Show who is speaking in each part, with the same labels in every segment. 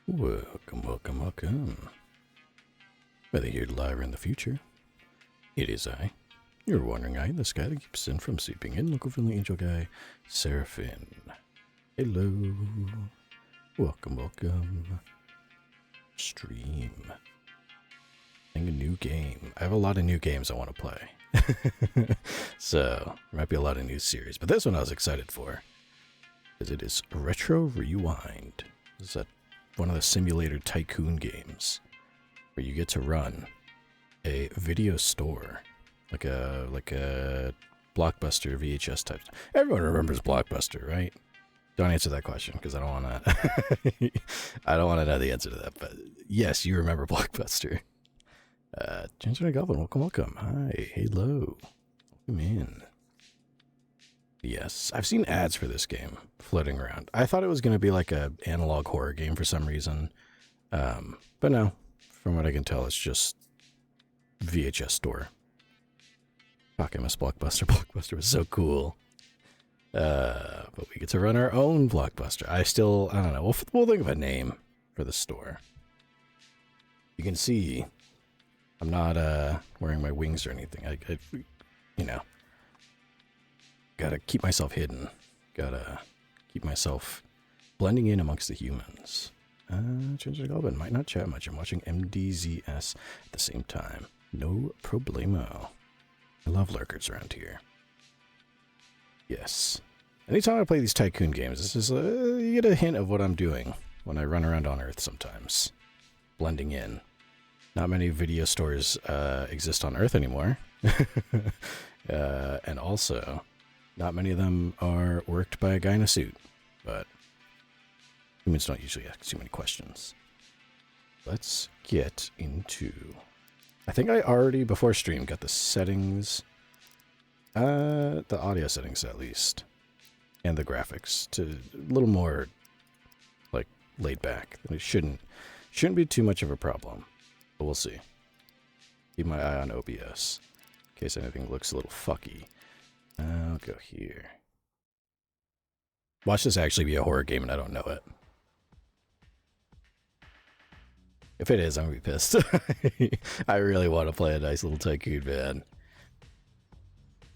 Speaker 1: Welcome, welcome, welcome. Whether you're live or in the future, it is I, your wandering eye, this guy that keeps sin from sleeping in, local friendly angel guy, Seraph. Hello. Welcome, welcome. Stream. Playing a new game. I have a lot of new games I want to play. So, there might be a lot of new series, but this one I was excited for. Because it is Retro Rewind. This is one of the simulator tycoon games where you get to run a video store, like a Blockbuster VHS type. Everyone remembers Blockbuster, right? Don't answer that question because I don't want to. I don't want to know the answer to that. But yes, you remember Blockbuster. Ginger Goblin, welcome, welcome. Hi, hello, welcome in. Yes, I've seen ads for this game floating around. I thought it was going to be like a analog horror game for some reason. But no, from what I can tell, it's just VHS store. Fuck, I miss Blockbuster. Blockbuster was so cool. But we get to run our own Blockbuster. I don't know. We'll think of a name for the store. You can see I'm not wearing my wings or anything. I you know, gotta keep myself hidden. Gotta keep myself blending in amongst the humans. Ginger Goblin might not chat much. I'm watching MDZS at the same time. No problemo. I love lurkers around here. Yes. Anytime I play these tycoon games, this is you get a hint of what I'm doing when I run around on Earth sometimes. Blending in. Not many video stores exist on Earth anymore. And also, not many of them are worked by a guy in a suit. But humans don't usually ask too many questions. Let's get into... I think I already, before stream, got the settings... the audio settings, at least. And the graphics to a little more, like, laid back. It shouldn't be too much of a problem. But we'll see. Keep my eye on OBS. In case anything looks a little fucky. I'll go here. Watch this actually be a horror game and I don't know it. If it is, I'm gonna be pissed. I really want to play a nice little tycoon, man.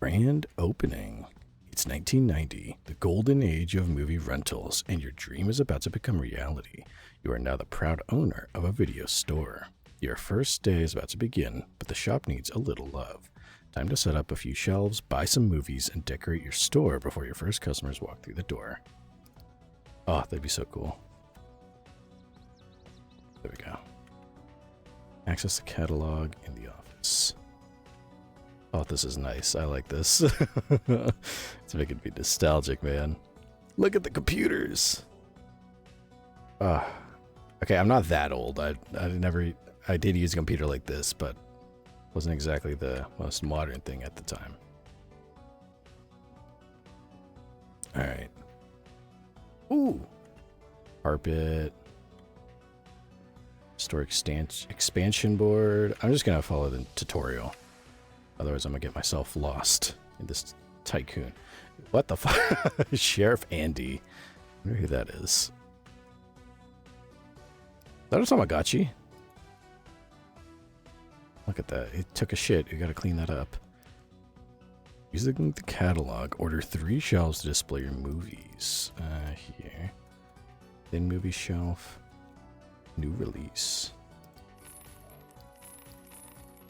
Speaker 1: Grand opening. It's 1990, the golden age of movie rentals, and your dream is about to become reality. You are now the proud owner of a video store. Your first day is about to begin, but the shop needs a little love. Time to set up a few shelves, buy some movies, and decorate your store before your first customers walk through the door. Oh, that'd be so cool. There we go. Access the catalog in the office. Oh, this is nice. I like this. It's making me nostalgic, man. Look at the computers. Okay, I'm not that old. I did use a computer like this, but wasn't exactly the most modern thing at the time. All right. Ooh. Carpet. Store expansion board. I'm just gonna follow the tutorial. Otherwise, I'm gonna get myself lost in this tycoon. What the fuck? Sheriff Andy. I wonder who that is. Is that a Tamagotchi? Look at that. It took a shit. You gotta clean that up. Using the catalog, order 3 shelves to display your movies. Here. Then movie shelf. New release.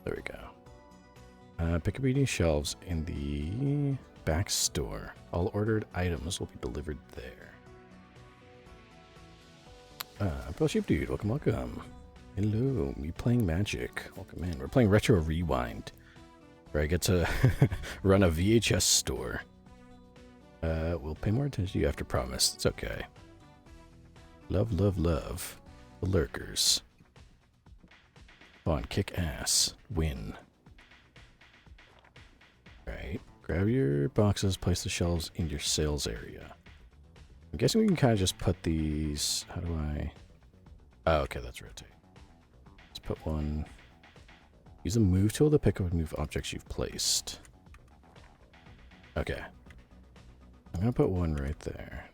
Speaker 1: There we go. Pick up your new shelves in the back store. All ordered items will be delivered there. Bill Sheep Dude, welcome, welcome. Hello, me playing Magic. Welcome in. We're playing Retro Rewind, where I get to run a VHS store. We'll pay more attention to you after promise. It's okay. Love, love, love. The lurkers. Come on, kick ass. Win. Alright. Grab your boxes, place the shelves in your sales area. I'm guessing we can kind of just put these... How do I... Oh, okay, that's rotate. Let's put one... Use a move tool to pick up and move objects you've placed. Okay. I'm going to put one right there.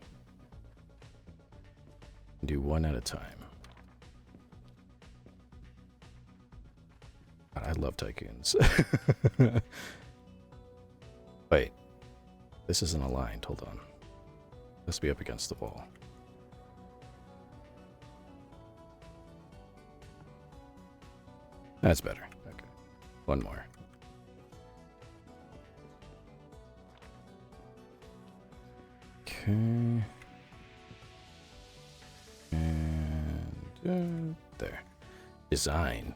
Speaker 1: Do one at a time. God, I love tycoons. Wait. This isn't aligned. Hold on. This be up against the wall. That's better. Okay. One more. Okay. And there. Design.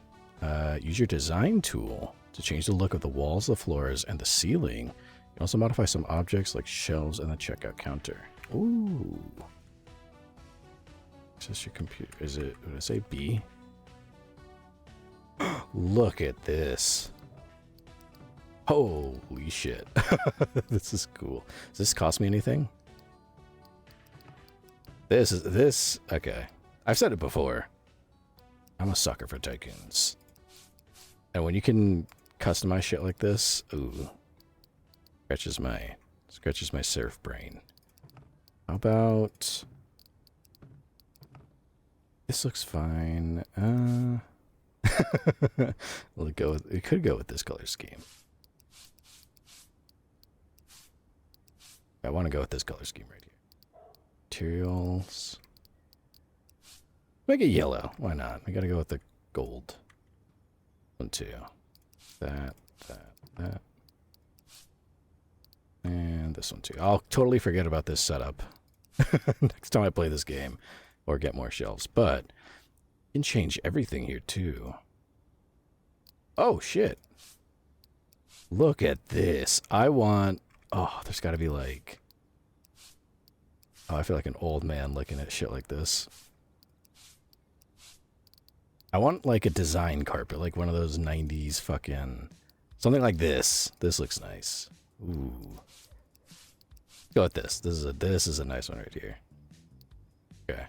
Speaker 1: Use your design tool to change the look of the walls, the floors, and the ceiling. You can also modify some objects like shelves and the checkout counter. Ooh. Access your computer. Is it, would I say B? Look at this. Holy shit. This is cool. Does this cost me anything? Okay. I've said it before. I'm a sucker for tycoons. And when you can customize shit like this, ooh. Scratches my Seraph brain. How about... This looks fine. We could go with this color scheme. I want to go with this color scheme right here. Materials. Make it yellow. Why not? We gotta go with the gold. 1, 2. That. And this one too. I'll totally forget about this setup next time I play this game or get more shelves. But you can change everything here too. Oh, shit. Look at this. I want... Oh, there's got to be like... Oh, I feel like an old man looking at shit like this. I want like a design carpet, like one of those 90s fucking... Something like this. This looks nice. Ooh. Go with this. This is a nice one right here. Okay.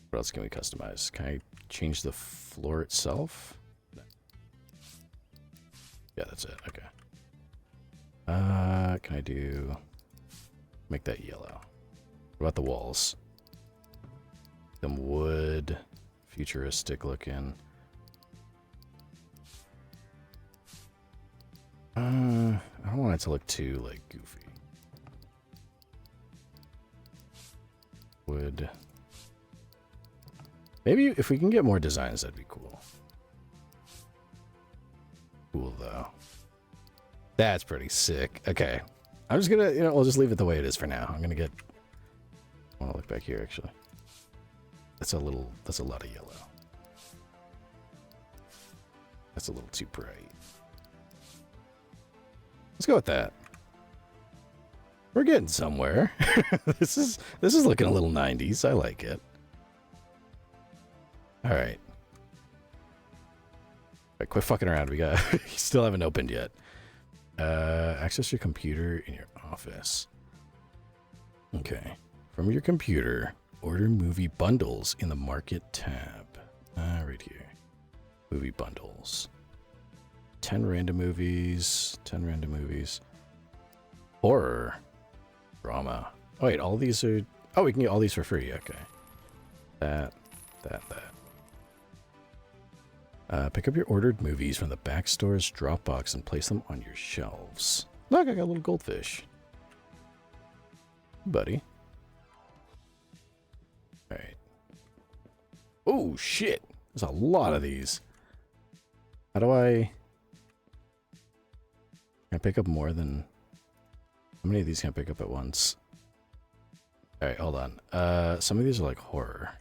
Speaker 1: What else can we customize? Can I change the floor itself? No. Yeah, that's it. Okay. Can I do... Make that yellow. What about the walls? Them wood, futuristic looking. I don't want it to look too, like, goofy. Wood. Maybe if we can get more designs, that'd be cool. Cool, though. That's pretty sick. Okay. I'm just gonna, we'll just leave it the way it is for now. I'm gonna get... I want to look back here, actually. That's a lot of yellow. That's a little too bright. Let's go with that. We're getting somewhere. This is looking a little 90s. I like it. All right. Quit fucking around. You still haven't opened yet. Access your computer in your office. Okay. From your computer, order movie bundles in the market tab. Right here. Movie bundles. 10 random movies. 10 random movies. Horror. Drama. Oh, wait, all these are... Oh, we can get all these for free. Okay. That. Pick up your ordered movies from the back store's drop box and place them on your shelves. Look, I got a little goldfish. Buddy. Alright. Oh, shit. There's a lot of these. How do I... Can I pick up more than... How many of these can I pick up at once? Alright, hold on. Some of these are like horror.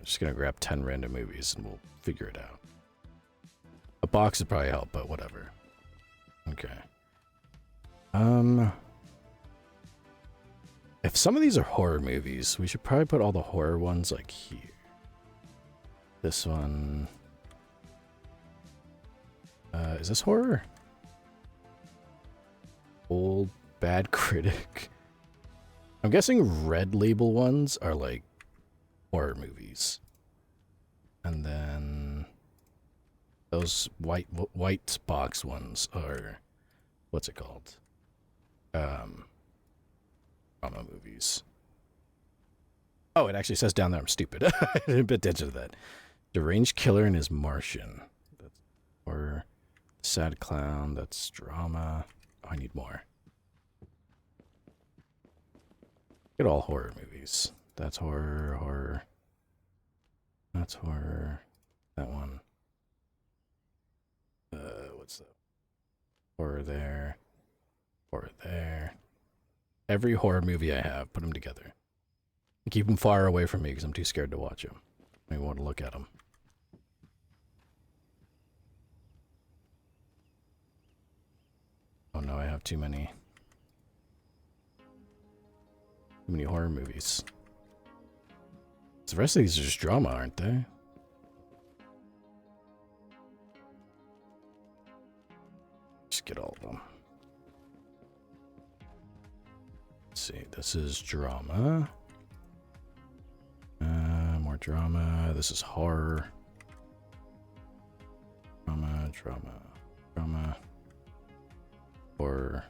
Speaker 1: Just gonna grab 10 random movies and we'll figure it out. A box would probably help, but whatever. Okay. If some of these are horror movies, we should probably put all the horror ones like here. This one... is this horror? Old Bad Critic. I'm guessing red label ones are like horror movies. And then those white box ones are, what's it called? Drama movies. Oh, it actually says down there I'm stupid. I didn't pay attention to that. Deranged killer and his Martian. Or sad clown, that's drama. Oh, I need more. Get all horror movies. That's horror. That's horror. That one. What's that? Horror there. Horror there. Every horror movie I have, put them together. And keep them far away from me because I'm too scared to watch them. I want to look at them. Oh no, I have too many horror movies. So the rest of these are just drama, aren't they? Just get all of them. Let's see, this is drama. More drama. This is horror. Drama. Horror.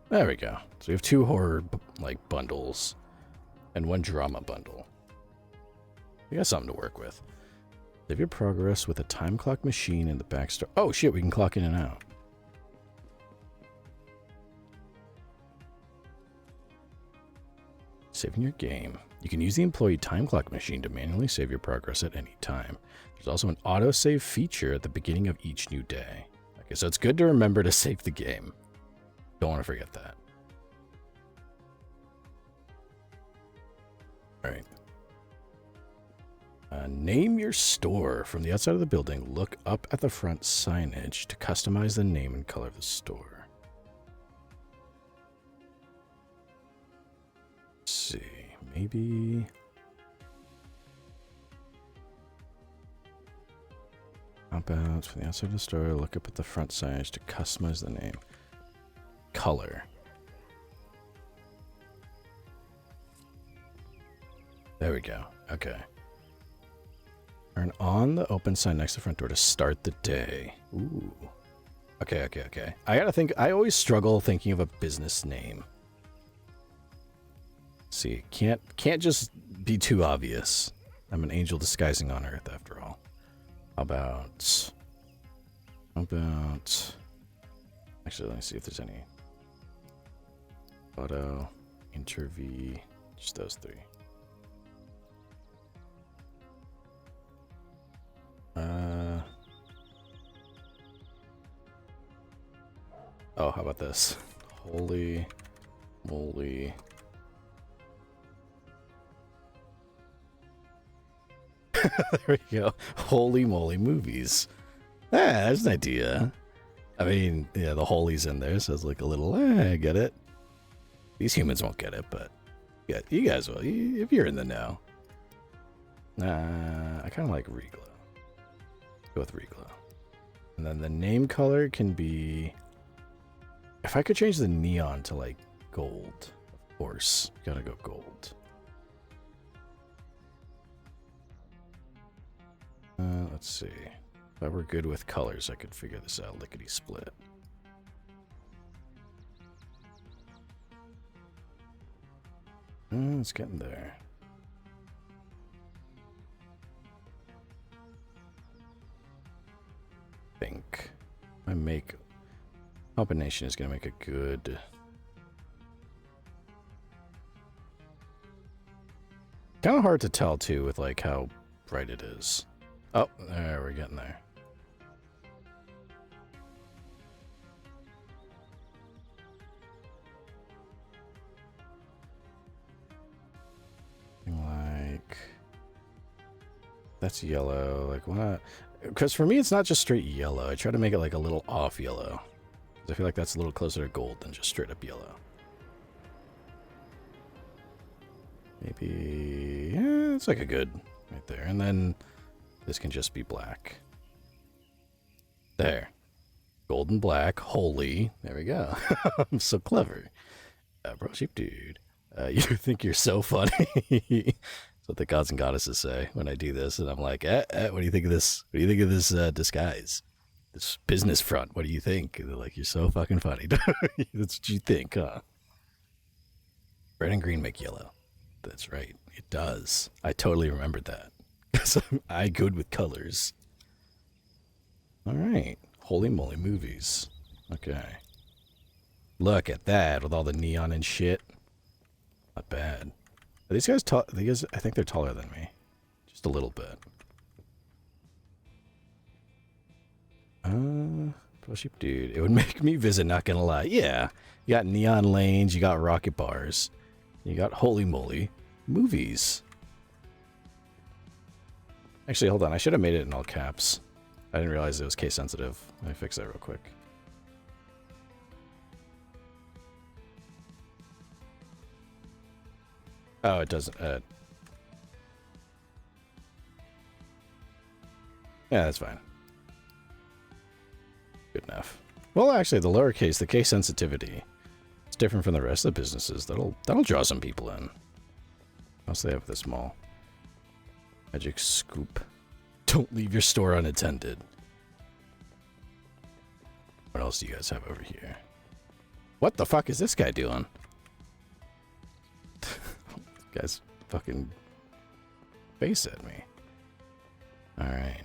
Speaker 1: There we go. So we have 2 horror like bundles and 1 drama bundle. We got something to work with. Save your progress with a time clock machine in the backstory. Oh shit, we can clock in and out. Saving your game. You can use the employee time clock machine to manually save your progress at any time. There's also an autosave feature at the beginning of each new day. Okay, so it's good to remember to save the game. Don't want to forget that. Alright. Name your store. From the outside of the building, look up at the front signage to customize the name and color of the store. Let's see. Maybe... About from the outside of the store, look up at the front signage to customize the name. Color. There we go. Okay. Turn on the open sign next to the front door to start the day. Ooh. Okay. I gotta think. I always struggle thinking of a business name. See, can't just be too obvious. I'm an angel disguising on Earth, after all. How about... Actually, let me see if there's any... Photo, interview, just those 3. Oh, how about this? Holy moly. There we go. Holy moly movies. Ah, there's an idea. I mean, yeah, the holy's in there, so it's like a little, I get it. These humans won't get it, but yeah, you guys will, if you're in the know. I kind of like Reglow. Go with Reglow. And then the name color can be... If I could change the neon to like gold, of course, gotta go gold. Let's see. If I were good with colors, I could figure this out lickety split. It's getting there. Think I make combination is gonna make a good. Kind of hard to tell too with like how bright it is. Oh, there, we're getting there. Like, that's yellow. Like, what? Because for me, it's not just straight yellow. I try to make it like a little off yellow. I feel like that's a little closer to gold than just straight up yellow. Maybe, yeah, it's like a good right there. And then this can just be black. There. Gold and black. Holy. There we go. I'm so clever. Bro, sheep dude. You think you're so funny. That's what the gods and goddesses say when I do this. And I'm like, what do you think of this? What do you think of this disguise? This business front. What do you think? And they're like, you're so fucking funny. That's what you think, huh? Red and green make yellow. That's right. It does. I totally remembered that. Because I good with colors. Alright. Holy moly movies. Okay. Look at that with all the neon and shit. Not bad. Are these guys tall? These, I think they're taller than me. Just a little bit. Dude, it would make me visit, not gonna lie. Yeah. You got neon lanes, you got rocket bars. You got holy moly movies. Actually, hold on. I should have made it in all caps. I didn't realize it was case sensitive. Let me fix that real quick. Oh, it doesn't. Yeah, that's fine. Good enough. Well, actually, the lowercase, the case sensitivity, it's different from the rest of the businesses. That'll draw some people in. What else do they have this mall? Magic scoop. Don't leave your store unattended. What else do you guys have over here? What the fuck is this guy doing? Guy's fucking face at me. Alright.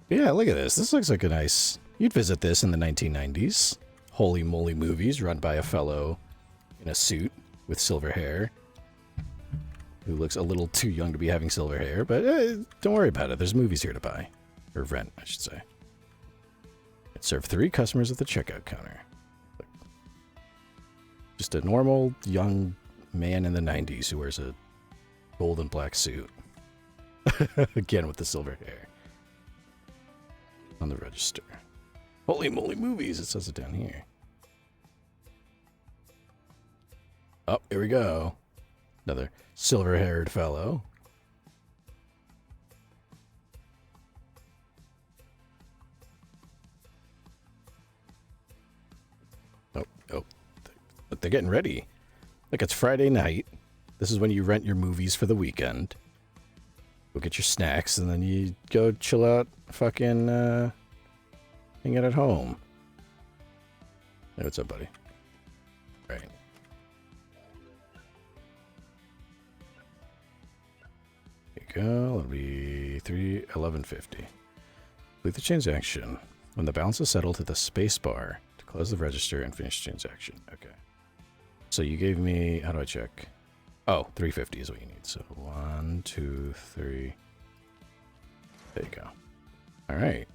Speaker 1: Yeah, look at this. This looks like a nice... You'd visit this in the 1990s. Holy moly movies run by a fellow in a suit with silver hair. Who looks a little too young to be having silver hair, but don't worry about it. There's movies here to buy. Or rent, I should say. Serve 3 customers at the checkout counter. Just a normal young man in the 90s who wears a gold and black suit. Again with the silver hair. On the register. Holy moly movies, it says it down here. Oh, here we go. Another silver-haired fellow. Oh, but they're getting ready. Like, it's Friday night. This is when you rent your movies for the weekend. Go get your snacks, and then you go chill out, fucking, hang out at home. Hey, what's up, buddy? Right. There you go. It'll be $11.50. Complete the transaction. When the balance is settled, hit the space bar to close the register and finish the transaction. Okay. So you gave me, how do I check? Oh, $3.50 is what you need. So 1, 2, 3. There you go. All right.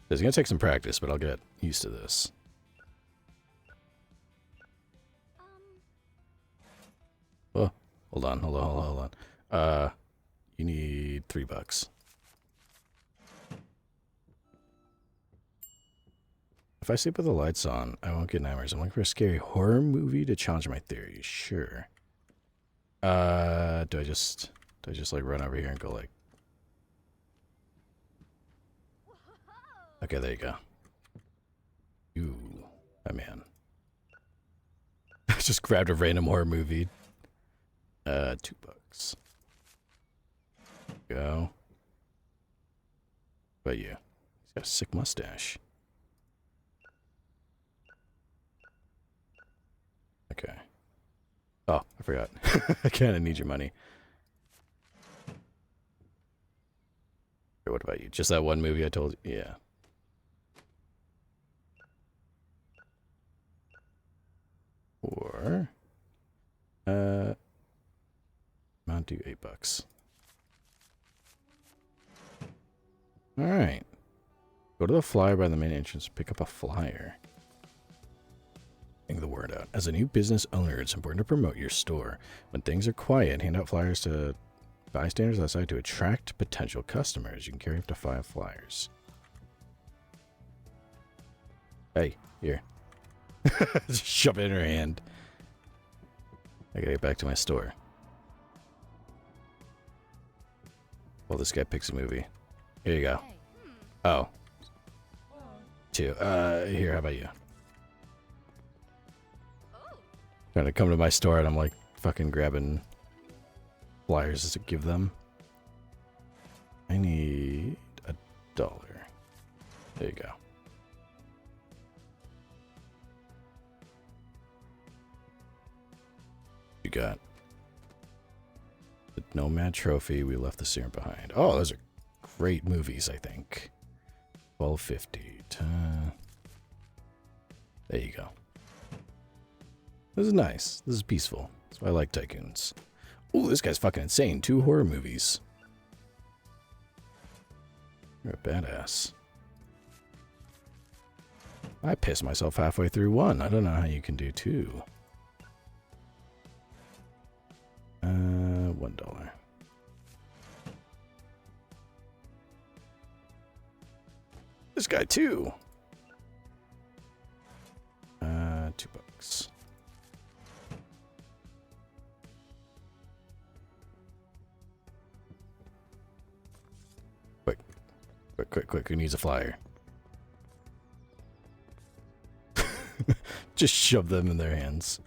Speaker 1: It's gonna take some practice, but I'll get used to this. Oh, hold on. You need $3. If I sleep with the lights on, I won't get nightmares. I'm looking for a scary horror movie to challenge my theories. Sure. Do I just like run over here and go like... Okay, there you go. Ooh, my man. I just grabbed a random horror movie. $2. Go. What about you? He's got a sick mustache. Okay. Oh, I forgot. I kind of need your money. What about you? Just that one movie I told you? Yeah. Or... amount to $8. Alright. Go to the flyer by the main entrance and pick up a flyer. Getting the word out. As a new business owner, it's important to promote your store. When things are quiet, hand out flyers to bystanders outside to attract potential customers. You can carry up to 5 flyers. Hey, here. Just shove it in her hand. I gotta get back to my store. Well, this guy picks a movie. Here you go. Oh. 2. Here, how about you? Trying to come to my store and I'm like fucking grabbing flyers to give them. I need $1. There you go. You got the Nomad Trophy. We left the serum behind. Oh, those are great movies, I think. 1250. There you go. This is nice. This is peaceful. That's why I like Tycoons. Ooh, this guy's fucking insane. 2 horror movies. You're a badass. I pissed myself halfway through 1. I don't know how you can do 2. $1. This guy too. $2. Quick. Who needs a flyer? Just shove them in their hands.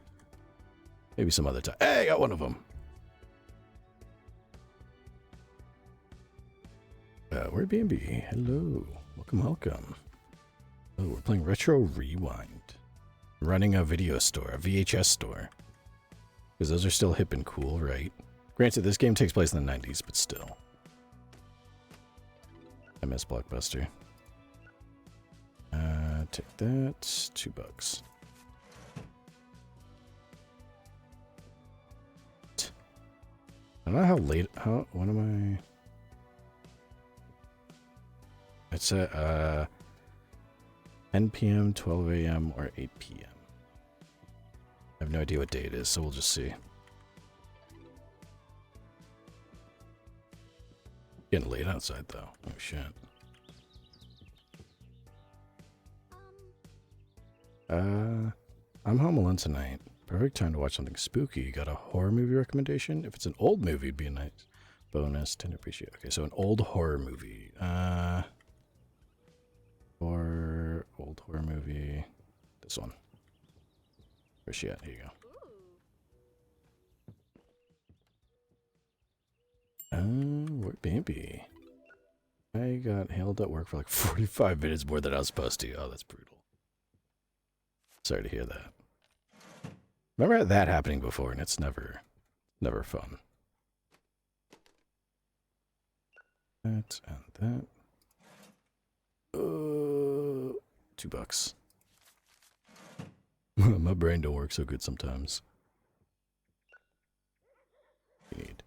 Speaker 1: Maybe some other time. Hey, I got one of them. We're B&B. Hello. Welcome. Oh, we're playing Retro Rewind. Running a video store, a VHS store. Because those are still hip and cool, right? Granted, this game takes place in the 90s, but still. I miss Blockbuster. Take that. $2. I don't know how late. What am I? It's at 10 p.m., 12 a.m., or 8 p.m. I have no idea what day it is, so we'll just see. Getting late outside, though. Oh, shit. I'm home alone tonight. Perfect time to watch something spooky. You got a horror movie recommendation? If it's an old movie, it'd be a nice bonus. Tend to appreciate. Okay, so an old horror movie. Or old horror movie. This one. Where's she at? Here you go. Where baby? I got hailed at work for like 45 minutes more than I was supposed to. Oh, that's brutal. Sorry to hear that. Remember that happening before, and it's never fun. That and that. $2. My brain don't work so good sometimes. We need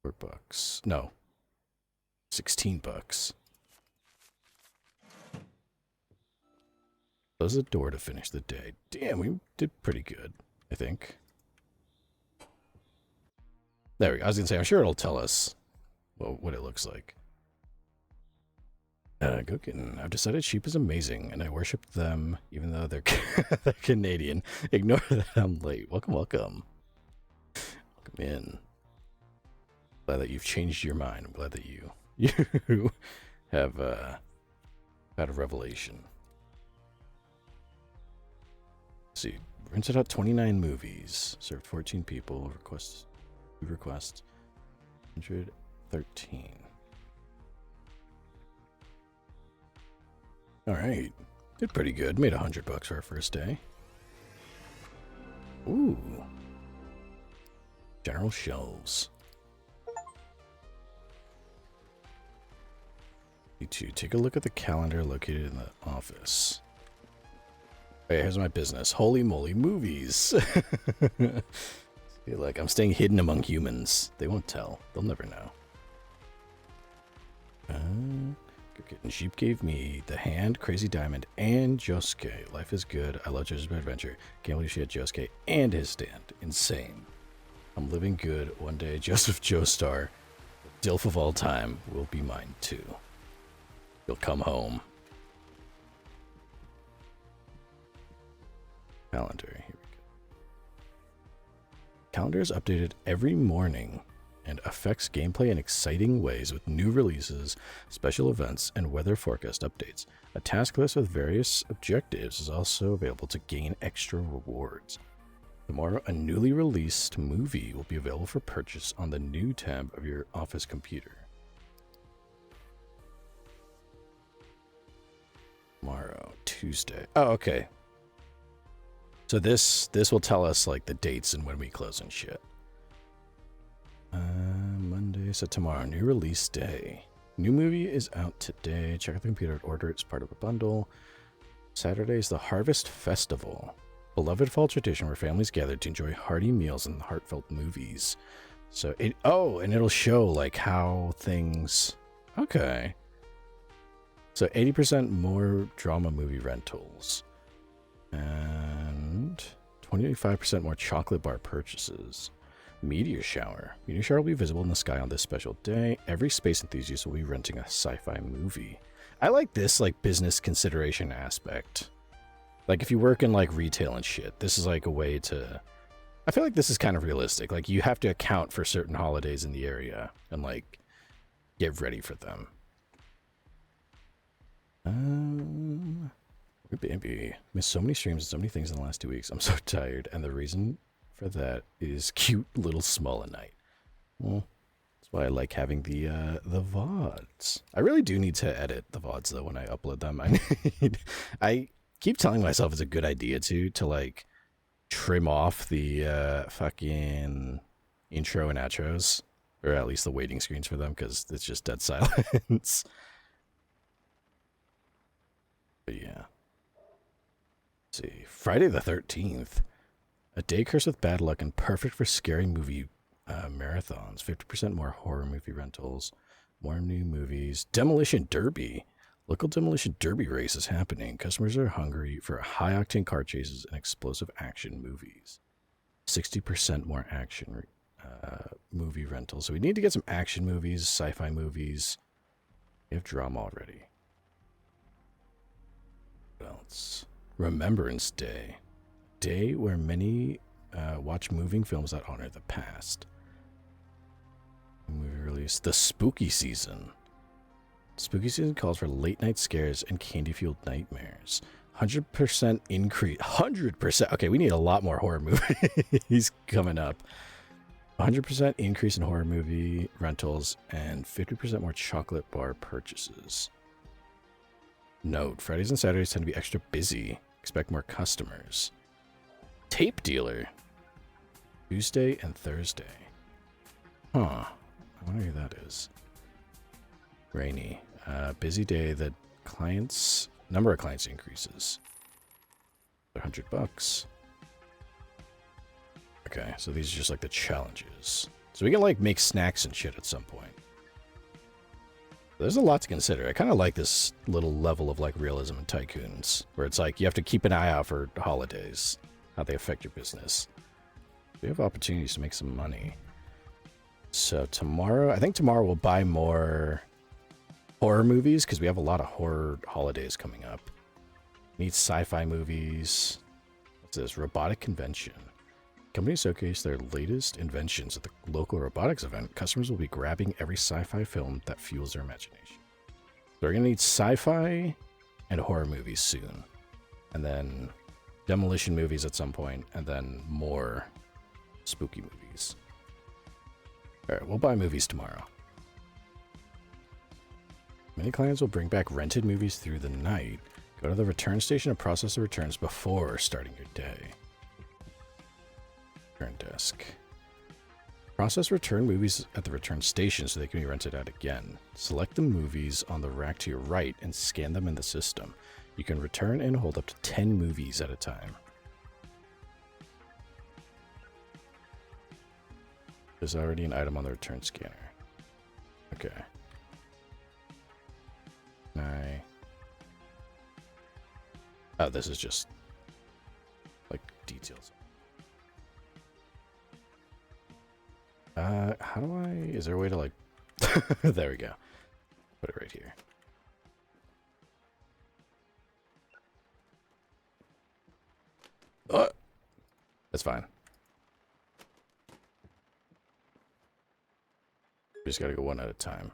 Speaker 1: $4. No. $16. Close the door to finish the day. Damn, we did pretty good, I think. There we go. I was gonna say, I'm sure it'll tell us what it looks like. Cooking. I've decided sheep is amazing, and I worship them, even though they're they're Canadian. Ignore that I'm late. Welcome. Welcome in. Glad that you've changed your mind. I'm glad that you have had a revelation. Let's see, rented out 29 movies, served 14 people, requests 113. All right, did pretty good. Made $100 for our first day. Ooh, general shelves. Need to take a look at the calendar located in the office. Hey, here's my business. Holy moly, movies. Like, I'm staying hidden among humans. They won't tell. They'll never know. Good Sheep gave me The Hand, Crazy Diamond, and Josuke. Life is good. I love JoJo's Adventure. Can't believe she had Josuke and his stand. Insane. I'm living good. One day, Joseph Joestar, the DILF of all time, will be mine too. You'll come home. Calendar. Here we go. Calendar is updated every morning and affects gameplay in exciting ways with new releases, special events, and weather forecast updates. A task list with various objectives is also available to gain extra rewards. Tomorrow, a newly released movie will be available for purchase on the new tab of your office computer. Tomorrow, Tuesday. Oh, okay. So this will tell us like the dates and when we close and shit. Monday, so tomorrow, new release day. New movie is out today. Check out the computer and order it as part of a bundle. Saturday is the Harvest Festival. Beloved fall tradition where families gather to enjoy hearty meals and heartfelt movies. So and it'll show like how things. Okay. So 80% more drama movie rentals. And 25% more chocolate bar purchases. Meteor shower. Meteor shower will be visible in the sky on this special day. Every space enthusiast will be renting a sci-fi movie. I like this like business consideration aspect. Like if you work in like retail and shit, this is like a way to. I feel like this is kind of realistic. Like you have to account for certain holidays in the area and like get ready for them. Baby, missed so many streams and so many things in the last 2 weeks. I'm so tired, and the reason for that is cute little small at night. Well, that's why I like having the VODs. I really do need to edit the VODs though when I upload them. I keep telling myself it's a good idea to like trim off the fucking intro and outros, or at least the waiting screens for them, because it's just dead silence. But yeah. Let's see, Friday the 13th. A day cursed with bad luck and perfect for scary movie marathons. 50% more horror movie rentals. More new movies. Demolition Derby. Local Demolition Derby race is happening. Customers are hungry for high-octane car chases and explosive action movies. 60% more action movie rentals. So we need to get some action movies, sci-fi movies. We have drama already. What else? Remembrance Day. Day where many watch moving films that honor the past. Movie release. The Spooky Season. Spooky Season calls for late night scares and candy-fueled nightmares. 100% increase. 100%. Okay, we need a lot more horror movies coming up. 100% increase in horror movie rentals and 50% more chocolate bar purchases. Note, Fridays and Saturdays tend to be extra busy. Expect more customers. Tape dealer. Tuesday and Thursday. Huh. I wonder who that is. Rainy. Busy day. The number of clients increases. $100. Okay, so these are just like the challenges. So we can like make snacks and shit at some point. There's a lot to consider. I kind of like this little level of like realism in Tycoons, where it's like you have to keep an eye out for holidays, how they affect your business. We have opportunities to make some money. So tomorrow, I think tomorrow we'll buy more horror movies because we have a lot of horror holidays coming up. Need sci-fi movies. What's this? Robotic convention. Companies showcase their latest inventions at the local robotics event. Customers will be grabbing every sci-fi film that fuels their imagination. So we're going to need sci-fi and horror movies soon. And then demolition movies at some point. And then more spooky movies. Alright, we'll buy movies tomorrow. Many clients will bring back rented movies through the night. Go to the return station and process the returns before starting your day. Return desk. Process return movies at the return station so they can be rented out again. Select the movies on the rack to your right and scan them in the system. You can return and hold up to 10 movies at a time. There's already an item on the return scanner. Okay. Oh, this is just like details. How do I... Is there a way to like... There we go. Put it right here. Oh! That's fine. We just gotta go one at a time.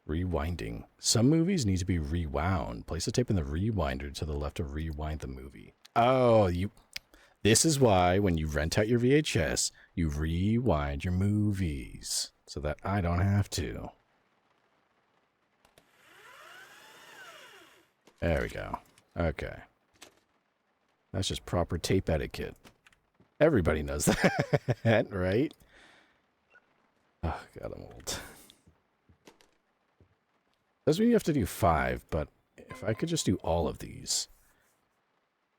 Speaker 1: Rewinding. Some movies need to be rewound. Place the tape in the rewinder to the left to rewind the movie. Oh, this is why when you rent out your VHS, you rewind your movies so that I don't have to. There we go. Okay. That's just proper tape etiquette. Everybody knows that, right? Oh, God, I'm old. Doesn't mean you have to do 5, but if I could just do all of these.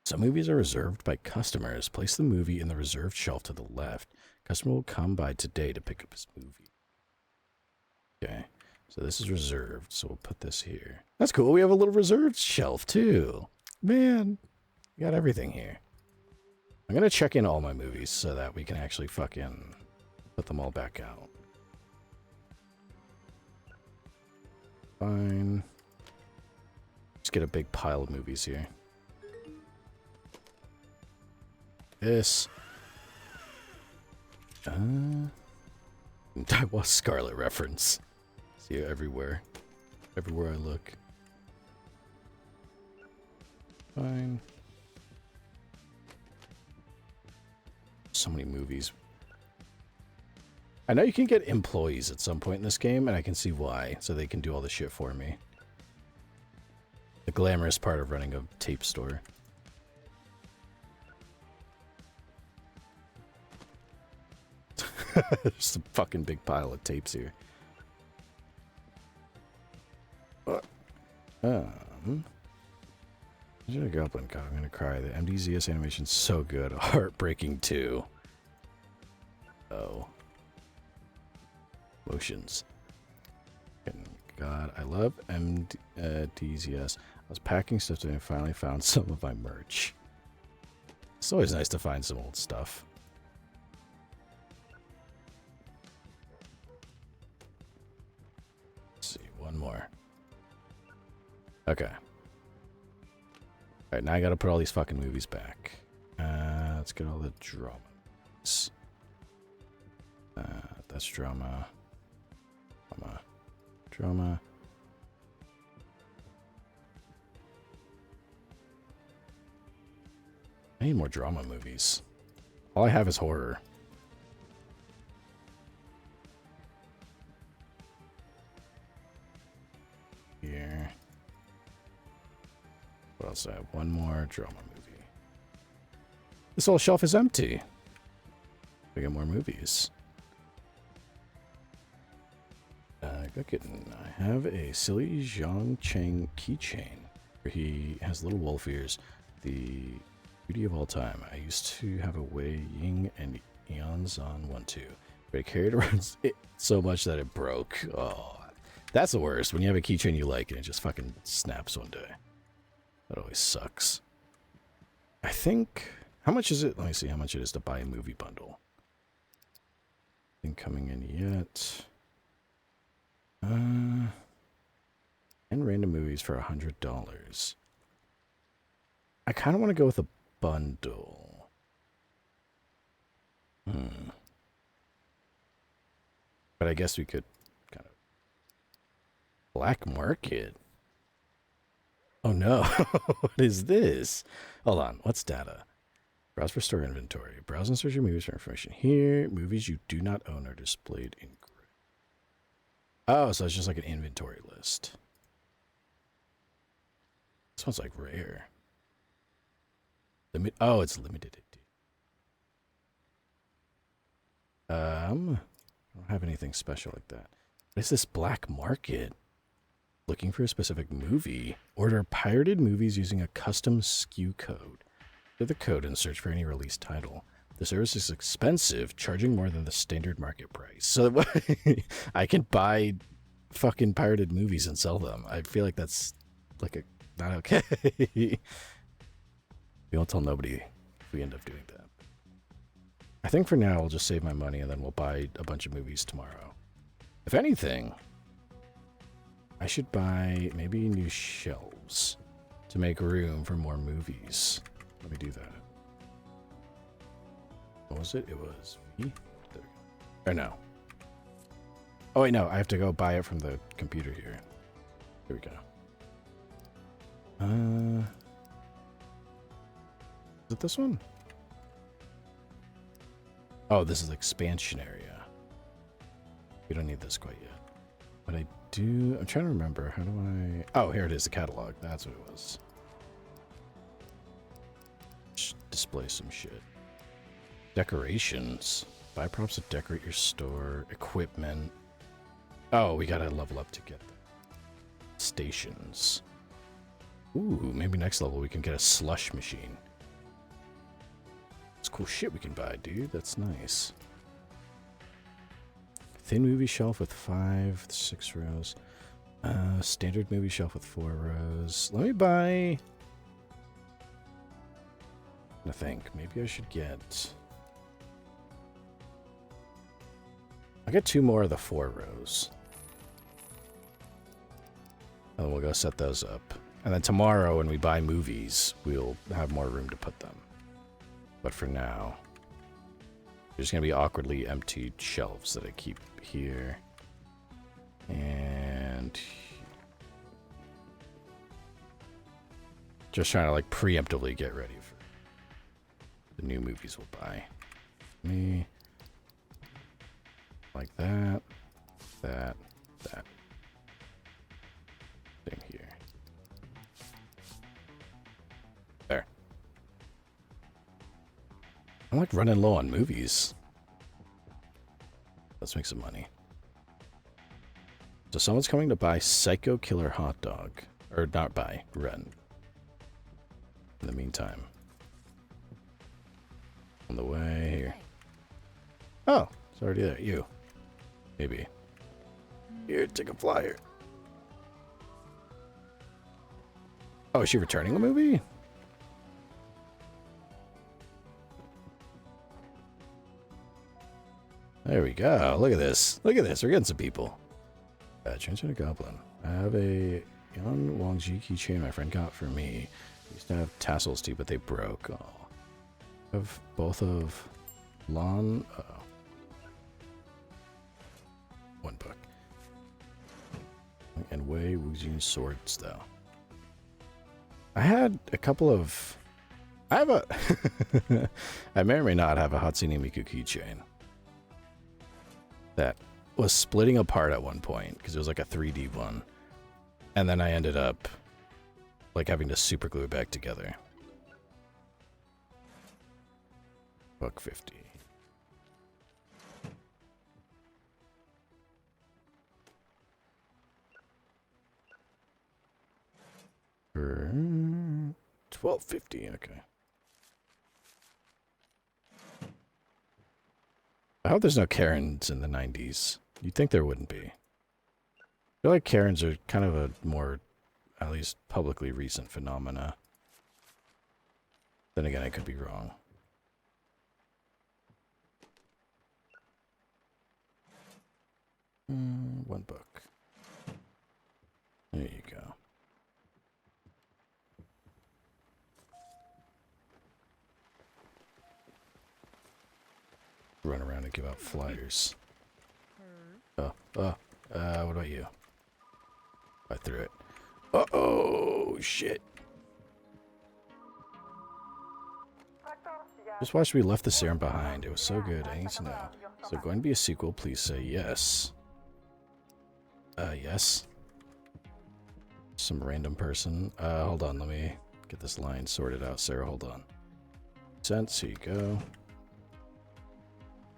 Speaker 1: Some movies are reserved by customers. Place the movie in the reserved shelf to the left. Customer will come by today to pick up his movie. Okay, so this is reserved, so we'll put this here. That's cool. We have a little reserved shelf, too. Man, we got everything here. I'm going to check in all my movies so that we can actually fucking put them all back out. Fine. Just get a big pile of movies here. This. I was Scarlet reference. See it everywhere. Everywhere I look. Fine. So many movies. I know you can get employees at some point in this game, and I can see why, so they can do all the shit for me. The glamorous part of running a tape store. There's a fucking big pile of tapes here. Goblin God, I'm gonna cry. The MDZS animation's so good. Heartbreaking too. Oh. Motions. God, I love MDZS. I was packing stuff today and finally found some of my merch. It's always nice to find some old stuff. Let's see, one more. Okay. Alright, now I gotta put all these fucking movies back. Let's get all the dramas. That's drama. Drama. I need more drama movies. All I have is horror. Here. What else do I have? One more drama movie. This whole shelf is empty. We get more movies. I have a silly Zhang Cheng keychain where he has little wolf ears. The beauty of all time. I used to have a Wei Ying and Eonzon one too, but I carried around it so much that it broke. Oh, that's the worst. When you have a keychain you like and it just fucking snaps one day. That always sucks. I think, how much is it? Let me see how much it is to buy a movie bundle. Nothing coming in yet. And random movies for $100. I kind of want to go with a bundle. But I guess we could kind of black market. Oh no, what is this? Hold on, what's data? Browse for store inventory. Browse and search your movies for information. Here, movies you do not own are displayed in gray. Oh, so it's just like an inventory list. This one's like rare. Oh, it's limited. I don't have anything special like that. What is this black market? Looking for a specific movie. Order pirated movies using a custom SKU code. Enter the code and search for any release title. The service is expensive, charging more than the standard market price. So I can buy fucking pirated movies and sell them. I feel like that's like a not okay. We won't tell nobody if we end up doing that. I think for now I'll just save my money and then we'll buy a bunch of movies tomorrow. If anything, I should buy maybe new shelves to make room for more movies. Let me do that. What was it? It was V? Or no. Oh wait, no. I have to go buy it from the computer here. Here we go. Is it this one? Oh, this is expansion area. We don't need this quite yet. But I do... I'm trying to remember. How do I... Oh, here it is. The catalog. That's what it was. display some shit. Decorations. Buy props to decorate your store. Equipment. Oh, we gotta level up to get them. Stations. Ooh, maybe next level we can get a slush machine. It's cool shit we can buy, dude. That's nice. Thin movie shelf with 6 rows. Standard movie shelf with 4 rows. Let me buy... I think maybe I should get... I'll get 2 more of the 4 rows. And then we'll go set those up. And then tomorrow when we buy movies, we'll have more room to put them. But for now, there's going to be awkwardly empty shelves that I keep here. And... just trying to like preemptively get ready for the new movies we'll buy. Me. Like that. That. Thing here. There. I'm like running low on movies. Let's make some money. So someone's coming to buy Psycho Killer Hot Dog. Or not buy, rent. In the meantime. On the way here. Oh, it's already there. You. Maybe. Here, take a flyer. Oh, is she returning a movie? There we go. Look at this. Look at this. We're getting some people. Transfer to Goblin. I have a Yan Wangji keychain my friend got for me. Used to have tassels too, but they broke. Oh. I have both of Lan. Oh. One book. And Wei Wujin swords, though. I had a couple of... I have a... I may or may not have a Hatsune Miku keychain. That was splitting apart at one point, because it was like a 3D one. And then I ended up like having to super glue it back together. Buck 50. For $12.50, okay. I hope there's no Karens in the 90s. You'd think there wouldn't be. I feel like Karens are kind of a more, at least publicly recent phenomena. Then again, I could be wrong. One book. There you go. Run around and give out flyers. What about you? I threw it. Uh-oh, shit. Just watched We Left the Serum Behind. It was so good, I need to know. Is there going to be a sequel? Please say yes. Yes. Some random person. Hold on, let me get this line sorted out. Sarah, hold on. Cents, here you go.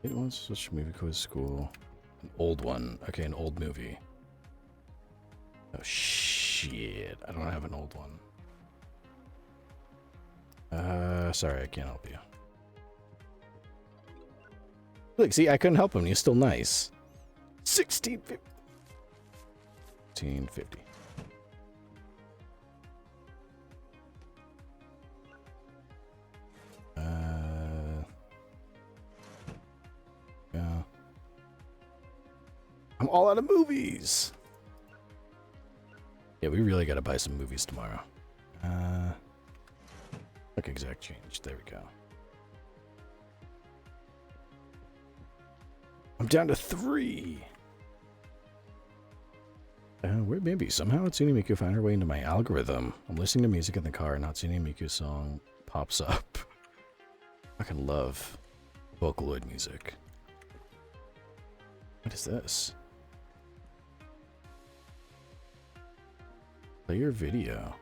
Speaker 1: It was such a movie quiz school. An old one. Okay, an old movie. Oh, shit. I don't have an old one. Sorry, I can't help you. Look, see, I couldn't help him. He's still nice. 1650. 1650. Yeah. I'm all out of movies. Yeah, we really gotta buy some movies tomorrow. Look, exact change. There we go. I'm down to 3. Where maybe somehow Hatsune Miku found her way into my algorithm. I'm listening to music in the car and Hatsune Miku song pops up. I can love Vocaloid music. What is this? Play your video.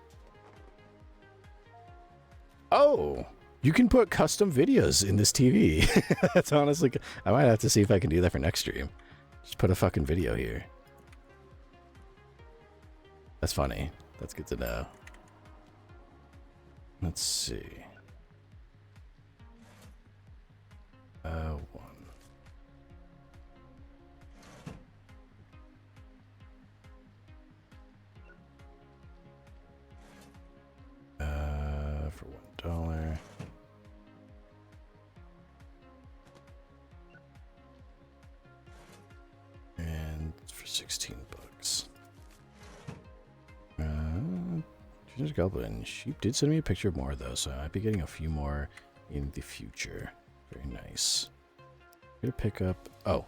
Speaker 1: Oh! You can put custom videos in this TV. That's honestly... I might have to see if I can do that for next stream. Just put a fucking video here. That's funny. That's good to know. Let's see. One. For $1. And for 16 bucks. Ginger Goblin. Sheep did send me a picture of more though, so I might be getting a few more in the future. Very nice. I'm gonna pick up. Oh,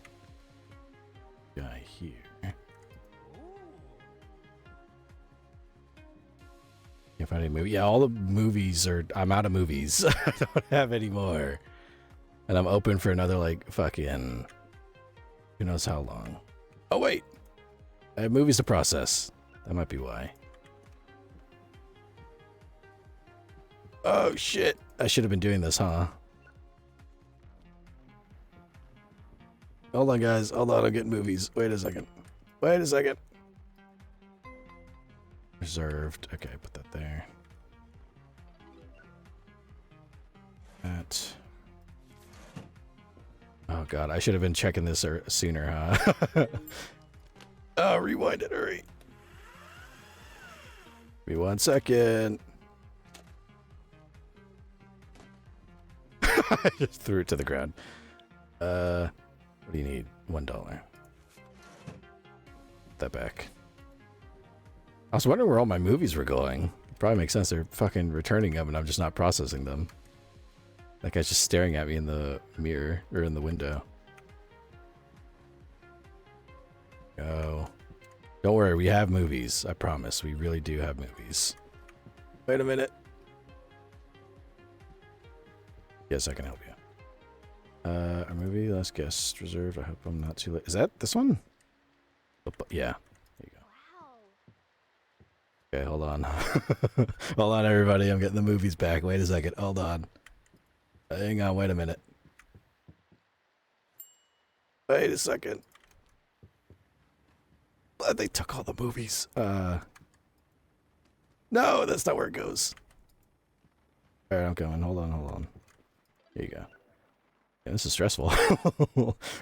Speaker 1: guy here. Can't find any movie. Yeah, all the movies are. I'm out of movies. I don't have any more, and I'm open for another like fucking. Who knows how long? Oh wait, I have movies to process. That might be why. Oh shit! I should have been doing this, huh? Hold on, guys. Hold on. I'm getting movies. Wait a second. Wait a second. Reserved. Okay, put that there. That. Oh god, I should have been checking this sooner, huh? Oh, rewind it. Hurry. Give me 1 second. I just threw it to the ground. What do you need? $1. Put that back. I was wondering where all my movies were going. Probably makes sense. They're fucking returning them and I'm just not processing them. That guy's just staring at me in the mirror or in the window. Oh. Don't worry, we have movies. I promise. We really do have movies. Wait a minute. Yes, I can help you. Our movie, last guest reserved. I hope I'm not too late. Is that this one? Yeah. There you go. Okay, hold on. Hold on, everybody. I'm getting the movies back. Wait a second. Hold on. Hang on. Wait a minute. Wait a second. They took all the movies. No, that's not where it goes. All right, I'm going. Hold on, hold on. Here you go. Yeah, this is stressful.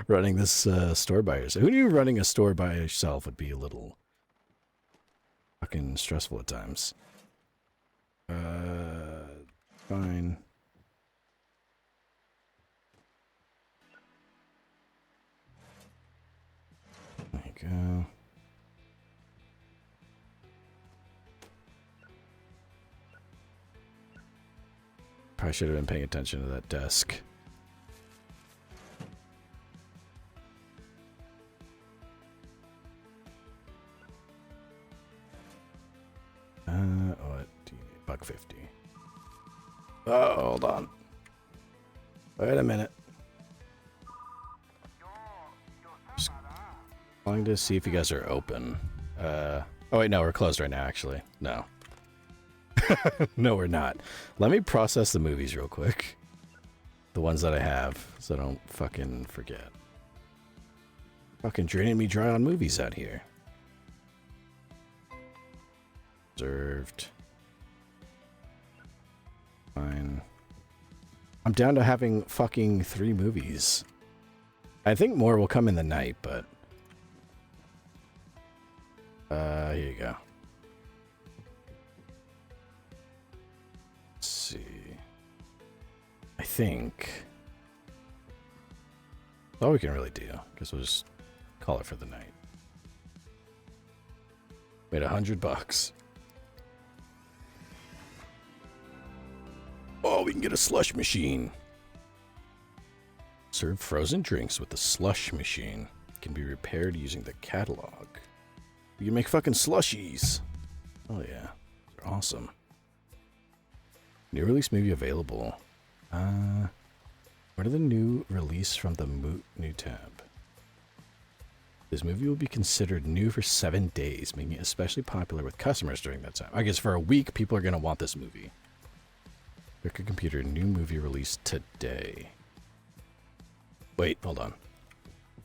Speaker 1: Running this store by yourself. Who knew running a store by yourself would be a little fucking stressful at times? Fine. There you go. Probably should have been paying attention to that desk. What do you need? $1.50. Oh, hold on. Wait a minute. Just calling to see if you guys are open. Oh wait, no, we're closed right now, actually. No. No, we're not. Let me process the movies real quick. The ones that I have, so I don't fucking forget. Fucking draining me dry on movies out here. Reserved. Fine. I'm down to having fucking 3 movies. I think more will come in the night, but... here you go. Let's see. I think... That's all we can really do. Guess we'll just call it for the night. Made $100. Oh, we can get a slush machine. Serve frozen drinks with the slush machine. It can be repaired using the catalog. We can make fucking slushies. Oh yeah, they're awesome. New release movie available. What are the new release from the new tab? This movie will be considered new for 7 days, making it especially popular with customers during that time. I guess for a week, people are going to want this movie. Pick a computer, new movie released today. Wait, hold on.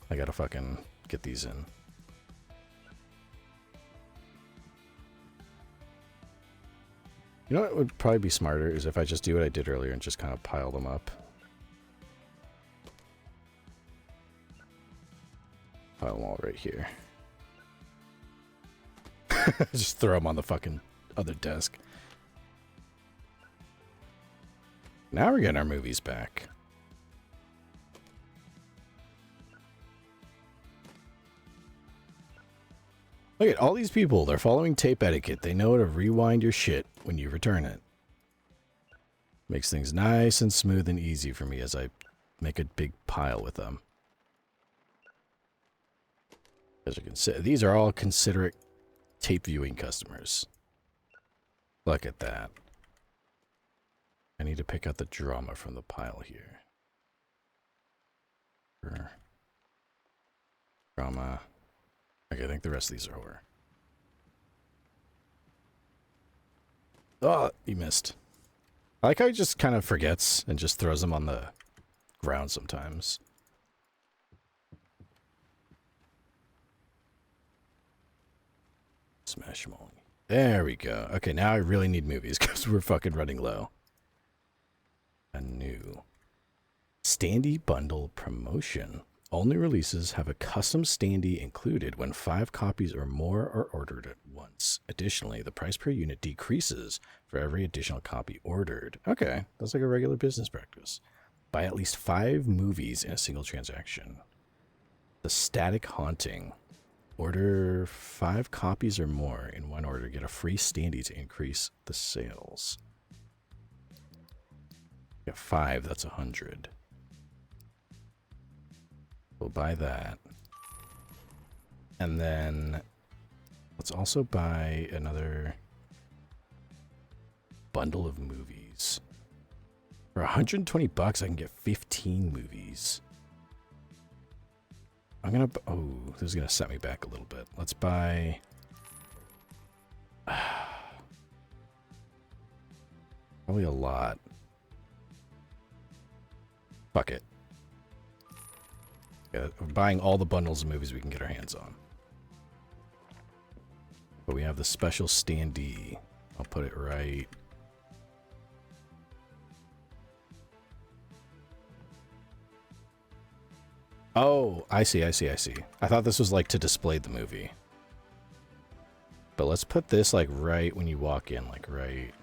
Speaker 1: I gotta fucking get these in. You know what would probably be smarter is if I just do what I did earlier and just kind of pile them up. Pile them all right here. Just throw them on the fucking other desk. Now we're getting our movies back. Look at all these people. They're following tape etiquette. They know how to rewind your shit when you return it. Makes things nice and smooth and easy for me as I make a big pile with them. As you can see, these are all considerate tape viewing customers. Look at that. I need to pick out the drama from the pile here. Drama. Okay, I think the rest of these are horror. Oh, you missed. I like how he just kind of forgets and just throws them on the ground sometimes. Smash them all. There we go. Okay, now I really need movies because we're fucking running low. A new standee bundle promotion. Only releases have a custom standee included when 5 copies or more are ordered at once. Additionally, the price per unit decreases for every additional copy ordered. Okay, that's like a regular business practice. Buy at least 5 movies in a single transaction. The Static Haunting. Order 5 copies or more in one order. Get a free standee to increase the sales. Got 5, that's 100. We'll buy that. And then let's also buy another bundle of movies. For 120 bucks, I can get 15 movies. I'm gonna, oh, this is gonna set me back a little bit. Let's buy, probably a lot. Fuck it. Yeah, we're buying all the bundles of movies we can get our hands on. But we have the special standee. I'll put it right. Oh, I see. I thought this was like to display the movie. But let's put this like right when you walk in, like right.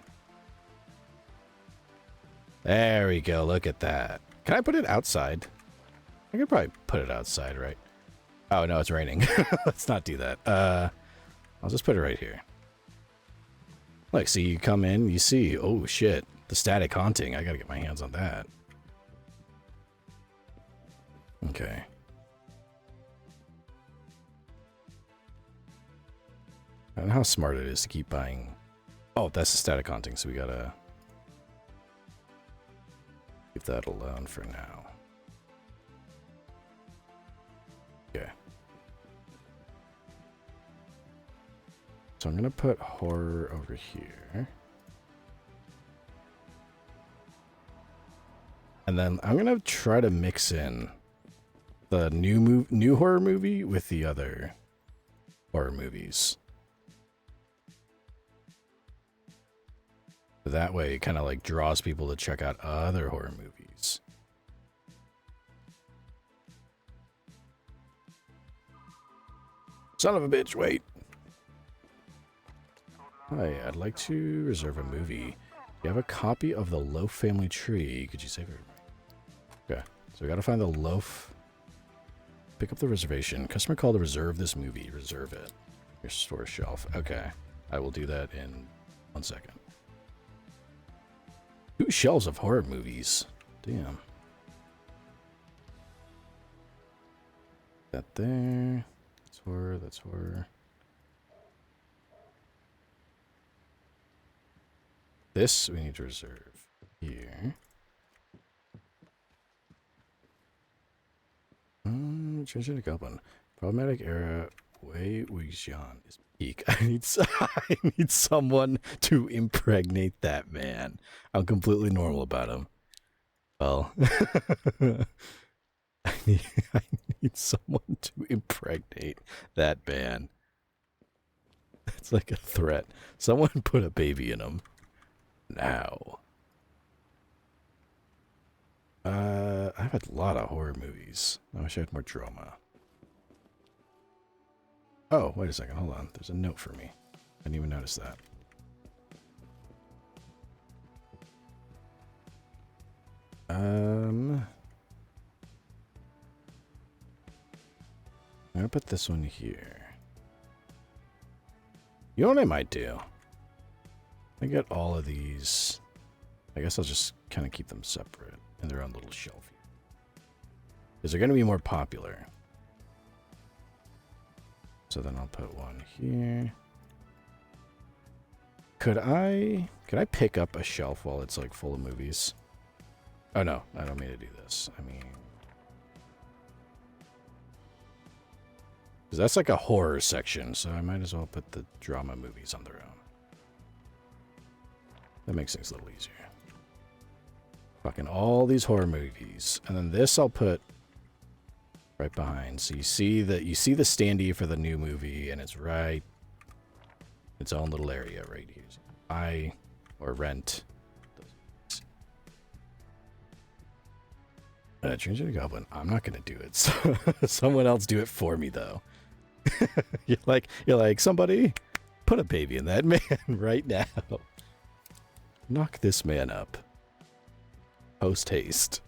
Speaker 1: There we go. Look at that. Can I put it outside? I could probably put it outside, right? Oh, no, it's raining. Let's not do that. I'll just put it right here. Like, so you come in, you see, oh shit, the Static Haunting. I gotta get my hands on that. Okay. I don't know how smart it is to keep buying. Oh, that's the Static Haunting, so we gotta leave that alone for now. Okay. So I'm gonna put horror over here. And then I'm gonna try to mix in the new horror movie with the other horror movies. That way it kind of like draws people to check out other horror movies. Son of a bitch, wait. Hi, I'd like to reserve a movie. You have a copy of The Loaf Family Tree. Could you save it? Okay, so we gotta find the Loaf. Pick up the reservation. Customer call to reserve this movie. Reserve it. Your store shelf. Okay, I will do that in 1 second. 2 shelves of horror movies. Damn. That there. That's horror. That's horror. This we need to reserve here. Change it to Goblin. Problematic era Wei Wuxian is peak. I need someone to impregnate that man. I'm completely normal about him. Well, I need someone to impregnate that man. It's like a threat. Someone put a baby in him. Now. I've had a lot of horror movies. I wish I had more drama. Oh, wait a second. Hold on. There's a note for me. I didn't even notice that. I'm gonna put this one here. You know what I might do? I get all of these. I guess I'll just kind of keep them separate in their own little shelf here. Because they're going to be more popular. So then I'll put one here. Could I pick up a shelf while it's like full of movies? Oh no, I don't mean to do this. I mean, because that's like a horror section, so I might as well put the drama movies on their own. That makes things a little easier. Fucking all these horror movies, and then this I'll put right behind. So you see the standee for the new movie, and it's right its own little area right here. So buy or rent. Change it to Goblin. I'm not gonna do it. So someone else do it for me though. you're like somebody put a baby in that man right now. Knock this man up. Post haste.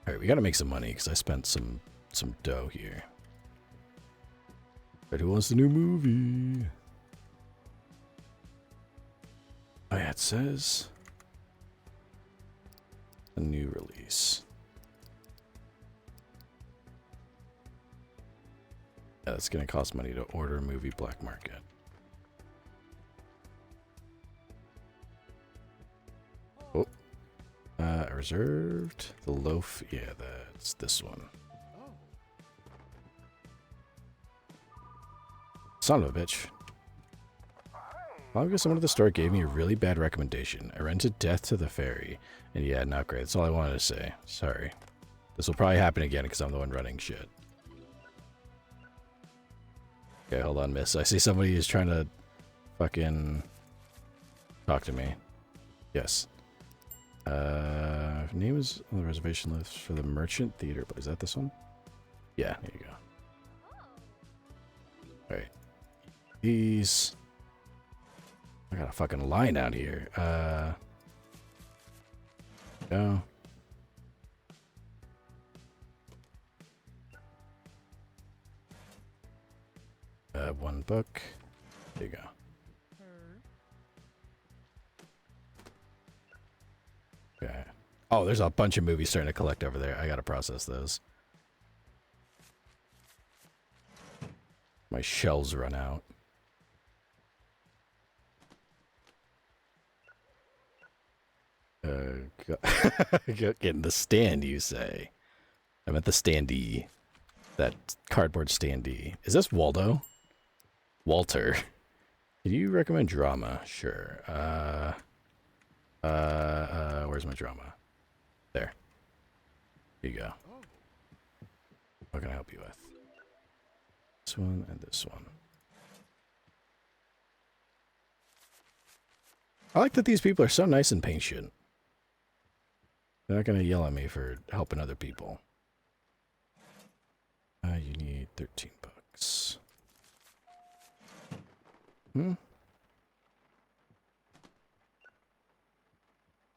Speaker 1: All right, we gotta make some money because I spent some dough here. But who wants the new movie? Oh yeah, it says a new release. Yeah, that's gonna cost money to order a movie black market. Oh, reserved the loaf. Yeah, that's this one. Son of a bitch. Long ago, someone at the store gave me a really bad recommendation. I rented Death to the Fairy, and yeah, not great. That's all I wanted to say. Sorry. This will probably happen again because I'm the one running shit. Okay, hold on, miss. I see somebody is trying to fucking talk to me. Yes. Name is on the reservation list for the Merchant Theater. Is that this one? Yeah, there you go. Alright. These... I got a fucking line out here. Go. One book. There you go. Okay. Oh, there's a bunch of movies starting to collect over there. I gotta process those. My shelves run out. Getting the stand, you say? I meant the standee. That cardboard standee. Is this Waldo? Walter. Can you recommend drama? Sure. Where's my drama? There. Here you go. What can I help you with? This one and this one. I like that these people are so nice and patient. They're not gonna yell at me for helping other people. You need 13 bucks. Hmm?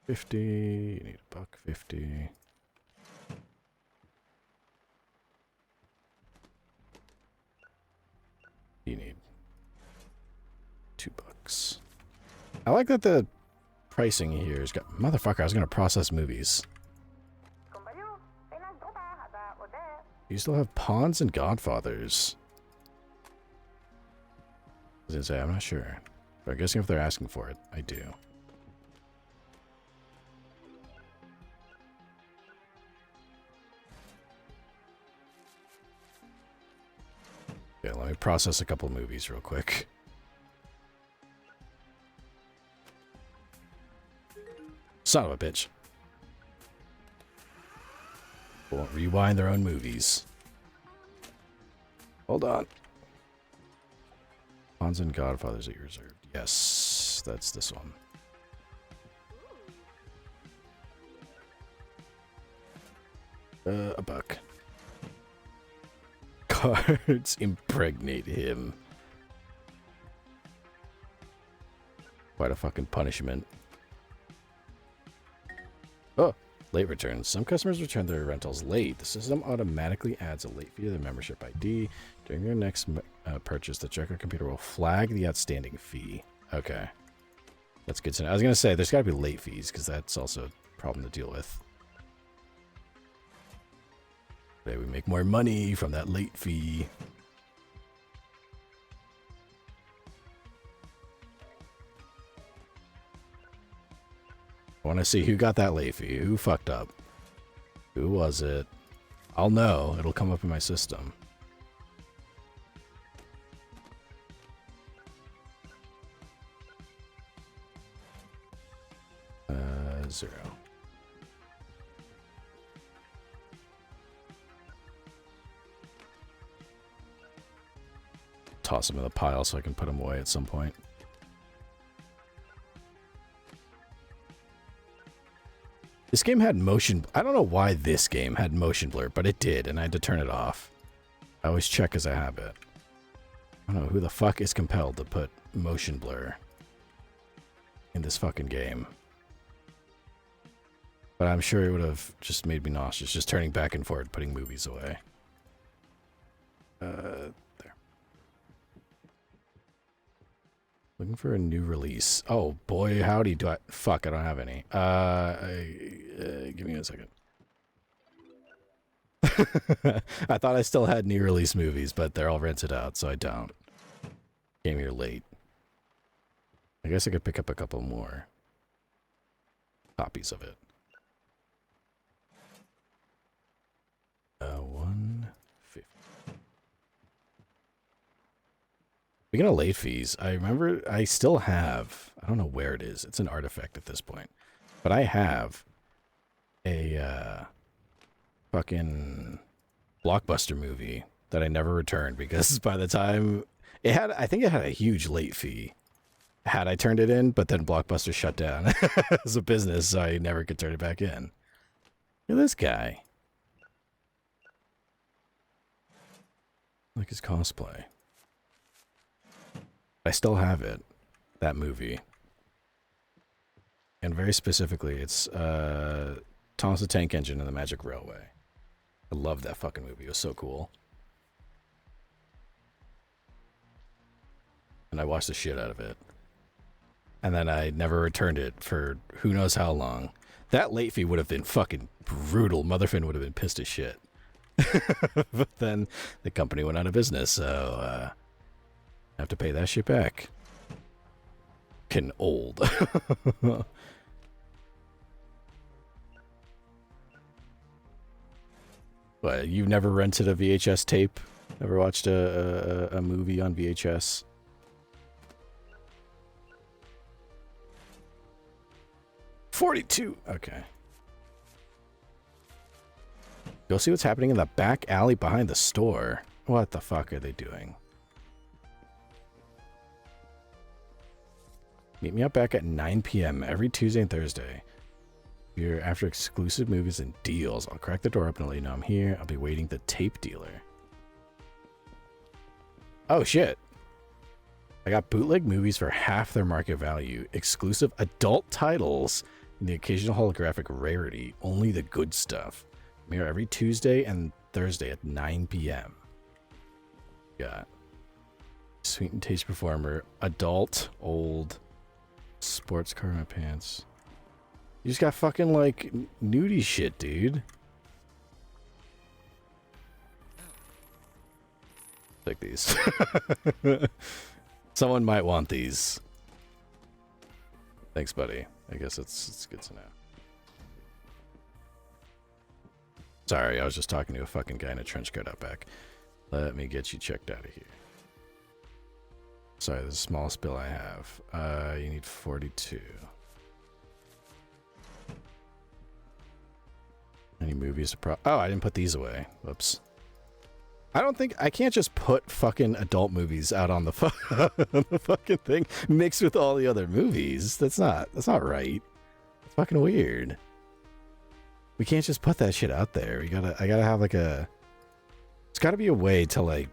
Speaker 1: 50. You need $1.50. You need $2. I like that the pricing here has got... Motherfucker, I was gonna process movies. You still have Pawns and Godfathers. I was gonna say, I'm not sure. But I'm guessing if they're asking for it, I do. Okay, let me process a couple movies real quick. Son of a bitch. Won't rewind their own movies. Hold on. Bonds and Godfathers that you reserved. Yes, that's this one. A buck. Cards impregnate him. Quite a fucking punishment. Oh, late returns. Some customers return their rentals late. The system automatically adds a late fee to the membership ID. During your next purchase, the checker computer will flag the outstanding fee. Okay. That's good to know. I was going to say, there's got to be late fees, because that's also a problem to deal with. Maybe we make more money from that late fee. I want to see who got that late fee. Who fucked up? Who was it? I'll know. It'll come up in my system. Zero. Toss them in the pile so I can put them away at some point. This game had motion... I don't know why this game had motion blur, but it did, and I had to turn it off. I always check as a habit. I don't know who the fuck is compelled to put motion blur in this fucking game. But I'm sure it would have just made me nauseous, just turning back and forth, putting movies away. There. Looking for a new release. Oh, boy, howdy do I... Fuck, I don't have any. Give me a second. I thought I still had new release movies, but they're all rented out, so I don't. Came here late. I guess I could pick up a couple more copies of it. 150. Speaking of late fees, I remember I still have, I don't know where it is. It's an artifact at this point. But I have a fucking Blockbuster movie that I never returned because by the time it had, I think it had a huge late fee had I turned it in, but then Blockbuster shut down as a business, so I never could turn it back in. Look at this guy. Like his cosplay. I still have it, that movie. And very specifically, it's Thomas the Tank Engine and the Magic Railway. I love that fucking movie. It was so cool. And I watched the shit out of it. And then I never returned it for who knows how long. That late fee would have been fucking brutal. Motherfin would have been pissed as shit. But then the company went out of business, so I have to pay that shit back. Fucking old. What, you've never rented a VHS tape? Never watched a movie on VHS? $42. Okay. Go see what's happening in the back alley behind the store. What the fuck are they doing? Meet me up back at 9 p.m. every Tuesday and Thursday. You're after exclusive movies and deals. I'll crack the door open and let you know I'm here. I'll be waiting the tape dealer. Oh, shit. I got bootleg movies for half their market value. Exclusive adult titles and the occasional holographic rarity. Only the good stuff. I'm here every Tuesday and Thursday at 9 p.m. Got Sweet and Taste Performer. Adult. Old. Sports car in my pants. You just got fucking, like, nudie shit, dude. Like these. Someone might want these. Thanks, buddy. I guess it's good to know. Sorry, I was just talking to a fucking guy in a trench coat out back. Let me get you checked out of here. Sorry, this is the smallest bill I have. You need 42. Any movies? Oh, I didn't put these away. Whoops. I can't just put fucking adult movies out on the, the fucking thing mixed with all the other movies. That's not right. It's fucking weird. We can't just put that shit out there. I gotta have like a, it's gotta be a way to like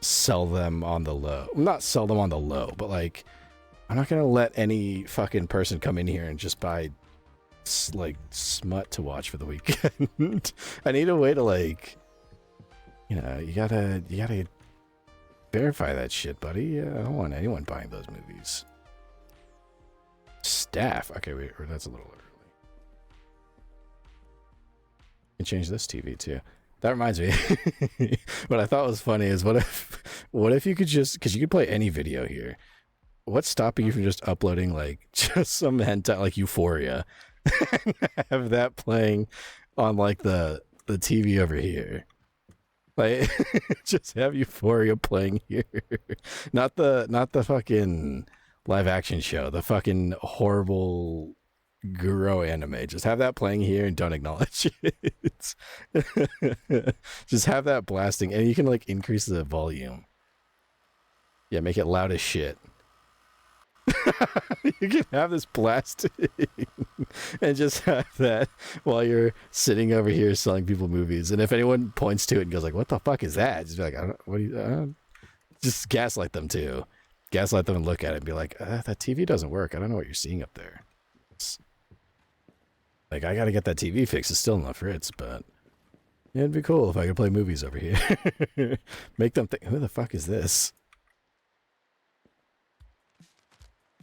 Speaker 1: sell them on the low. Not sell them on the low, but like, I'm not gonna let any fucking person come in here and just buy like smut to watch for the weekend. I need a way to like, you know, you gotta verify that shit, buddy. I don't want anyone buying those movies. Staff. Okay, wait, that's a little early. You can change this TV too. That reminds me. What I thought was funny is what if you could just, because you could play any video here. What's stopping you from just uploading like just some hentai like Euphoria and have that playing on like the TV over here? Like just have Euphoria playing here. Not the fucking live action show, the fucking horrible Guro anime. Just have that playing here and don't acknowledge it. Just have that blasting, and you can like increase the volume. Yeah, make it loud as shit. You can have this blasting and just have that while you're sitting over here selling people movies. And if anyone points to it and goes like, "What the fuck is that?" Just be like, "I don't. What do you?" Just gaslight them too. Gaslight them and look at it and be like, "That TV doesn't work. I don't know what you're seeing up there." Like, I gotta get that TV fixed. It's still in the fritz, but it'd be cool if I could play movies over here. Make them think, who the fuck is this?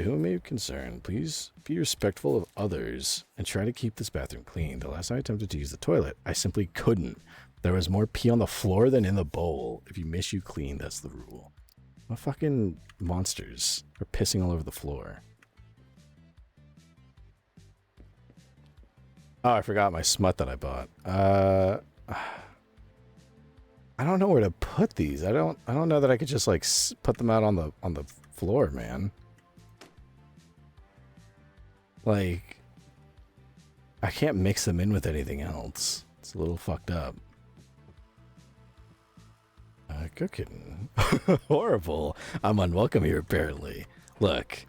Speaker 1: Who may be concerned, please be respectful of others and try to keep this bathroom clean. The last time I attempted to use the toilet, I simply couldn't. There was more pee on the floor than in the bowl. If you miss, you clean. That's the rule. What fucking monsters are pissing all over the floor? Oh, I forgot my smut that I bought. I don't know where to put these. I don't know that I could just like put them out on the floor, man. Like, I can't mix them in with anything else. It's a little fucked up. Cooking. Horrible. I'm unwelcome here, apparently. Look,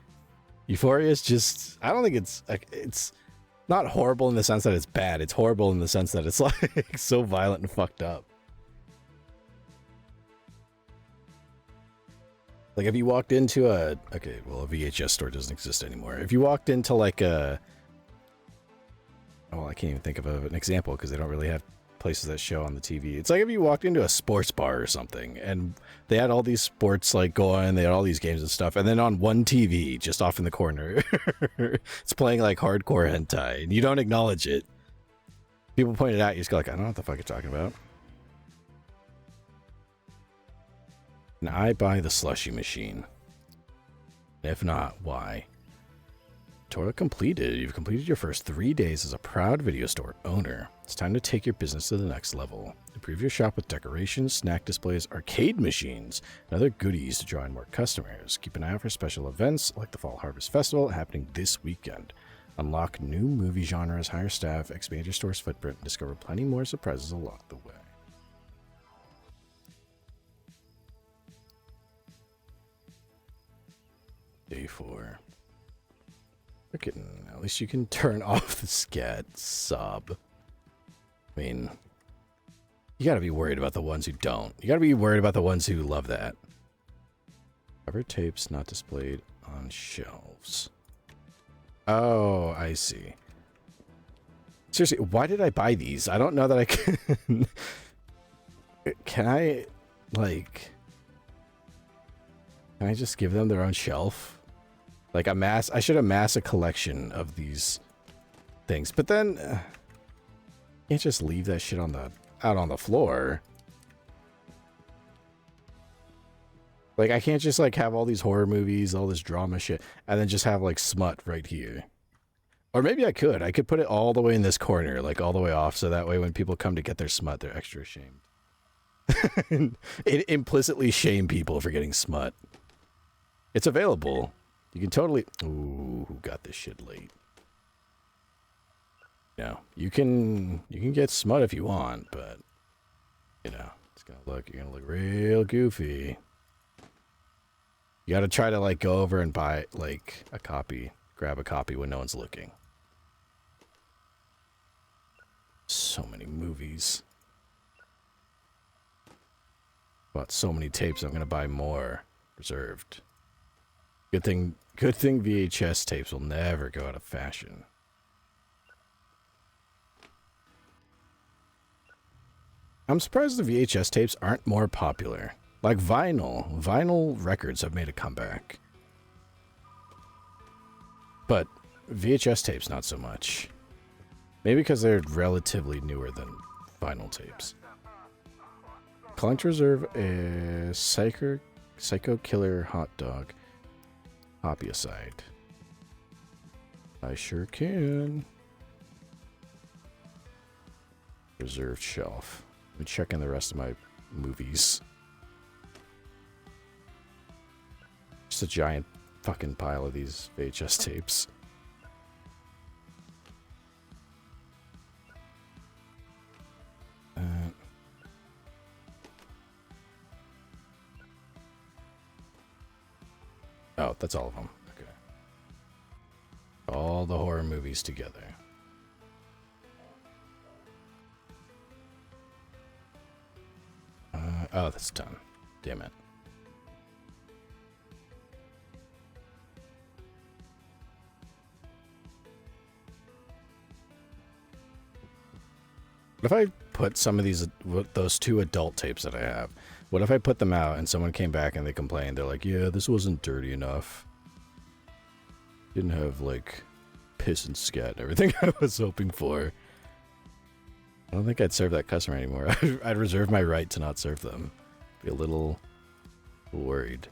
Speaker 1: Euphoria is just, I don't think it's not horrible in the sense that it's bad. It's horrible in the sense that it's like so violent and fucked up. Like if you walked into a VHS store doesn't exist anymore. If you walked into like a, I can't even think of an example because they don't really have places that show on the TV. It's like if you walked into a sports bar or something and they had all these sports like going, they had all these games and stuff, and then on one TV just off in the corner it's playing like hardcore hentai and you don't acknowledge it. People point it out, you just go like, I don't know what the fuck you're talking about. And I buy the slushy machine. If not, why? Tutorial completed. You've completed your first 3 days as a proud video store owner. It's time to take your business to the next level. Improve your shop with decorations, snack displays, arcade machines, and other goodies to draw in more customers. Keep an eye out for special events like the Fall Harvest Festival happening this weekend. Unlock new movie genres, hire staff, expand your store's footprint, and discover plenty more surprises along the way. Day 4. At least you can turn off the scat sub. I mean, you gotta be worried about the ones who don't. You gotta be worried about the ones who love that. Cover tapes not displayed on shelves. Oh, I see. Seriously, why did I buy these? I don't know that I can... Can I, like... Can I just give them their own shelf? Like I should amass a collection of these things, but then you can't just leave that shit out on the floor. Like I can't just like have all these horror movies, all this drama shit, and then just have like smut right here. Or maybe I could put it all the way in this corner, like all the way off, so that way when people come to get their smut, they're extra ashamed. It implicitly shame people for getting smut. It's available. You can totally... Ooh, who got this shit late? No, you can get smut if you want, but you know, you're gonna look real goofy. You gotta try to like go over and buy like a copy, grab a copy when no one's looking. So many movies. Bought so many tapes, I'm gonna buy more. Reserved. Good thing VHS tapes will never go out of fashion. I'm surprised the VHS tapes aren't more popular. Like vinyl. Vinyl records have made a comeback. But VHS tapes, not so much. Maybe because they're relatively newer than vinyl tapes. Collect reserve a Psycho Killer Hot Dog. Hoppy aside. I sure can. Reserved shelf. Let me check in the rest of my movies. Just a giant fucking pile of these VHS tapes. Oh, that's all of them. Okay. All the horror movies together. Oh, that's done. Damn it. What if I put some of those 2 adult tapes that I have, what if I put them out and someone came back and they complained? They're like, yeah, this wasn't dirty enough. Didn't have, like, piss and scat and everything I was hoping for. I don't think I'd serve that customer anymore. I'd reserve my right to not serve them. Be a little worried.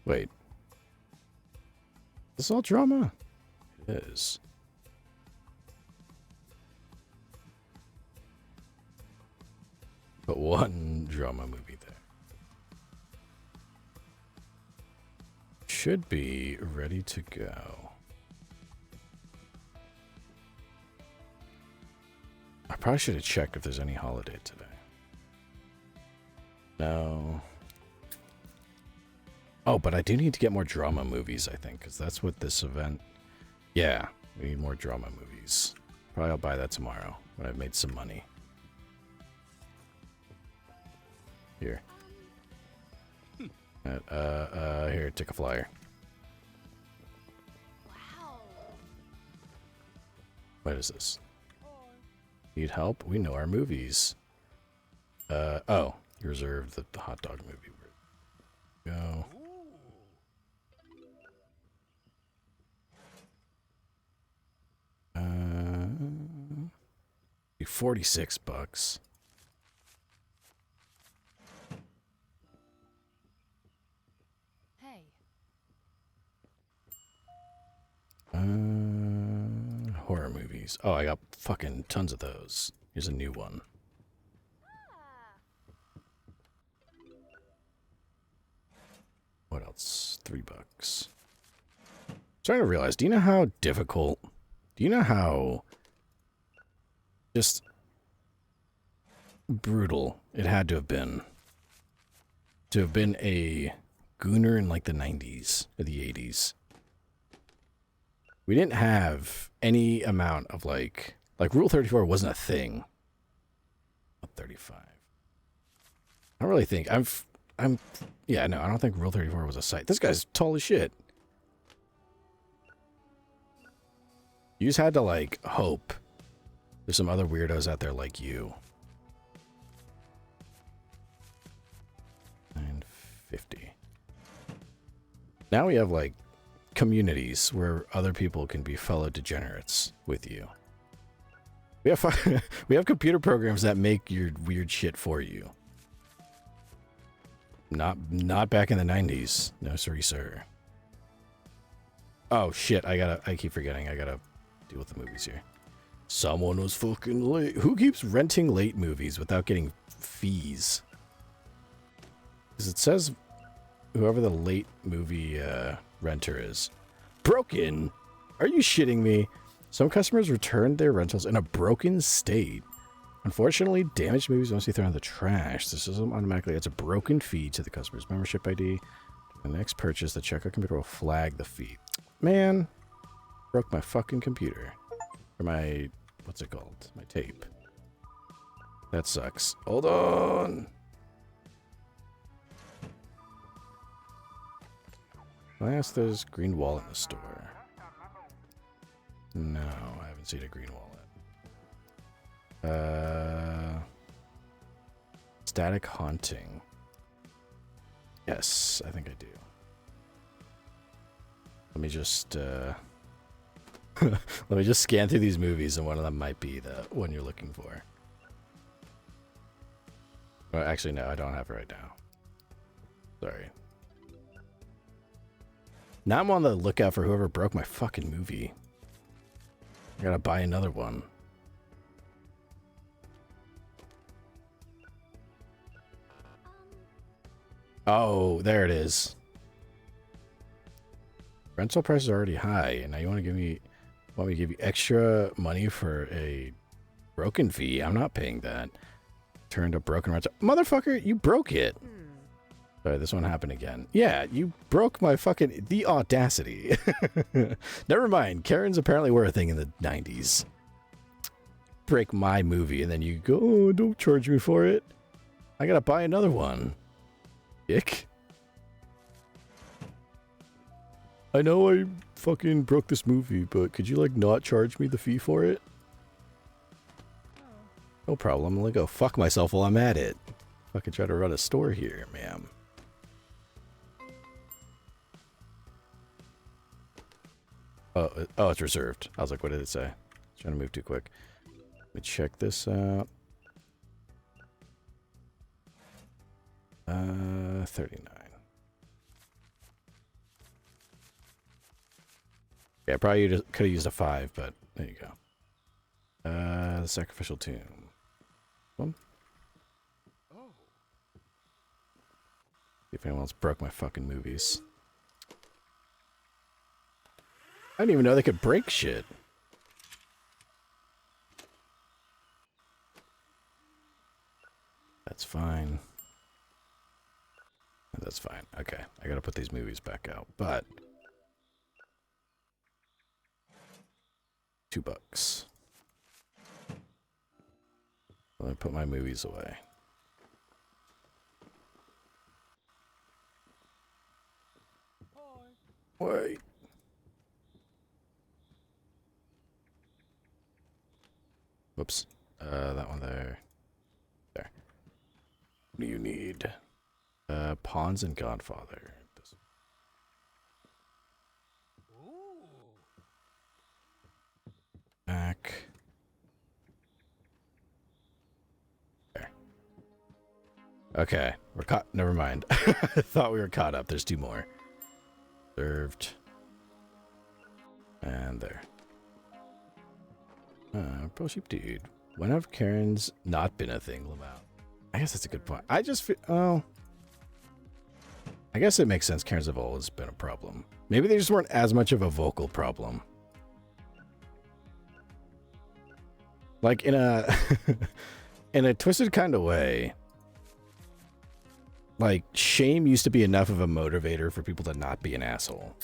Speaker 1: Wait. This is all drama? It is. But one drama movie there. Should be ready to go. I probably should have checked if there's any holiday today. No. Oh, but I do need to get more drama movies, I think, because that's what this event... Yeah, we need more drama movies. Probably I'll buy that tomorrow when I've made some money. Here. Here, take a flyer.
Speaker 2: Wow.
Speaker 1: What is this? Need help? We know our movies. Oh, you reserved the hot dog movie. Go. 46 bucks.
Speaker 2: Hey.
Speaker 1: Horror movies. Oh, I got fucking tons of those. Here's a new one. What else? $3. Starting to realize, do you know how difficult, do you know how just brutal it had to have been a gooner in like the 90s or the 80s? We didn't have any amount of like Rule 34 wasn't a thing. 35. I don't really think yeah, no, I don't think Rule 34 was a site. This guy's tall as shit. You just had to like hope there's some other weirdos out there like you. $9.50. Now we have like communities where other people can be fellow degenerates with you. We have computer programs that make your weird shit for you. Not back in the 90s. No, sorry, sir. Oh shit, I keep forgetting. I gotta deal with the movies here. Someone was fucking late. Who keeps renting late movies without getting fees? Because it says whoever the late movie renter is. Broken? Are you shitting me? Some customers returned their rentals in a broken state. Unfortunately, damaged movies must be thrown in the trash. The system automatically adds a broken fee to the customer's membership ID. The next purchase, the checkout computer will flag the fee. Man, broke my fucking computer. Or my, what's it called? My tape. That sucks. Hold on. I asked there's green wallet in the store. No, I haven't seen a green wallet. Static haunting. Yes, I think I do. Let me just let me just scan through these movies, and one of them might be the one you're looking for. Well, actually, no, I don't have it right now. Sorry. Now I'm on the lookout for whoever broke my fucking movie. I gotta buy another one. Oh, there it is. Rental prices are already high, and now you want me to give you extra money for a broken fee? I'm not paying that. Turned a broken rental. Motherfucker, you broke it. Sorry, this one happened again. Yeah, you broke my fucking... The audacity. Never mind. Karens apparently were a thing in the 90s. Break my movie, and then you go, oh, don't charge me for it. I gotta buy another one. Dick. I know I fucking broke this movie, but could you, like, not charge me the fee for it? No problem. I'm gonna go fuck myself while I'm at it. Fucking try to run a store here, ma'am. Oh, it's reserved. I was like, what did it say? Trying to move too quick. Let me check this out. 39. Yeah, probably could have used a 5, but there you go. The sacrificial tomb. One. See if anyone else broke my fucking movies. I didn't even know they could break shit. That's fine. That's fine. Okay, I gotta put these movies back out, but $2. Let me put my movies away. Wait. Whoops. That one there. There. What do you need? Pawns and Godfather. Back. There. Okay. We're caught. Never mind. I thought we were caught up. There's 2 more. Served. And there. Pro sheep dude. When have Karens not been a thing, Lamau? I guess that's a good point. I just feel... Oh. I guess it makes sense. Karens have always been a problem. Maybe they just weren't as much of a vocal problem. Like in a... in a twisted kind of way. Like, shame used to be enough of a motivator for people to not be an asshole.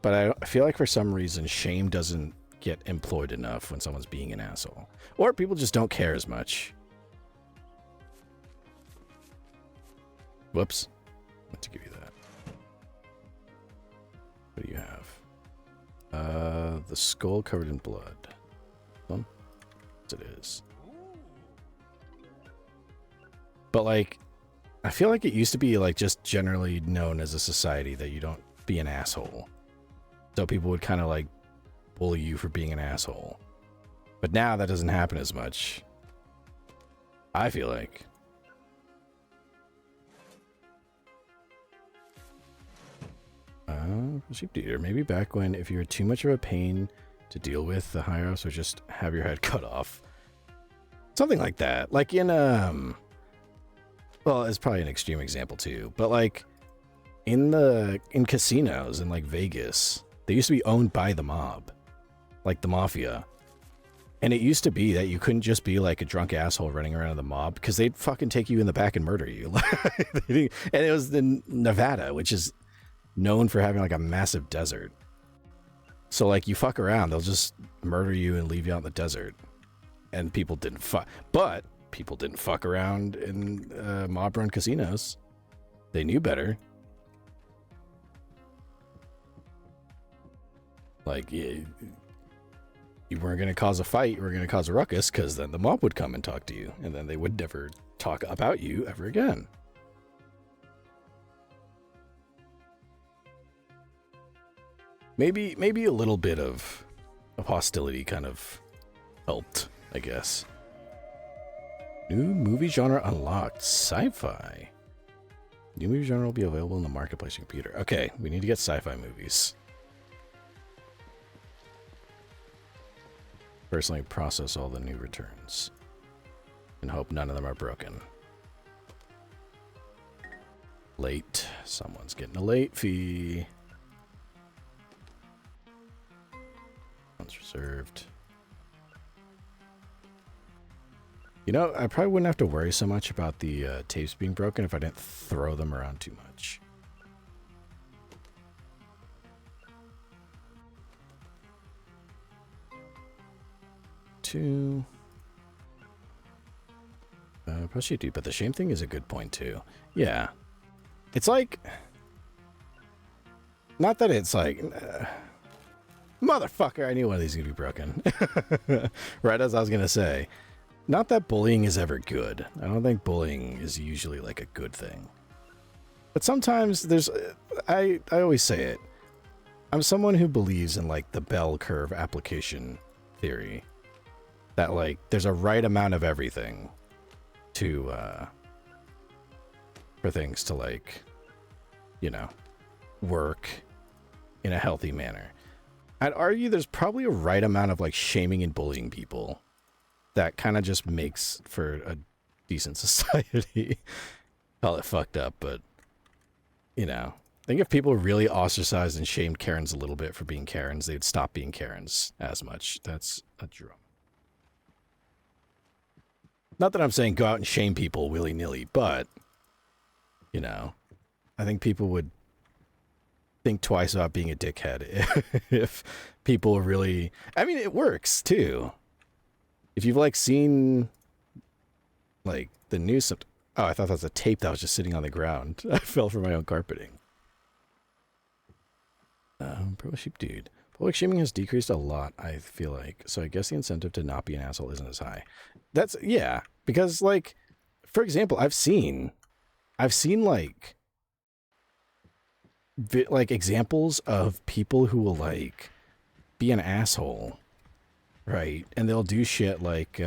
Speaker 1: But I feel like for some reason, shame doesn't get employed enough when someone's being an asshole. Or people just don't care as much. Whoops. I meant to give you that. What do you have? The skull covered in blood. One? Yes, it is. But, like, I feel like it used to be, like, just generally known as a society that you don't be an asshole. So people would kind of, like, bully you for being an asshole. But now that doesn't happen as much. I feel like. Sheep Eater, maybe back when if you were too much of a pain to deal with, the higher ups would just have your head cut off. Something like that. Like in, well, it's probably an extreme example too, but like in casinos in like Vegas, they used to be owned by the mob, like the mafia. And it used to be that you couldn't just be like a drunk asshole running around in the mob because they'd fucking take you in the back and murder you. And it was in Nevada, which is known for having like a massive desert. So like you fuck around, they'll just murder you and leave you out in the desert. And people didn't fuck. But people didn't fuck around in mob-run casinos. They knew better. Like, you weren't going to cause a fight, you were going to cause a ruckus, because then the mob would come and talk to you, and then they would never talk about you ever again. Maybe a little bit of hostility kind of helped, I guess. New movie genre unlocked. Sci-fi. New movie genre will be available in the marketplace computer. Okay, we need to get sci-fi movies. Personally process all the new returns and hope none of them are broken. Late. Someone's getting a late fee. One's reserved. You know, I probably wouldn't have to worry so much about the tapes being broken if I didn't throw them around too much. Probably do, but the shame thing is a good point too. Yeah, it's like, not that it's like, motherfucker, I knew one of these is gonna be broken. Right as I was gonna say, not that bullying is ever good. I don't think bullying is usually like a good thing, but sometimes there's, I always say it, I'm someone who believes in like the bell curve application theory. That like there's a right amount of everything to for things to like, you know, work in a healthy manner. I'd argue there's probably a right amount of like shaming and bullying people that kind of just makes for a decent society. Call it fucked up, but you know, I think if people really ostracized and shamed Karens a little bit for being Karens, they'd stop being Karens as much. That's a drum. Not that I'm saying go out and shame people willy-nilly, but, you know, I think people would think twice about being a dickhead if people really... I mean, it works, too. If you've, like, seen, like, the news... Oh, I thought that was a tape that was just sitting on the ground. I fell for my own carpeting. Pro sheep dude. Public shaming has decreased a lot, I feel like. So I guess the incentive to not be an asshole isn't as high. That's, yeah. Because, like, for example, I've seen like examples of people who will, like, be an asshole, right? And they'll do shit like, be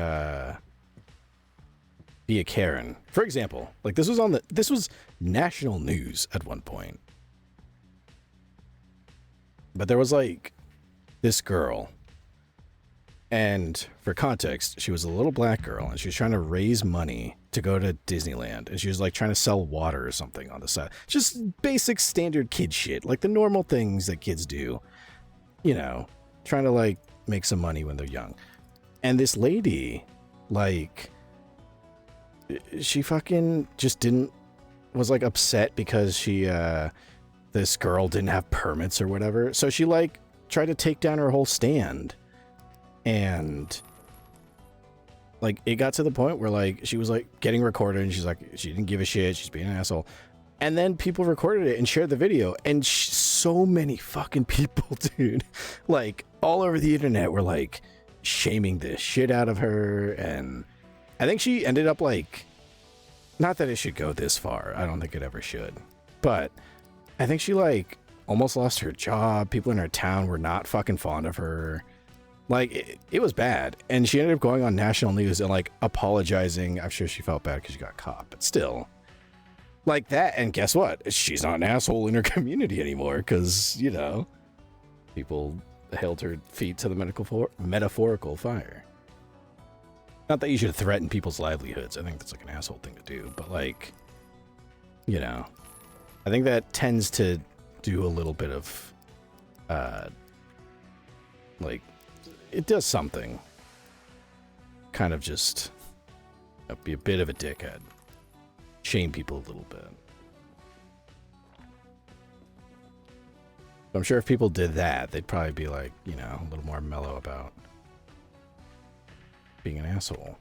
Speaker 1: a Karen. For example, like, this was national news at one point. But there was, like, this girl, and for context, she was a little black girl, and she was trying to raise money to go to Disneyland, and she was like trying to sell water or something on the side. Just basic standard kid shit, like the normal things that kids do, you know, trying to like make some money when they're young. And this lady, like, she fucking just was like upset because this girl didn't have permits or whatever. So she like tried to take down her whole stand, and like it got to the point where like she was like getting recorded, and she's like, she didn't give a shit, she's being an asshole. And then people recorded it and shared the video, and so many fucking people, dude, like all over the internet were like shaming this shit out of her. And I think she ended up like, not that it should go this far, I don't think it ever should, but I think she like almost lost her job. People in her town were not fucking fond of her. Like, it was bad. And she ended up going on national news and like apologizing. I'm sure she felt bad because she got caught, but still, Like that, and guess what? She's not an asshole in her community anymore, because, you know, people held her feet to the metaphorical fire. Not that you should threaten people's livelihoods. I think that's like an asshole thing to do, but like, you know, I think that tends to do a little bit of, like, it does something. Kind of just be a bit of a dickhead. Shame people a little bit. I'm sure if people did that, they'd probably be like, you know, a little more mellow about being an asshole.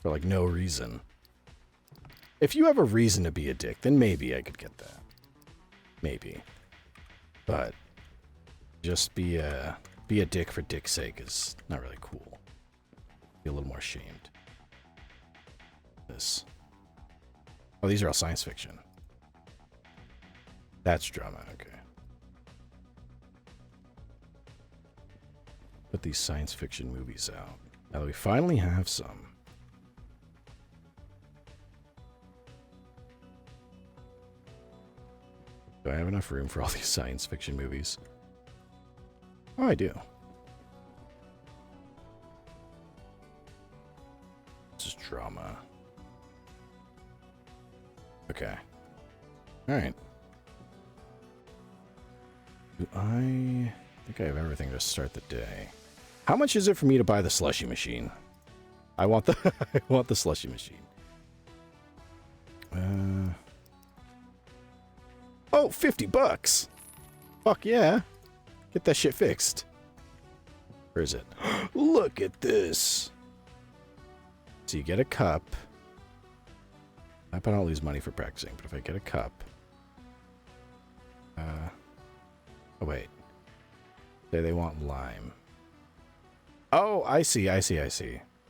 Speaker 1: For like no reason. If you have a reason to be a dick, then maybe I could get that. Maybe. But just be a dick for dick's sake is not really cool. Be a little more ashamed. This. Oh, these are all science fiction. That's drama, okay. Put these science fiction movies out. Now that we finally have some. Do I have enough room for all these science fiction movies? Oh, I do. This is drama. Okay. Alright. Do I think I have everything to start the day? How much is it for me to buy the slushy machine? I want the I want the slushy machine. Oh, $50. Fuck yeah. Get that shit fixed. Where is it? Look at this. So you get a cup. I bet I don't lose money for practicing, but if I get a cup... oh, wait. They want lime. Oh, I see.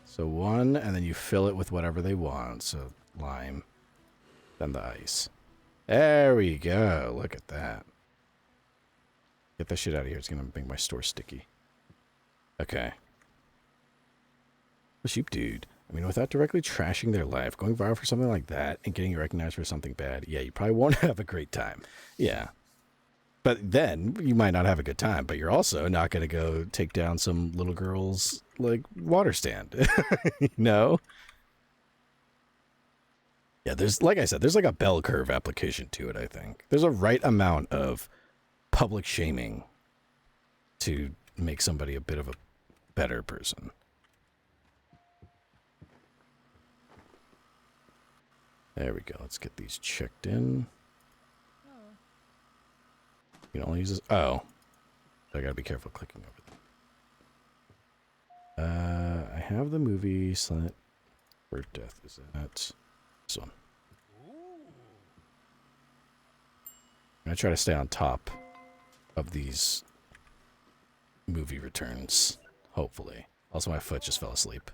Speaker 1: So one, and then you fill it with whatever they want. So lime. Then the ice. There we go. Look at that. Get that shit out of here. It's going to make my store sticky. Okay. A sheep dude. I mean, without directly trashing their life, going viral for something like that and getting recognized for something bad, yeah, you probably won't have a great time. Yeah. But then you might not have a good time, but you're also not going to go take down some little girl's, like, water stand. You know? Yeah, there's, like I said, there's like a bell curve application to it, I think. There's a right amount of public shaming to make somebody a bit of a better person. There we go. Let's get these checked in. You can only use this. Oh. I gotta be careful clicking over them. I have the movie Silent Bird Death. Is that this one? I'm gonna try to stay on top of these movie returns. Hopefully. Also, my foot just fell asleep.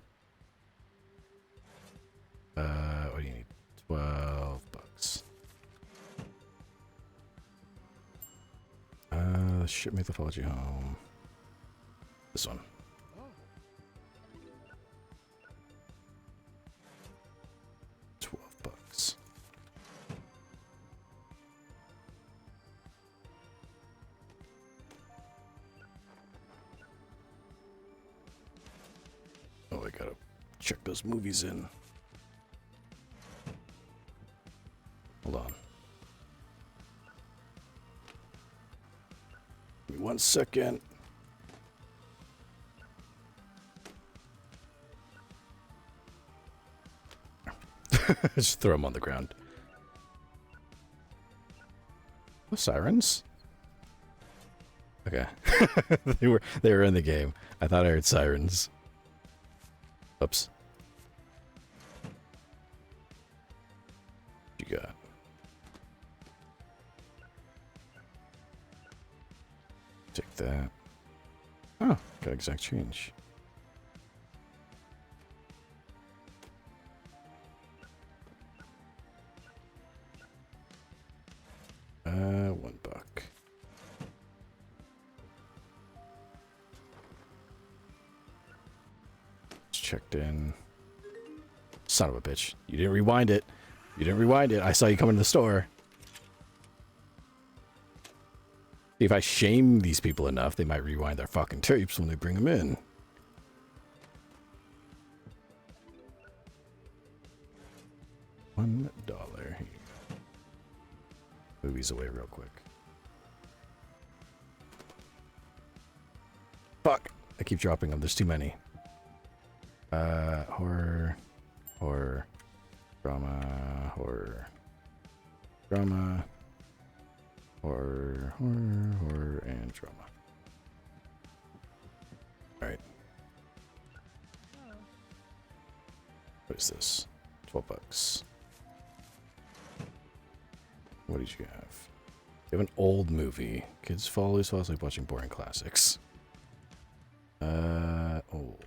Speaker 1: What do you need? $12. Ship mythology home. This one. $12. Oh, I gotta check those movies in. Hold on. Give me 1 second. Just throw them on the ground. Oh, sirens? Okay. they were in the game. I thought I heard sirens. Oops. What you got? Take that. Oh, got exact change. $1. It's checked in. Son of a bitch. You didn't rewind it. You didn't rewind it. I saw you come in the store. See, if I shame these people enough, they might rewind their fucking tapes when they bring them in. $1. Here you go. Movies away real quick. Fuck! I keep dropping them. There's too many. Horror, drama, horror, and drama. Alright. What is this? $12. What did you have? You have an old movie. Kids always fall asleep watching boring classics. Old.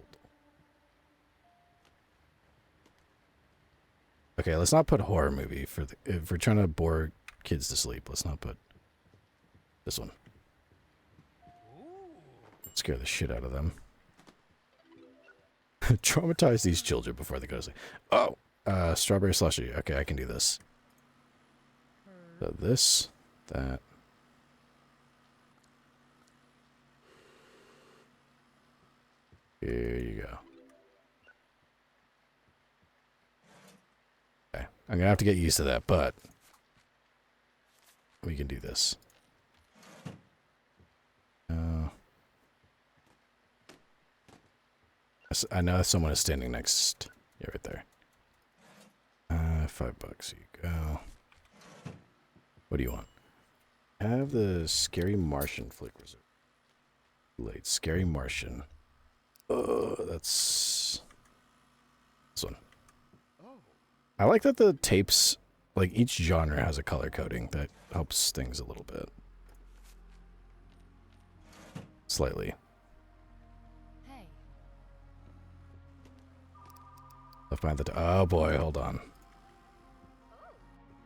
Speaker 1: Okay, let's not put horror movie for the, if we're trying to bore kids to sleep. Let's not put this one. Scare the shit out of them. Traumatize these children before they go to sleep. Oh, strawberry slushy. Okay, I can do this. So this, that. Here you go. Okay, I'm gonna have to get used to that, but we can do this. I know someone is standing next. Yeah, right there. $5. Here you go. What do you want? I have the Scary Martian flick reserve. Late Scary Martian. Oh, that's this one. I like that the tapes, like each genre has a color coding that helps things a little bit. Slightly.
Speaker 2: Hey.
Speaker 1: Left behind the oh boy, hold on.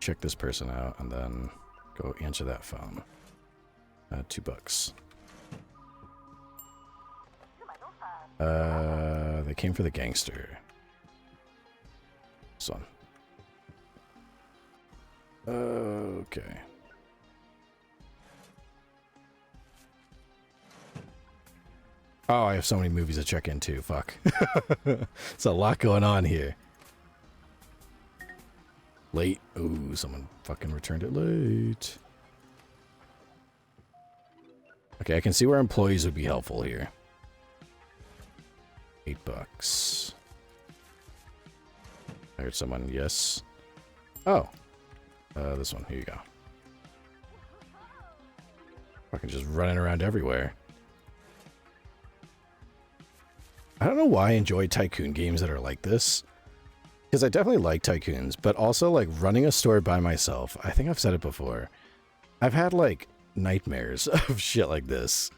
Speaker 1: Check this person out and then go answer that phone. $2. They came for the gangster. This one. Okay. Oh, I have so many movies to check into. Fuck. It's a lot going on here. Late. Ooh, someone fucking returned it late. Okay, I can see where employees would be helpful here. $8. I heard someone, yes. Oh. This one, here you go. Fucking just running around everywhere. I don't know why I enjoy tycoon games that are like this. Because I definitely like tycoons, but also like running a store by myself. I think I've said it before. I've had like nightmares of shit like this.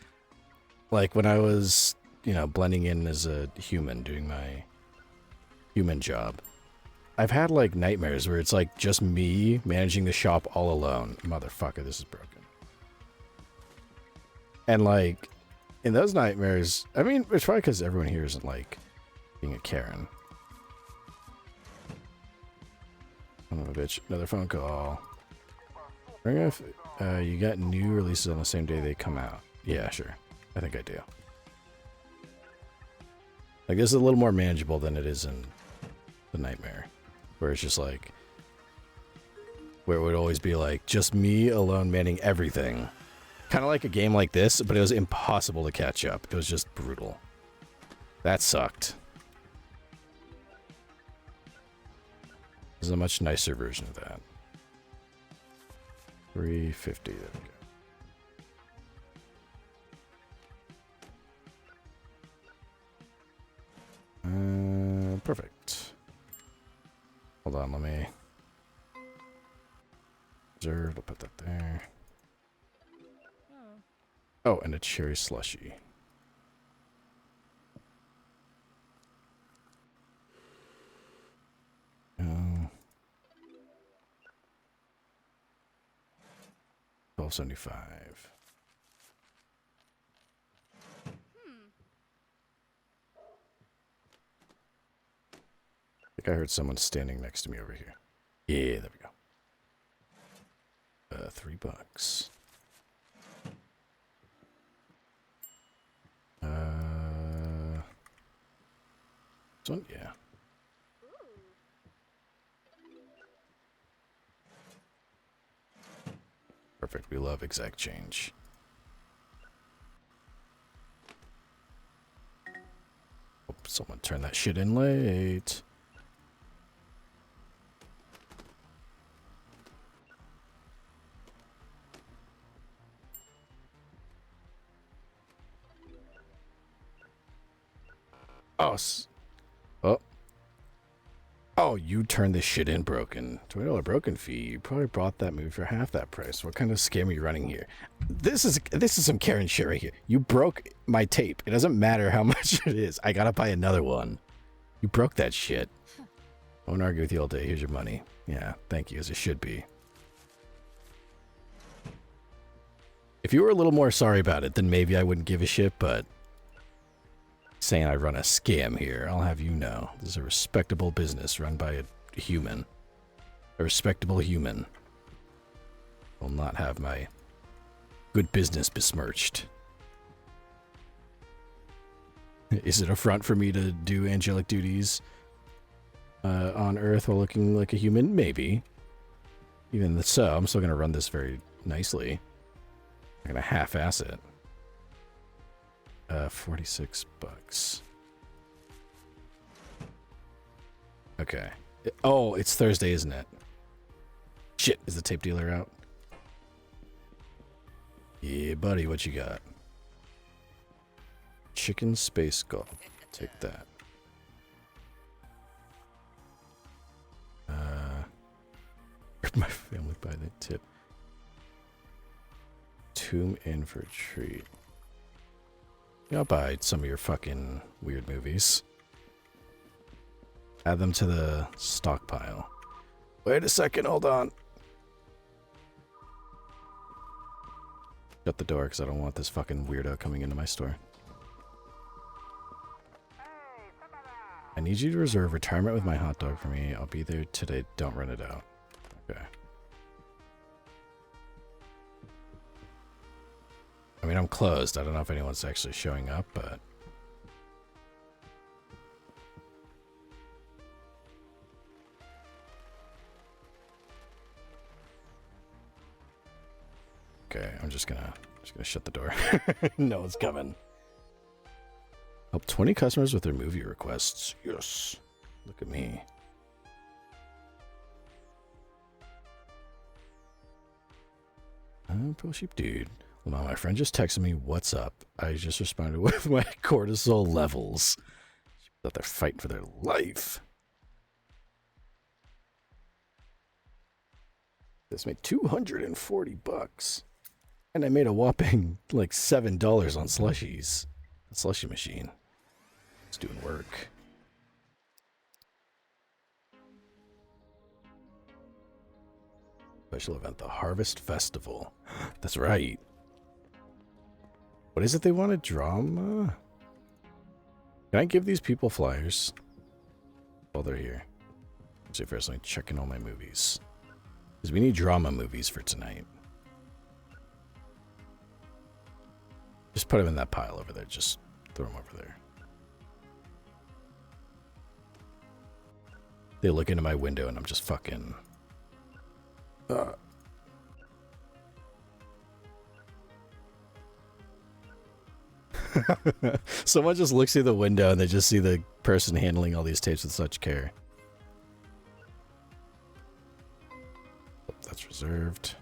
Speaker 1: Like when I was, you know, blending in as a human, doing my human job. I've had like nightmares where it's like just me managing the shop all alone. Motherfucker, this is broken. And like, in those nightmares, I mean, it's probably because everyone here isn't like being a Karen. Son of a bitch. Another phone call. Ring if you got new releases on the same day they come out. Yeah, sure. I think I do. Like, this is a little more manageable than it is in the Nightmare. Where it's just like, where it would always be like, just me alone manning everything. Kind of like a game like this, but it was impossible to catch up. It was just brutal. That sucked. This is a much nicer version of that. 350, there we go. Perfect. Hold on, let me reserve. I'll put that there. Oh, and a cherry slushy. $12.75. I think I heard someone standing next to me over here. Yeah, there we go. $3. This one, yeah. Perfect. We love exact change. Oh, someone turned that shit in late. Oh, oh. Oh, you turned this shit in broken. $20 broken fee. You probably bought that movie for half that price. What kind of scam are you running here? This is some Karen shit right here. You broke my tape. It doesn't matter how much it is. I gotta buy another one. You broke that shit. I won't argue with you all day. Here's your money. Yeah, thank you, as it should be. If you were a little more sorry about it, then maybe I wouldn't give a shit, but saying I run a scam here, I'll have you know. This is a respectable business run by a human. A respectable human. Will not have my good business besmirched. Is it a front for me to do angelic duties on Earth while looking like a human? Maybe. Even so, I'm still going to run this very nicely. I'm going to half-ass it. $46. Okay. Oh, it's Thursday, isn't it? Shit, is the tape dealer out? Yeah, buddy, what you got? Chicken Space Golf. Take that. My family buy the tip. Tomb in for a treat. I'll buy some of your fucking weird movies. Add them to the stockpile. Wait a second, hold on. Shut the door because I don't want this fucking weirdo coming into my store. I need you to reserve retirement with my hot dog for me. I'll be there today. Don't run it out. Okay. I mean, I'm closed. I don't know if anyone's actually showing up, but... Okay, I'm just gonna shut the door. No one's coming. Help 20 customers with their movie requests. Yes. Look at me. Pro sheep dude. Well, my friend just texted me, what's up? I just responded with my cortisol levels. That they're fighting for their life. This made $240. And I made a whopping like $7 on slushies. The slushie machine. It's doing work. Special event, the Harvest Festival. That's right. What is it they wanted? Drama? Can I give these people flyers while they're here? See first, let me check in all my movies. Because we need drama movies for tonight. Just put them in that pile over there. Just throw them over there. They look into my window and I'm just fucking... Someone just looks through the window and they just see the person handling all these tapes with such care. Oh, that's reserved.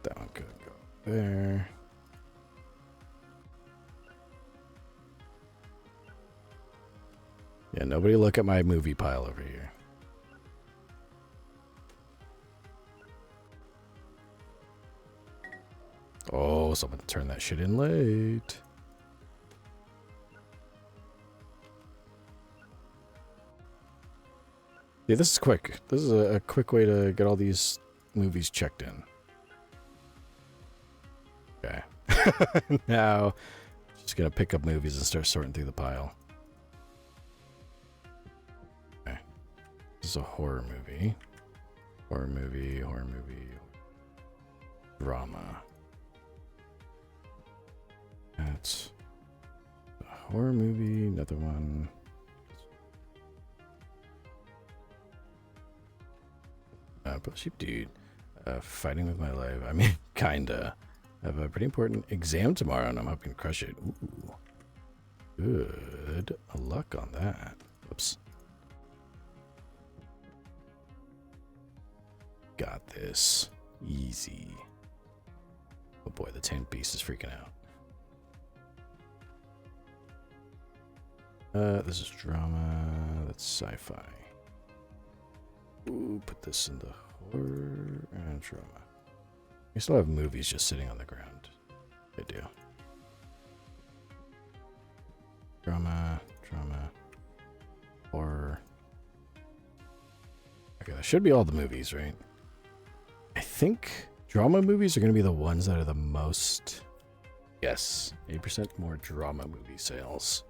Speaker 1: That one could go there. Yeah, nobody look at my movie pile over here. Oh, someone turned that shit in late. Yeah, this is quick. This is a quick way to get all these movies checked in. Okay. Now, just gonna pick up movies and start sorting through the pile. Okay. This is a horror movie. Horror movie. Drama. That's a horror movie. Another one. But sheep dude. Fighting with my life. I mean, kinda. I have a pretty important exam tomorrow, and I'm hoping to crush it. Ooh. Good luck on that. Whoops. Got this. Easy. Oh boy, the 10 piece is freaking out. This is drama. That's sci-fi. Ooh, put this in the horror and drama. We still have movies just sitting on the ground. I do. Drama, horror. Okay, that should be all the movies, right? I think drama movies are going to be the ones that are the most... Yes, 8% more drama movie sales.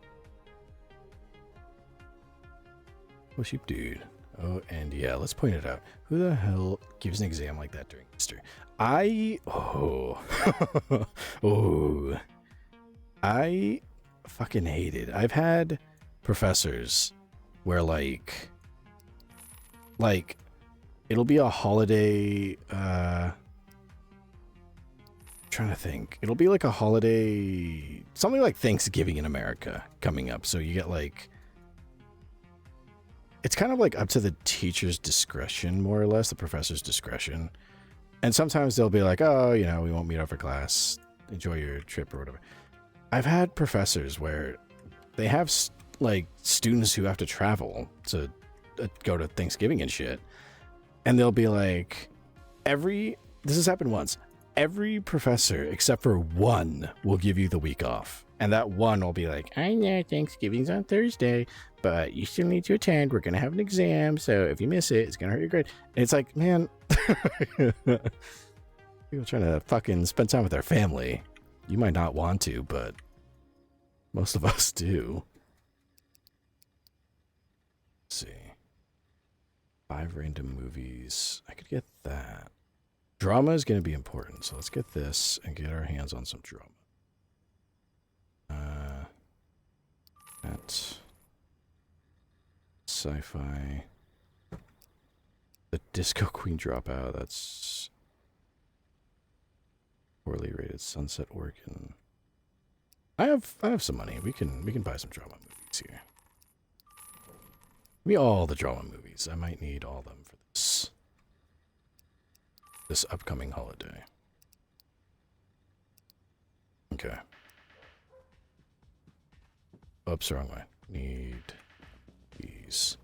Speaker 1: Oh, sheep dude. Oh, and yeah, let's point it out. Who the hell gives an exam like that during Easter? Oh, I fucking hate it. I've had professors where like it'll be a holiday, trying to think. It'll be like a holiday, something like Thanksgiving in America coming up. So you get like, it's kind of like up to the teacher's discretion, more or less, the professor's discretion. And sometimes they'll be like, oh, you know, we won't meet up for class. Enjoy your trip or whatever. I've had professors where they have like students who have to travel to go to Thanksgiving and shit. And they'll be like, this has happened once. Every professor except for one will give you the week off. And that one will be like, I know Thanksgiving's on Thursday, but you still need to attend. We're going to have an exam. So if you miss it, it's going to hurt your grade. And it's like, man, people trying to fucking spend time with their family. You might not want to, but most of us do. Let's see. 5 random movies. I could get that. Drama is going to be important. So let's get this and get our hands on some drama. That's sci-fi. The Disco Queen Dropout. That's poorly rated. Sunset Oregon. I have some money. We can buy some drama movies here. Give me all the drama movies. I might need all of them for this upcoming holiday. Okay. Oops, wrong way. Need these.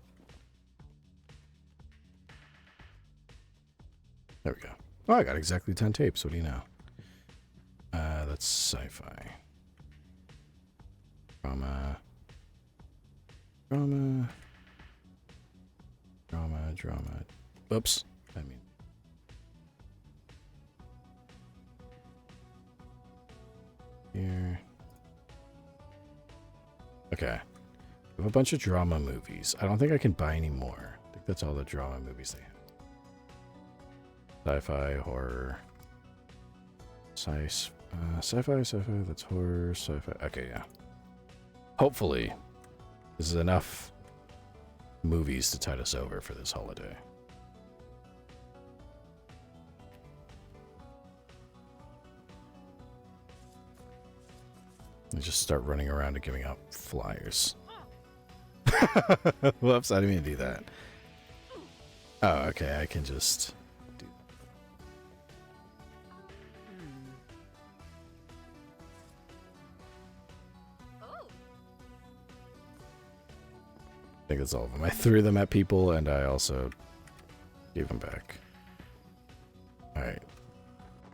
Speaker 1: There we go. Oh, I got exactly 10 tapes. What do you know? That's sci-fi. Drama. Oops. I mean. Here. Okay. We have a bunch of drama movies. I don't think I can buy any more. I think that's all the drama movies they have. Sci-fi, horror. Sci-fi, that's horror, sci-fi. Okay, yeah. Hopefully, this is enough movies to tide us over for this holiday. I just start running around and giving out flyers. Whoops, I didn't mean to do that. Oh, okay, I can just do I think that's all of them. I threw them at people and I also gave them back. Alright.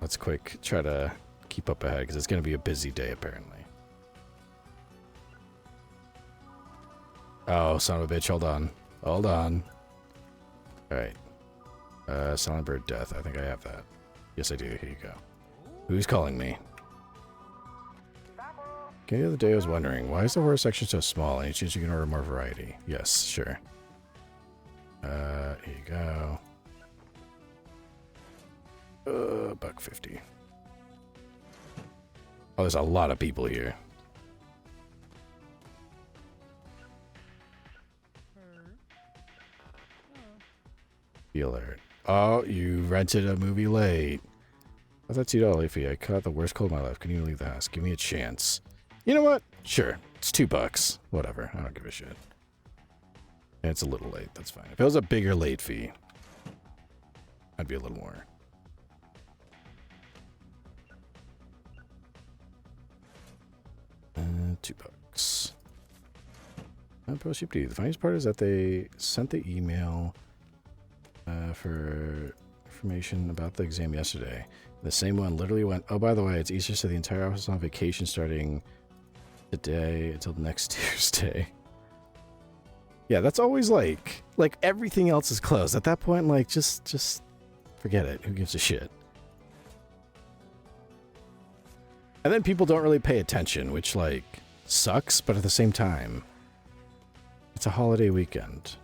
Speaker 1: Let's quick try to keep up ahead because it's going to be a busy day apparently. Oh, son of a bitch, hold on. Hold on. Alright. Silent Bird Death. I think I have that. Yes, I do. Here you go. Who's calling me? Okay, the other day I was wondering, why is the horror section so small? Any chance you can order more variety? Yes, sure. Here you go. $1.50. Oh, there's a lot of people here. Be alert. Oh, you rented a movie late. What's that $2 fee? I caught the worst cold of my life. Can you leave the house? Give me a chance. You know what? Sure. It's $2. Whatever. I don't give a shit. And it's a little late. That's fine. If it was a bigger late fee, I'd be a little more. $2. Post ship to you. The funniest part is that they sent the email for information about the exam yesterday. The same one literally went, oh, by the way, it's Easter, so the entire office is on vacation starting today until next Tuesday. Yeah, that's always like everything else is closed. At that point, like, just forget it. Who gives a shit? And then people don't really pay attention, which, like, sucks, but at the same time, it's a holiday weekend.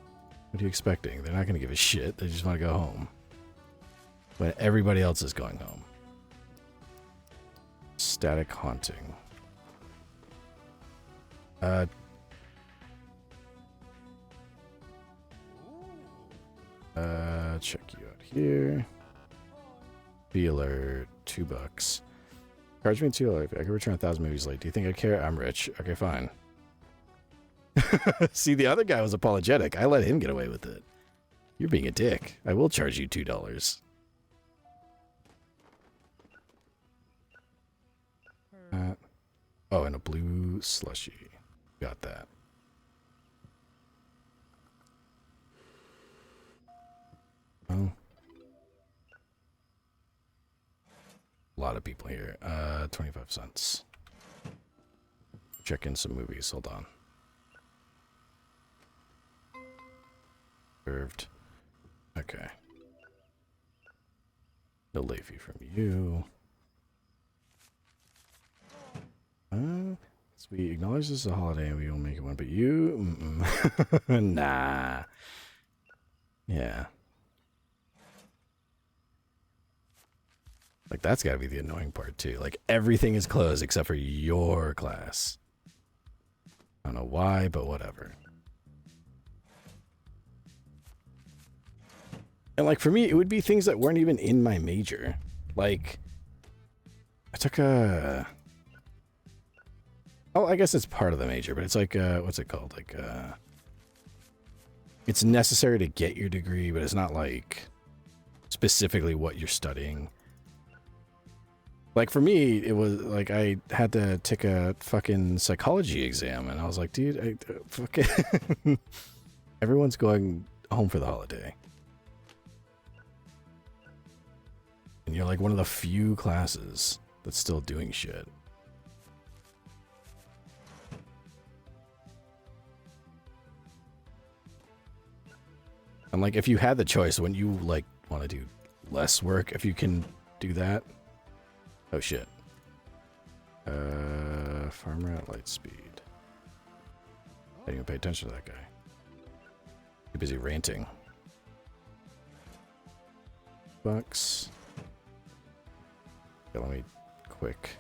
Speaker 1: What are you expecting? They're not going to give a shit. They just want to go home. When everybody else is going home. Static haunting. Check you out here. Be alert. $2. Charge me $2. I could return 1,000 movies late. Do you think I care? I'm rich. Okay, fine. See, the other guy was apologetic. I let him get away with it. You're being a dick. I will charge you $2. Oh, and a blue slushy. Got that. Oh. A lot of people here. 25 cents. Check in some movies. Hold on. Served. Okay. No late fee from you. So we acknowledge this is a holiday and we will make it one, but you, nah. Yeah. Like, that's gotta be the annoying part too. Like, everything is closed except for your class. I don't know why, but whatever. And like, for me, it would be things that weren't even in my major. Like, I took a... Oh, I guess it's part of the major, but it's like, what's it called? Like, it's necessary to get your degree, but it's not like specifically what you're studying. Like, for me, it was like I had to take a fucking psychology exam, and I was like, dude, fucking everyone's going home for the holiday. And you're like one of the few classes that's still doing shit. And like, if you had the choice, wouldn't you like want to do less work if you can do that? Oh shit. Farmer at light speed. I didn't even pay attention to that guy. Too busy ranting. $2. Okay, let me quick.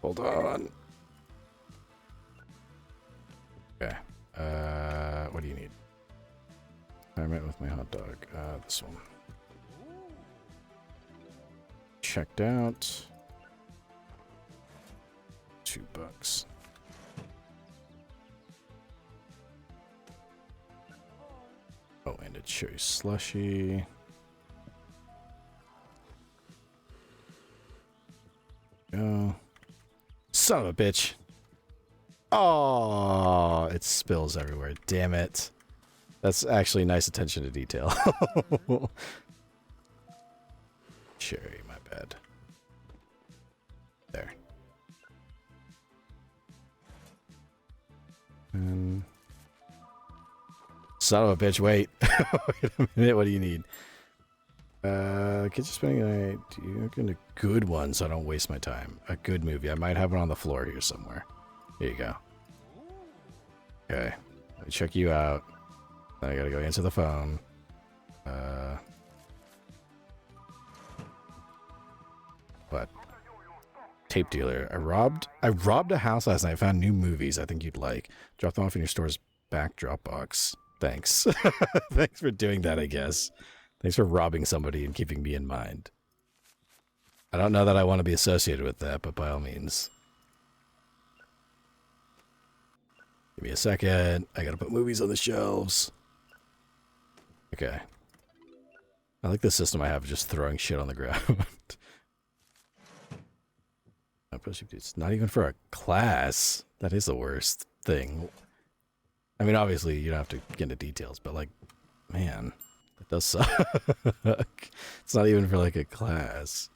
Speaker 1: Hold on. Okay. What do you need? I met with my hot dog. This one. Checked out. $2. Oh, and a cherry slushy. Go. Son of a bitch. Oh, it spills everywhere. Damn it. That's actually nice attention to detail. Cherry, my bad. There. And son of a bitch, wait. Wait a minute, what do you need? Kids are spending the night. You're looking a good one so I don't waste my time. A good movie. I might have it on the floor here somewhere. Here you go. Okay. Let me check you out. Then I gotta go answer the phone. What? Tape dealer. I robbed a house last night. I found new movies I think you'd like. Drop them off in your store's back drop box. Thanks. Thanks for doing that, I guess. Thanks for robbing somebody and keeping me in mind. I don't know that I want to be associated with that, but by all means. Give me a second. I gotta put movies on the shelves. Okay. I like the system I have of just throwing shit on the ground. It's not even for a class. That is the worst thing. I mean, obviously, you don't have to get into details, but like, man, that does suck. It's not even for like a class.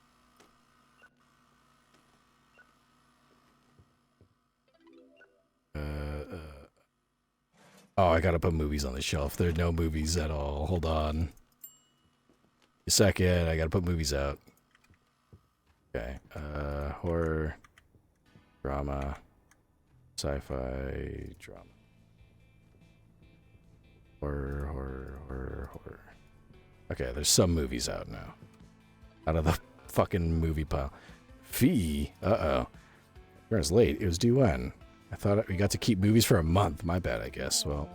Speaker 1: Oh, I gotta put movies on the shelf. There are no movies at all. Hold on. A second, I gotta put movies out. Okay, horror, drama, sci-fi, drama. Horror. Okay, there's some movies out now. Out of the fucking movie pile. Fee? Uh-oh. It's late. It was due when? I thought we got to keep movies for a month. My bad, I guess. Well,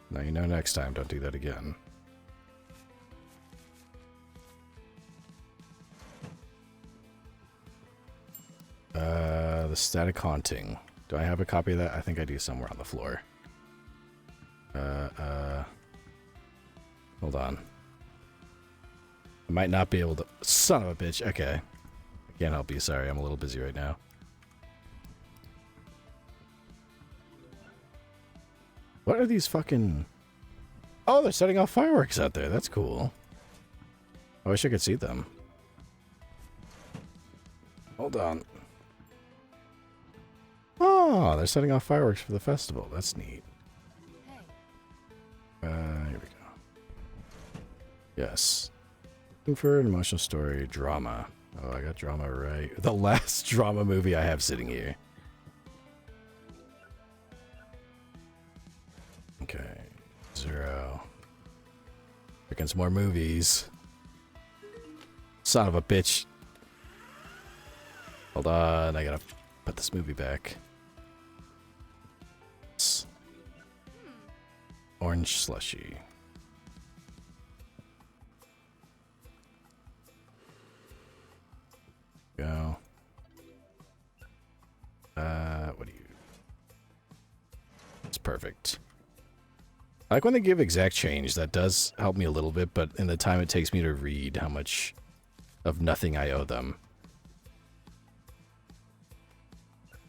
Speaker 1: now you know next time. Don't do that again. The Static Haunting. Do I have a copy of that? I think I do somewhere on the floor. Hold on. I might not be able to... Son of a bitch. Okay. I can't help you. Sorry, I'm a little busy right now. What are these fucking... Oh, they're setting off fireworks out there. That's cool. I wish I could see them. Hold on. Oh, they're setting off fireworks for the festival. That's neat. Here we go. Yes. Looking for an emotional story. Drama. Oh, I got drama right. The last drama movie I have sitting here. Okay. 0. Picking some more movies. Son of a bitch. Hold on, I gotta put this movie back. Orange slushy. Go. What do you... It's perfect. I like when they give exact change. That does help me a little bit, but in the time it takes me to read how much of nothing I owe them,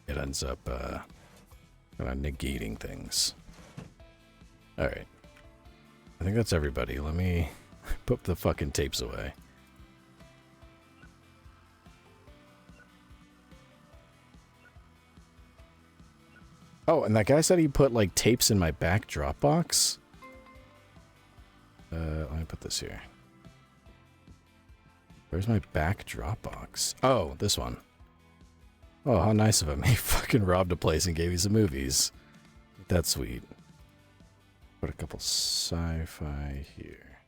Speaker 1: it ends up kind of negating things. Alright. I think that's everybody. Let me put the fucking tapes away. Oh, and that guy said he put, like, tapes in my back Dropbox. Let me put this here. Where's my back Dropbox? Oh, this one. Oh, how nice of him. He fucking robbed a place and gave me some movies. That's sweet. Put a couple sci-fi here.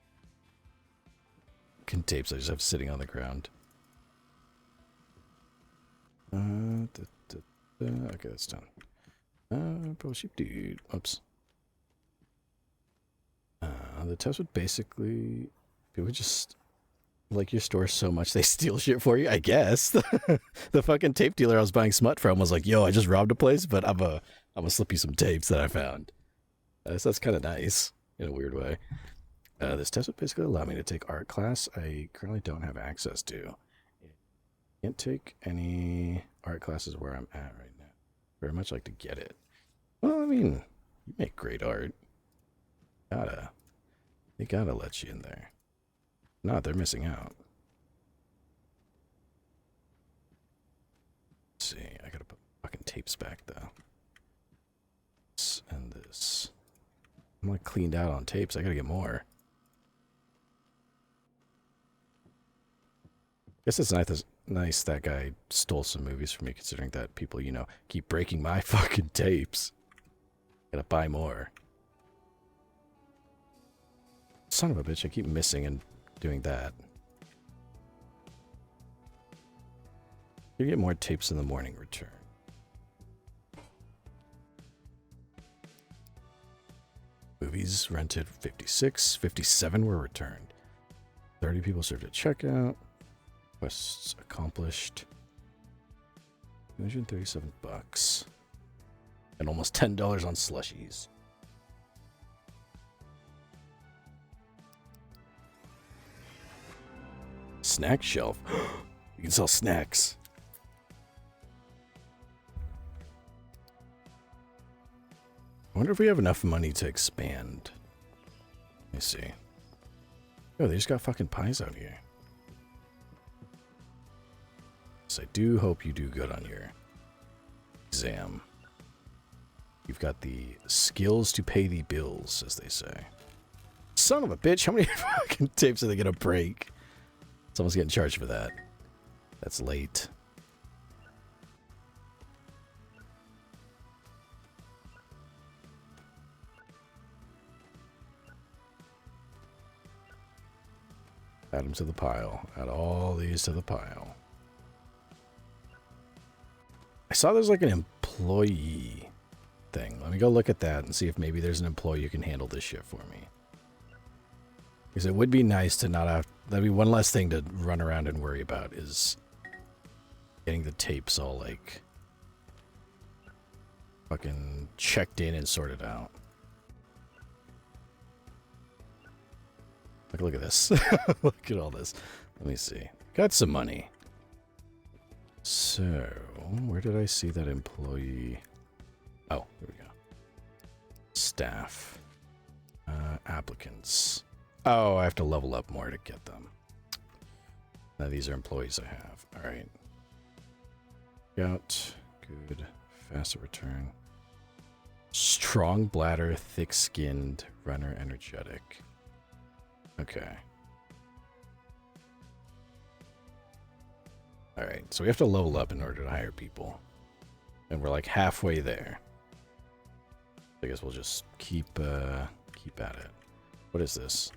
Speaker 1: Fucking tapes I just have sitting on the ground. Okay, that's done. Pro sheep dude. Oops. The test would basically... People just like your store so much they steal shit for you, I guess. The fucking tape dealer I was buying smut from was like, yo, I just robbed a place, but I'm gonna slip you some tapes that I found. So that's kind of nice, in a weird way. This test would basically allow me to take art class I currently don't have access to. Can't take any art classes where I'm at right now. Very much like to get it. Well, I mean, you make great art. They gotta let you in there. No, they're missing out. Let's see, I gotta put fucking tapes back though. This and this. I'm like cleaned out on tapes. I gotta get more. Guess it's nice that guy stole some movies from me, considering that people, you know, keep breaking my fucking tapes. Gotta buy more. Son of a bitch, I keep missing and doing that. You get more tapes in the morning, return. Movies rented 56, 57 were returned. 30 people served at checkout. Quests accomplished. 237 bucks. And almost $10 on slushies. Snack shelf. You can sell snacks. I wonder if we have enough money to expand. Let me see. Oh, they just got fucking pies out here. So I do hope you do good on your exam. You've got the skills to pay the bills, as they say. Son of a bitch, how many fucking tapes are they gonna break? Someone's getting charged for that. That's late. Add them to the pile. Add all these to the pile. I saw there's like an employee thing. Let me go look at that and see if maybe there's an employee who can handle this shit for me. Because it would be nice to not have... That'd be one less thing to run around and worry about, is getting the tapes all, like, fucking checked in and sorted out. Look at this. Look at all this. Let me see. Got some money. So, where did I see that employee? Oh, here we go. Staff. Applicants. Oh, I have to level up more to get them. Now these are employees I have. Alright. Scout. Good. Faster return. Strong bladder, thick-skinned, runner, energetic. Okay. Alright, so we have to level up in order to hire people. And we're like halfway there. I guess we'll just keep at it. What is this?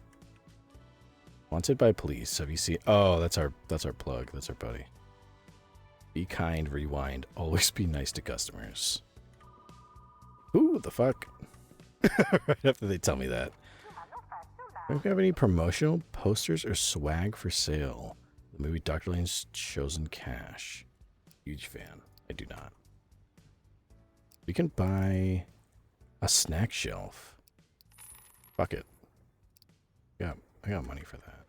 Speaker 1: Wanted by police. Have you seen... Oh, that's our plug. That's our buddy. Be kind, rewind. Always be nice to customers. Ooh, what the fuck? Right after they tell me that. Do we have any promotional posters or swag for sale? The movie Dr. Lane's Chosen Cash. Huge fan. I do not. We can buy a snack shelf. Fuck it. Yeah, I got money for that.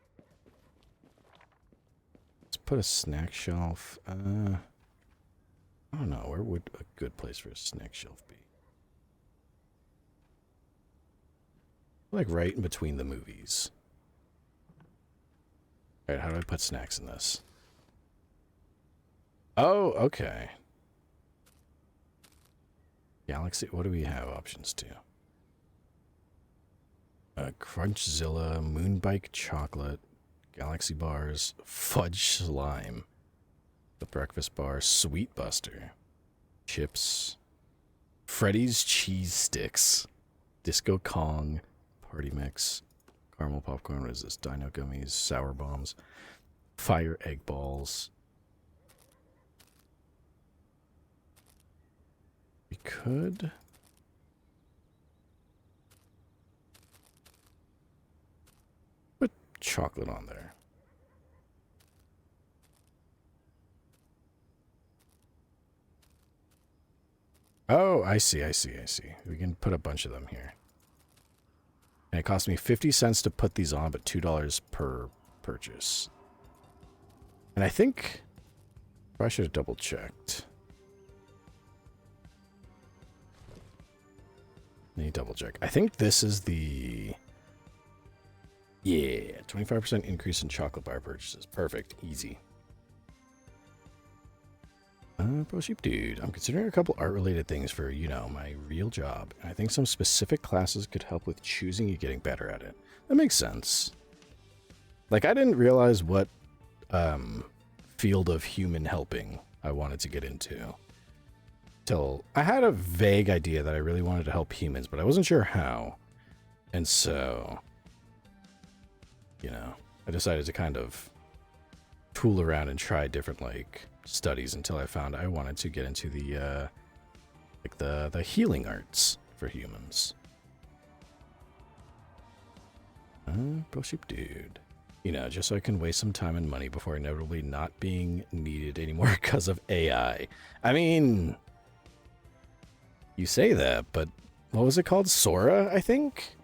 Speaker 1: Let's put a snack shelf. I don't know. Where would a good place for a snack shelf be? Like right in between the movies. Alright, how do I put snacks in this? Oh, okay. Galaxy, what do we have options to? Crunchzilla, Moonbike Chocolate, Galaxy Bars, Fudge Slime, the Breakfast Bar, Sweet Buster, Chips, Freddy's Cheese Sticks, Disco Kong, Party Mix, Caramel Popcorn, what is this? Dino Gummies, Sour Bombs, Fire Egg Balls. We could... put chocolate on there. Oh, I see. We can put a bunch of them here. And it cost me 50 cents to put these on, but $2 per purchase. And I think... I should have double checked. Let me double check. I think this is the... Yeah, 25% increase in chocolate bar purchases. Perfect. Easy. Pro Sheep Dude, I'm considering a couple art-related things for, you know, my real job. I think some specific classes could help with choosing and getting better at it. That makes sense. Like, I didn't realize what field of human helping I wanted to get into. Till I had a vague idea that I really wanted to help humans, but I wasn't sure how. And so, you know, I decided to kind of tool around and try different, like, studies until I found I wanted to get into the, like, the healing arts for humans. Bullshit dude. You know, just so I can waste some time and money before inevitably not being needed anymore because of AI. I mean, you say that, but what was it called? Sora, I think?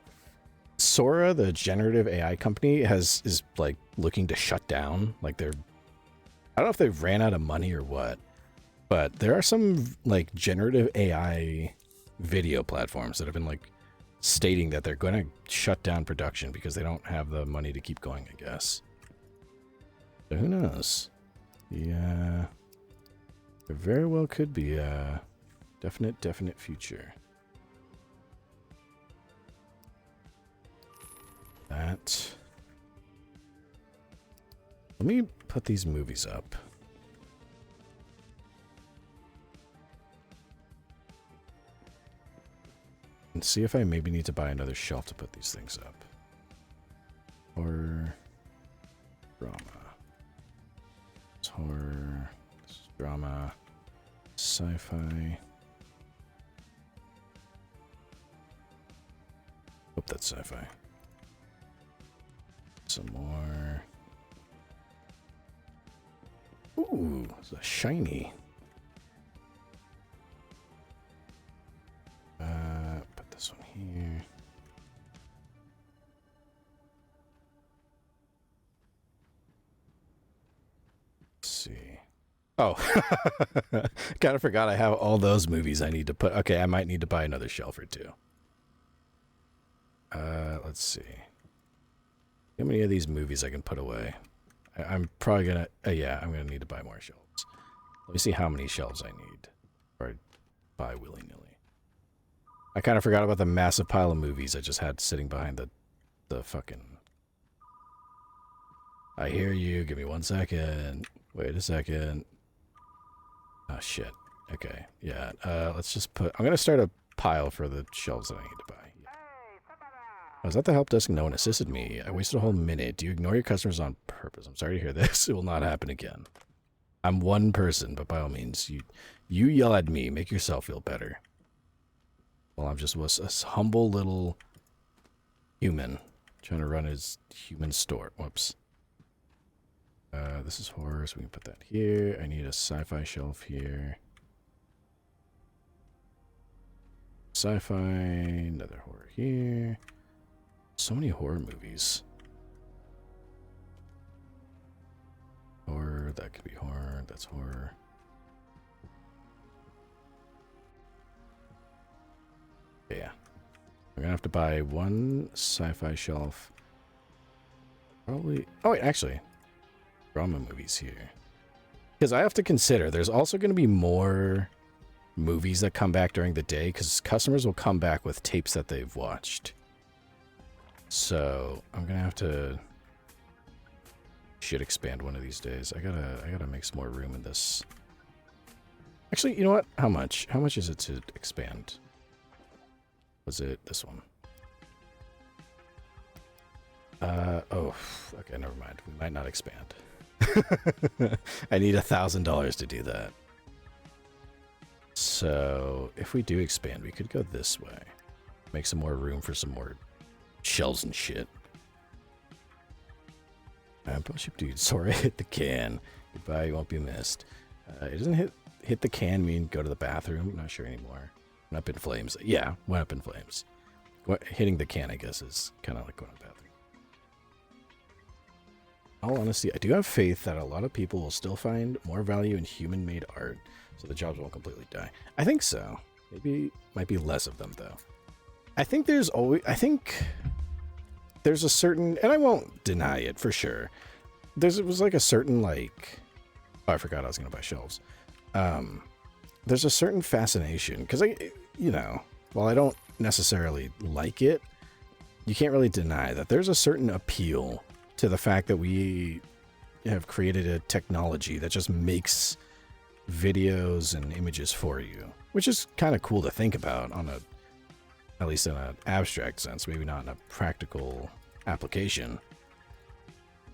Speaker 1: Sora, the generative AI company, is like looking to shut down. Like I don't know if they've ran out of money or what, but there are some like generative AI video platforms that have been like stating that they're going to shut down production because they don't have the money to keep going, I guess. So who knows? Yeah, there very well could be a definite future. That. Let me put these movies up. And see if I maybe need to buy another shelf to put these things up. Horror. Drama. It's horror. It's drama. Sci-fi. Hope that's sci-fi. Some more. Ooh, it's a shiny. Put this one here. Let's see. Oh, kind of forgot I have all those movies I need to put. Okay, I might need to buy another shelf or two. Let's see. How many of these movies I can put away? I'm probably gonna, yeah, I'm gonna need to buy more shelves. Let me see how many shelves I need. Or I buy willy-nilly. I kind of forgot about the massive pile of movies I just had sitting behind the fucking... I hear you, give me 1 second. Wait a second. Oh, shit. Okay, yeah, let's just put... I'm gonna start a pile for the shelves that I need to buy. I was at the help desk and no one assisted me. I wasted a whole minute. Do you ignore your customers on purpose? I'm sorry to hear this. It will not happen again. I'm one person, but by all means, you yell at me. Make yourself feel better. Well, I'm just a humble little human trying to run his human store. Whoops. This is horror, so we can put that here. I need a sci-fi shelf here. Sci-fi, another horror here. So many horror movies. Horror, that could be horror, that's horror. Yeah. We're gonna have to buy one sci-fi shelf. Probably, oh wait, actually. Drama movies here. Because I have to consider, there's also gonna be more movies that come back during the day, because customers will come back with tapes that they've watched. So I'm gonna have to expand one of these days. I gotta make some more room in this. Actually, you know what? How much? How much is it to expand? Was it this one? Oh, okay, never mind. We might not expand. I need $1,000 to do that. So if we do expand, we could go this way. Make some more room for some more shelves and shit. Bullshit dude, sorry, I hit the can. Goodbye, you won't be missed. It doesn't hit the can mean go to the bathroom. I'm not sure anymore. Went up in flames. Yeah, went up in flames. Hitting the can, I guess, is kind of like going to the bathroom. In all honesty, I do have faith that a lot of people will still find more value in human-made art, so the jobs won't completely die. I think so. Maybe might be less of them, though. I think there's a certain, and I won't deny it for sure. It was like a certain, like, oh, I forgot I was going to buy shelves. There's a certain fascination, because you know, while I don't necessarily like it, you can't really deny that there's a certain appeal to the fact that we have created a technology that just makes videos and images for you, which is kind of cool to think about at least in an abstract sense, maybe not in a practical application.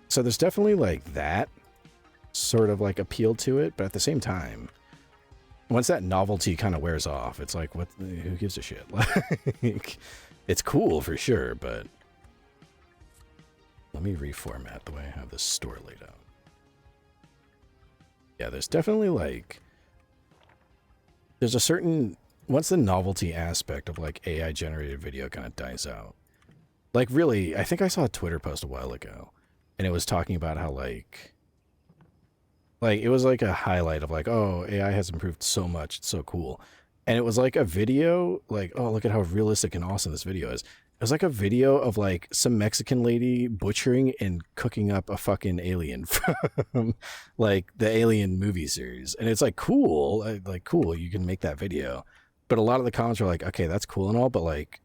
Speaker 1: So there's definitely like that sort of like appeal to it, but at the same time, once that novelty kind of wears off, it's like, who gives a shit? Like, it's cool for sure, but let me reformat the way I have this store laid out. Yeah, there's definitely like, there's a certain, once the novelty aspect of like AI generated video kind of dies out, like really, I think I saw a Twitter post a while ago and it was talking about how like it was like a highlight of like, oh, AI has improved so much, it's so cool. And it was like a video, like, oh, look at how realistic and awesome this video is. It was like a video of like some Mexican lady butchering and cooking up a fucking alien from like the Alien movie series. And it's like, cool, cool, you can make that video. But a lot of the comments were like, okay, that's cool and all, but like,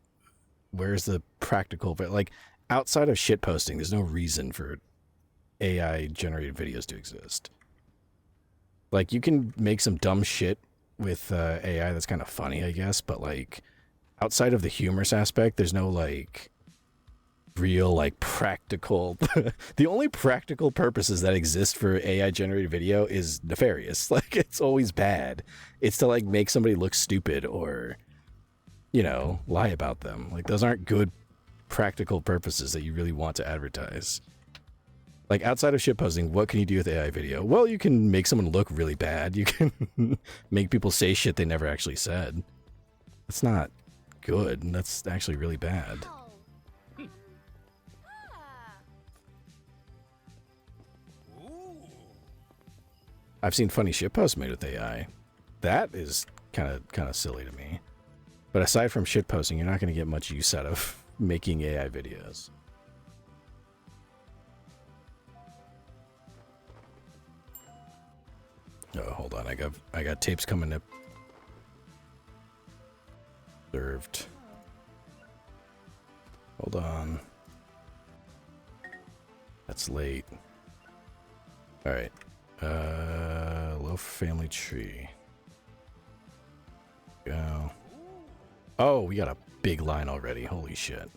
Speaker 1: where's the practical, but like outside of shit posting, there's no reason for AI generated videos to exist. Like you can make some dumb shit with AI that's kind of funny, I guess, but like outside of the humorous aspect, there's no like real like practical. The only practical purposes that exist for AI generated video is nefarious. Like it's always bad. It's to like make somebody look stupid or, you know, lie about them. Like those aren't good practical purposes that you really want to advertise. Like outside of shitposting, what can you do with AI video? Well, you can make someone look really bad. You can make people say shit they never actually said. That's not good. That's actually really bad. I've seen funny shitposts made with AI. That is kind of silly to me. But aside from shitposting, you're not going to get much use out of making AI videos. Oh, hold on. I got tapes coming up. Served. Hold on. That's late. All right. Loaf family tree. Go. Oh, we got a big line already. Holy shit.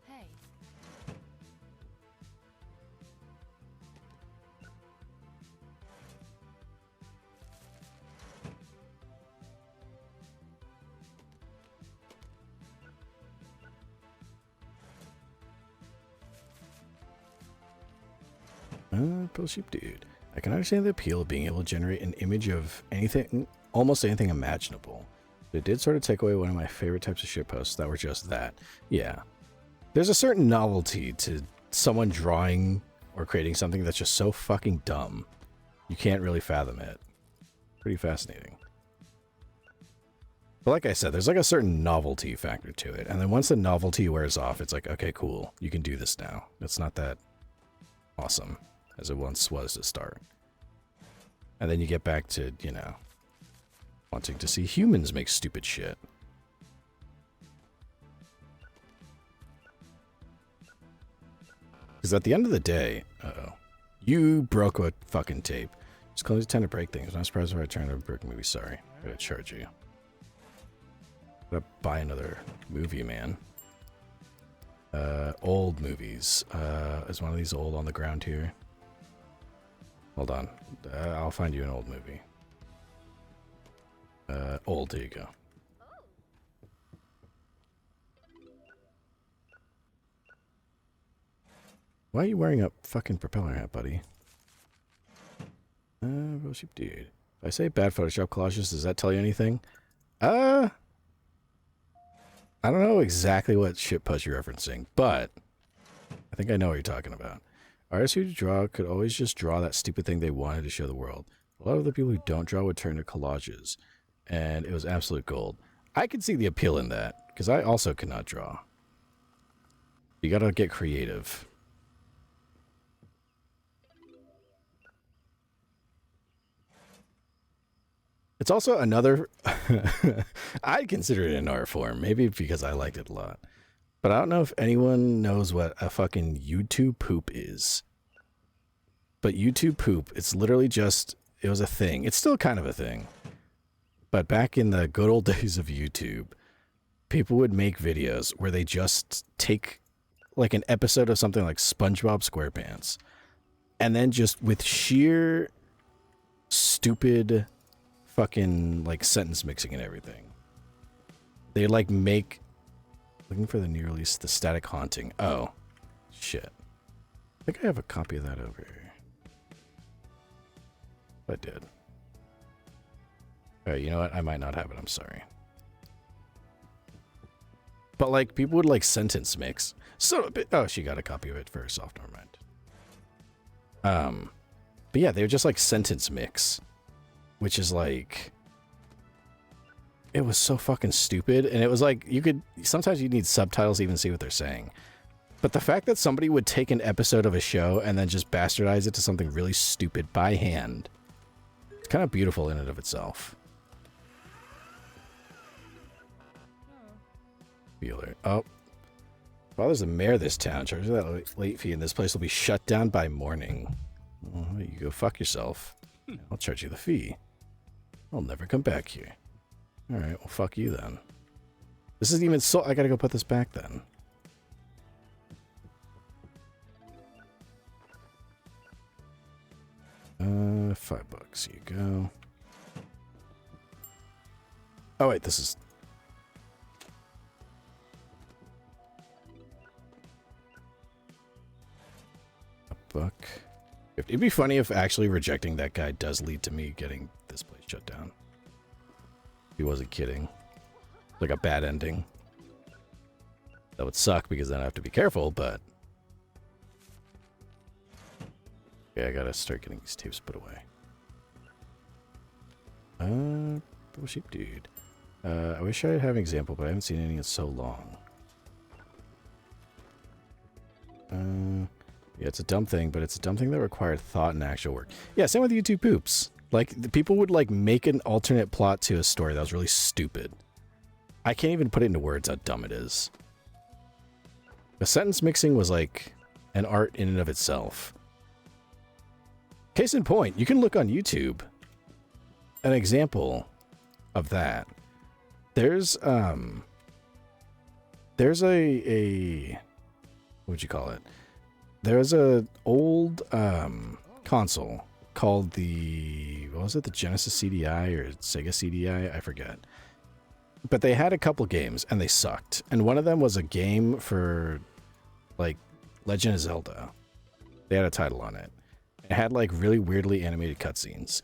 Speaker 2: Hey.
Speaker 1: Pearl Sheep Dude. I can understand the appeal of being able to generate an image of anything, almost anything imaginable. But it did sort of take away one of my favorite types of shitposts that were just that. Yeah. There's a certain novelty to someone drawing or creating something that's just so fucking dumb. You can't really fathom it. Pretty fascinating. But like I said, there's like a certain novelty factor to it. And then once the novelty wears off, it's like, okay, cool. You can do this now. It's not that awesome as it once was to start. And then you get back to, you know, wanting to see humans make stupid shit. Because at the end of the day, you broke a fucking tape. Just close tend to break things. I'm not surprised if I turn to a brick movie. Sorry. I'm gonna charge you. Gotta buy another movie, man. Old movies. Is one of these old on the ground here? Hold on. I'll find you an old movie. Old, there you go. Why are you wearing a fucking propeller hat, buddy? Real sheep dude. If I say bad Photoshop collages, does that tell you anything? I don't know exactly what shitpost you're referencing, but I think I know what you're talking about. Artists who draw could always just draw that stupid thing they wanted to show the world. A lot of the people who don't draw would turn to collages, and it was absolute gold. I could see the appeal in that, because I also cannot draw. You gotta get creative. It's also another... I'd consider it an art form, maybe because I liked it a lot. But I don't know if anyone knows what a fucking YouTube poop is. But YouTube poop, it's literally just, it was a thing. It's still kind of a thing. But back in the good old days of YouTube, people would make videos where they just take like an episode of something like SpongeBob SquarePants, and then just with sheer stupid fucking like sentence mixing and everything, they like make, looking for the new release, The Static Haunting. Oh, shit. I think I have a copy of that over here. I did. Alright, you know what? I might not have it. I'm sorry. But like, people would like sentence mix. So, oh, she got a copy of it first off. Never mind. But yeah, they were just like sentence mix, which is like, it was so fucking stupid. And it was like, you could, sometimes you need subtitles to even see what they're saying. But the fact that somebody would take an episode of a show and then just bastardize it to something really stupid by hand, it's kind of beautiful in and of itself. Alert. Oh. Father's the mayor of this town. Charge that late fee and this place will be shut down by morning. Oh, you go fuck yourself. I'll charge you the fee. I'll never come back here. Alright, well fuck you then. This isn't even so. I gotta go put this back then. $5. Here you go. Oh wait, this is... $1. It'd be funny if actually rejecting that guy does lead to me getting this place shut down. He wasn't kidding. Like a bad ending. That would suck because then I have to be careful, but... Okay, I gotta start getting these tapes put away. Little sheep dude. I wish I had an example, but I haven't seen any in so long. Yeah, it's a dumb thing, but it's a dumb thing that required thought and actual work. Yeah, same with YouTube poops. Like, the people would, like, make an alternate plot to a story that was really stupid. I can't even put it into words how dumb it is. The sentence mixing was, like, an art in and of itself. Case in point, you can look on YouTube. An example of that. There's a what would you call it? There's a old console called the, what was it, the Genesis CDI or Sega CDI? I forget. But they had a couple games and they sucked. And one of them was a game for like Legend of Zelda. They had a title on it. It had like really weirdly animated cutscenes.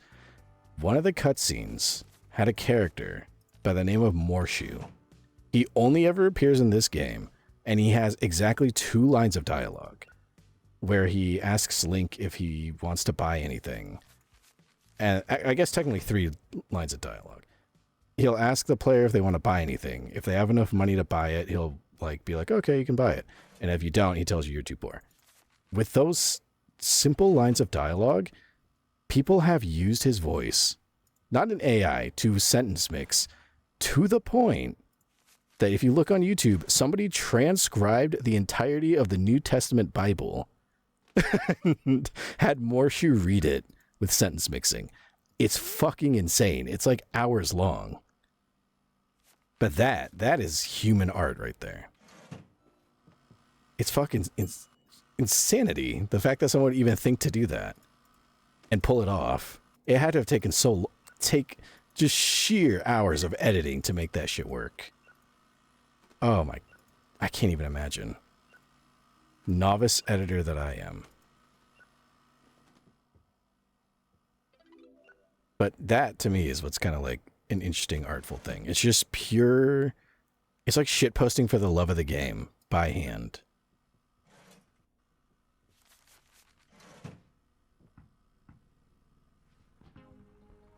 Speaker 1: One of the cutscenes had a character by the name of Morshu. He only ever appears in this game, and he has exactly 2 lines of dialogue where he asks Link if he wants to buy anything. And I guess technically 3 lines of dialogue. He'll ask the player if they want to buy anything. If they have enough money to buy it, he'll like be like, okay, you can buy it. And if you don't, he tells you you're too poor. With those simple lines of dialogue, people have used his voice, not an AI, to sentence mix to the point that if you look on YouTube, somebody transcribed the entirety of the New Testament Bible and had Morshu read it with sentence mixing. It's fucking insane. It's like hours long. But that is human art right there. It's fucking insanity. The fact that someone would even think to do that and pull it off. It had to have taken just sheer hours of editing to make that shit work. Oh my, I can't even imagine. Novice editor that I am. But that to me is what's kind of like an interesting artful thing. It's just pure, it's like shit posting for the love of the game by hand.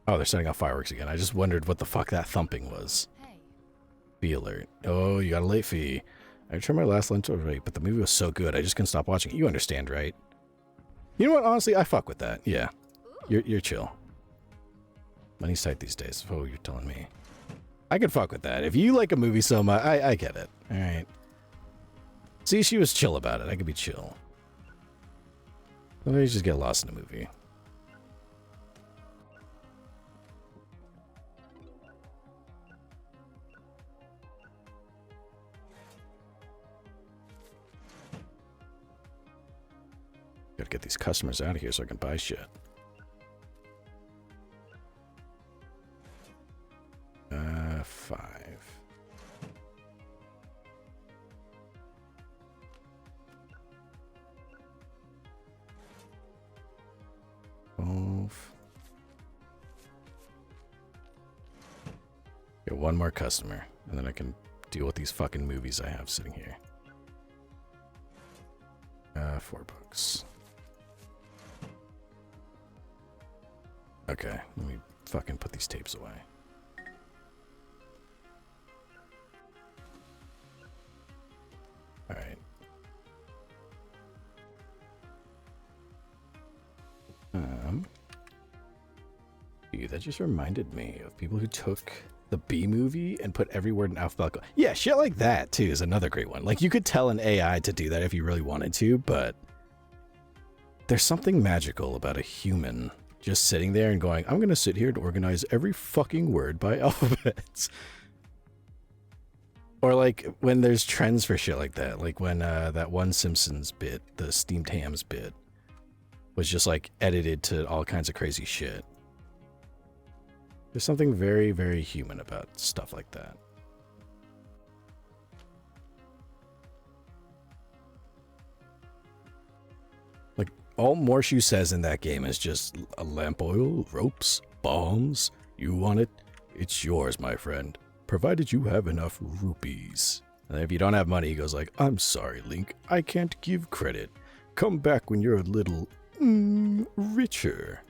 Speaker 1: Oh, they're setting off fireworks again. I just wondered what the fuck that thumping was.
Speaker 2: Hey.
Speaker 1: Fee alert. Oh, you got a late fee. I returned my last lunch rate, but the movie was so good, I just couldn't stop watching it. You understand, right? You know what? Honestly, I fuck with that. Yeah. You're chill. Money's tight these days. Oh, you're telling me. I could fuck with that. If you like a movie so much, I get it. All right. See, she was chill about it. I could be chill. Let me just get lost in the movie. Gotta get these customers out of here so I can buy shit. 5. Get one more customer, and then I can deal with these fucking movies I have sitting here. 4 bucks. Okay, let me fucking put these tapes away. Alright. That just reminded me of people who took the B movie and put every word in alphabetical. Yeah, shit like that, too, is another great one. Like, you could tell an AI to do that if you really wanted to, but there's something magical about a human just sitting there and going, I'm going to sit here and organize every fucking word by alphabets. Or, like, when there's trends for shit like that. Like, when that one Simpsons bit, the steamed hams bit, was just, like, edited to all kinds of crazy shit. There's something very, very human about stuff like that. Like, all Morshu says in that game is just a lamp oil, ropes, bombs. You want it? It's yours, my friend. Provided you have enough rupees. And if you don't have money, he goes like, I'm sorry, Link. I can't give credit. Come back when you're a little, richer.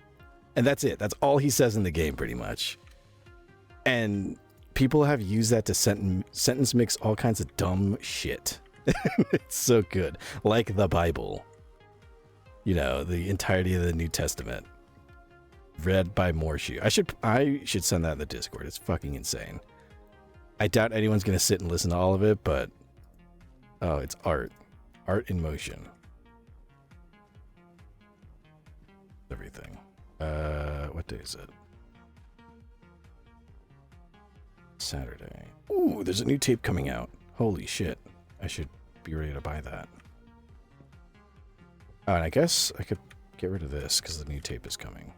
Speaker 1: And that's it. That's all he says in the game, pretty much. And people have used that to sentence mix all kinds of dumb shit. It's so good. Like the Bible. You know, the entirety of the New Testament. Read by Morshu. I should send that in the Discord. It's fucking insane. I doubt anyone's going to sit and listen to all of it, but... Oh, it's art. Art in motion. Everything. What day is it? Saturday. Ooh, there's a new tape coming out. Holy shit. I should be ready to buy that. Oh, and I guess I could get rid of this because the new tape is coming.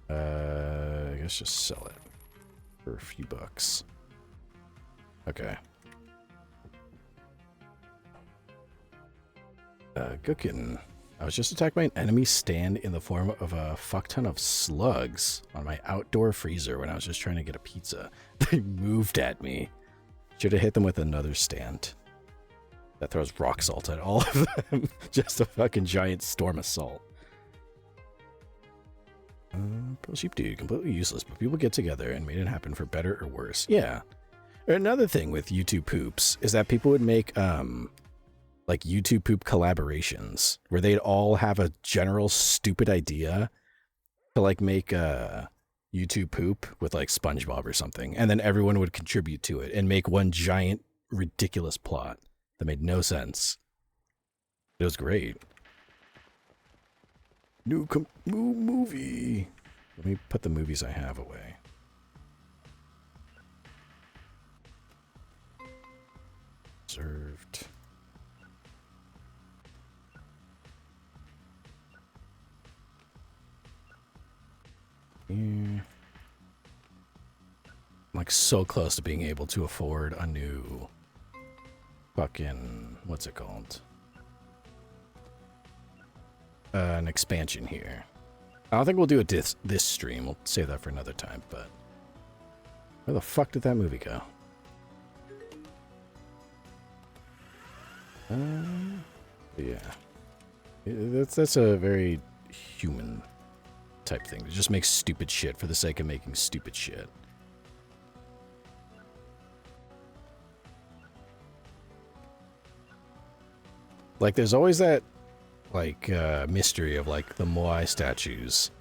Speaker 1: I guess just sell it for a few bucks. Okay. Gookin. I was just attacked by an enemy stand in the form of a fuck ton of slugs on my outdoor freezer when I was just trying to get a pizza. They moved at me. Should have hit them with another stand. That throws rock salt at all of them. Just a fucking giant storm of salt. Pearl Sheep Dude, completely useless, but people get together and made it happen for better or worse. Yeah. Another thing with YouTube poops is that people would make, like YouTube poop collaborations where they'd all have a general stupid idea to like make a YouTube poop with like SpongeBob or something. And then everyone would contribute to it and make one giant ridiculous plot that made no sense. It was great. New movie. Let me put the movies I have away. Reserved. I'm like so close to being able to afford a new fucking, what's it called? An expansion here. I don't think we'll do it this stream. We'll save that for another time, but where the fuck did that movie go? Yeah. That's a very human type thing. To just make stupid shit for the sake of making stupid shit. Like, there's always that, like, mystery of, like, the Moai statues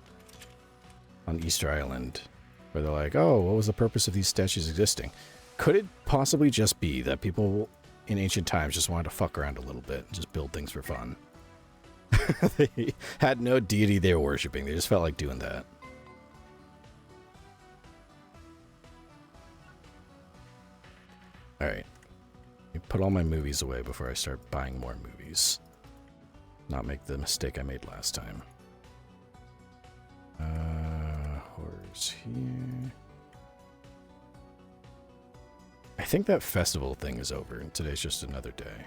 Speaker 1: on Easter Island. Where they're like, oh, what was the purpose of these statues existing? Could it possibly just be that people in ancient times just wanted to fuck around a little bit and just build things for fun. They had no deity they were worshipping. They just felt like doing that. Alright. Let me put all my movies away before I start buying more movies. Not make the mistake I made last time. Horrors here. I think that festival thing is over and today's just another day.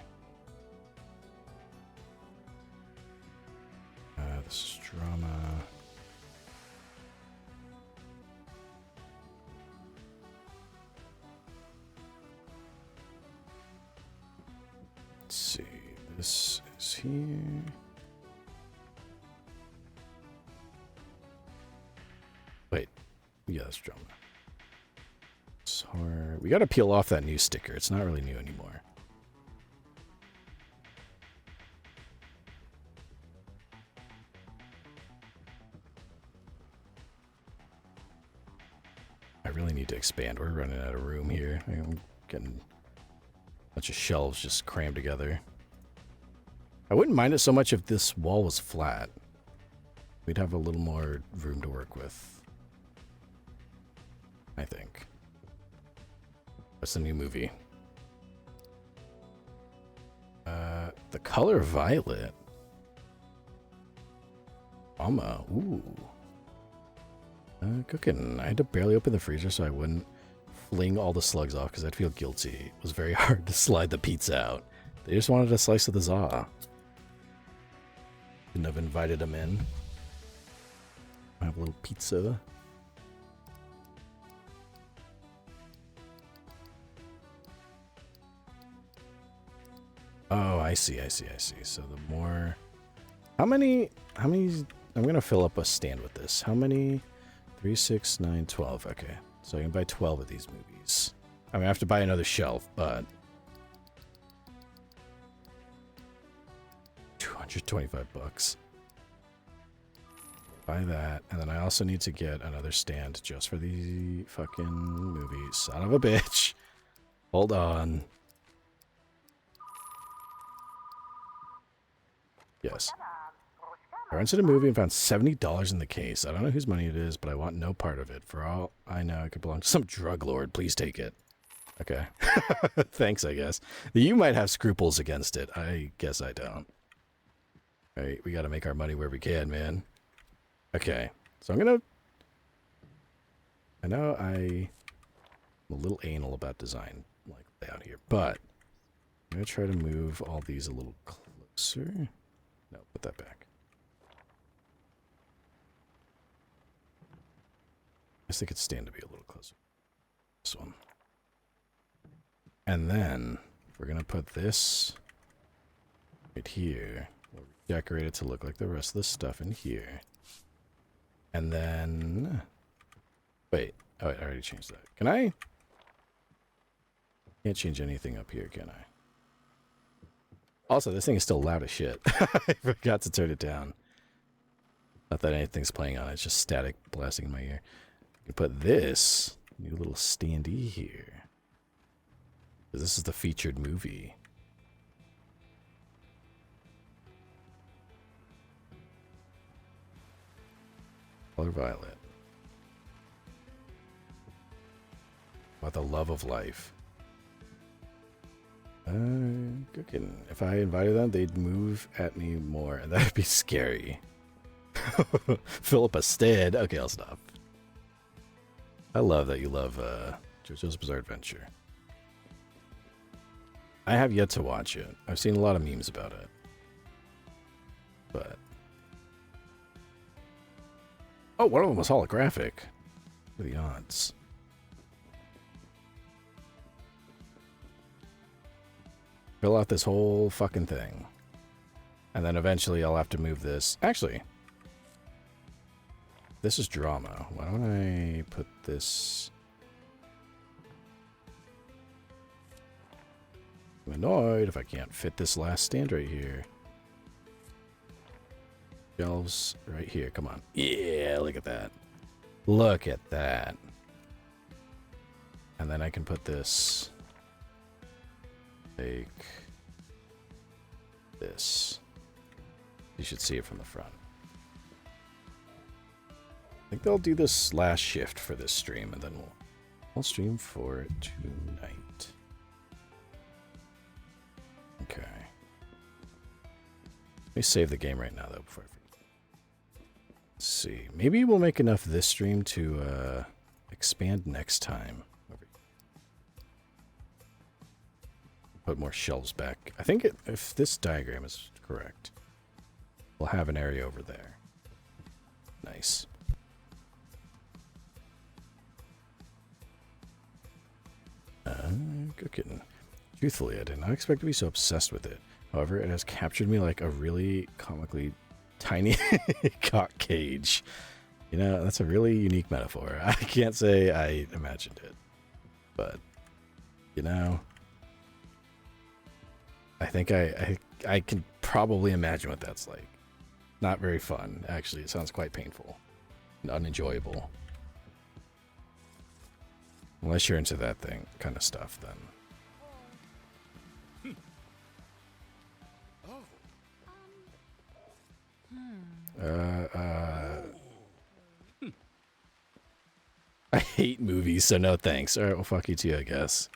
Speaker 1: This is drama. Let's see. This is here. Wait. Yeah, that's drama. It's horror. We gotta peel off that new sticker. It's not really new anymore. I really need to expand. We're running out of room here. I'm getting a bunch of shelves just crammed together. I wouldn't mind it so much if this wall was flat. We'd have a little more room to work with, I think. What's the new movie? The Color Violet. Mama, ooh. Cooking. I had to barely open the freezer so I wouldn't fling all the slugs off because I'd feel guilty. It was very hard to slide the pizza out. They just wanted a slice of the za. Couldn't have invited them in. Have a little pizza. Oh, I see. So the more... How many... I'm going to fill up a stand with this. How many... 3, 6, 9, 12. Okay. So I can buy 12 of these movies. I mean, I have to buy another shelf, but... 225 bucks. Buy that. And then I also need to get another stand just for the fucking movies. Son of a bitch. Hold on. Yes. I rented a movie and found $70 in the case. I don't know whose money it is, but I want no part of it. For all I know, it could belong to some drug lord. Please take it. Okay. Thanks, I guess. You might have scruples against it. I guess I don't. All right, we got to make our money where we can, man. Okay. So I'm going to... I know I'm a little anal about design like layout here, but I'm going to try to move all these a little closer. No, put that back. I guess they could stand to be a little closer. This one. And then we're going to put this right here. We'll decorate it to look like the rest of the stuff in here. And then... Wait. Oh, I already changed that. Can I? Can't change anything up here, can I? Also, this thing is still loud as shit. I forgot to turn it down. Not that anything's playing on it. It's just static blasting in my ear. You put this new little standee here. This is the featured movie. Color Violet. About the love of life. Cooking. If I invited them, they'd move at me more, and that'd be scary. Philip Stead. Okay, I'll stop. I love that you love JoJo's Bizarre Adventure. I have yet to watch it. I've seen a lot of memes about it. But... Oh, one of them was holographic. What are the odds? Fill out this whole fucking thing. And then eventually I'll have to move this. Actually... This is drama. Why don't I put this... I'm annoyed if I can't fit this last stand right here. Shelves right here. Come on. Yeah, look at that. Look at that. And then I can put this Take this. You should see it from the front. I think they'll do this last shift for this stream, and then we'll stream for it tonight. Okay. Let me save the game right now, though, before I forget. Let's see. Maybe we'll make enough this stream to expand next time. Put more shelves back. I think if this diagram is correct, we'll have an area over there. Nice. Cooking. Truthfully, I did not expect to be so obsessed with it. However, it has captured me like a really comically tiny cock cage. You know, that's a really unique metaphor. I can't say I imagined it, but you know, I think I can probably imagine what that's like. Not very fun, actually. It sounds quite painful and unenjoyable. Unless you're into that thing kind of stuff, then. I hate movies, so no thanks. Alright, well, fuck you too, I guess.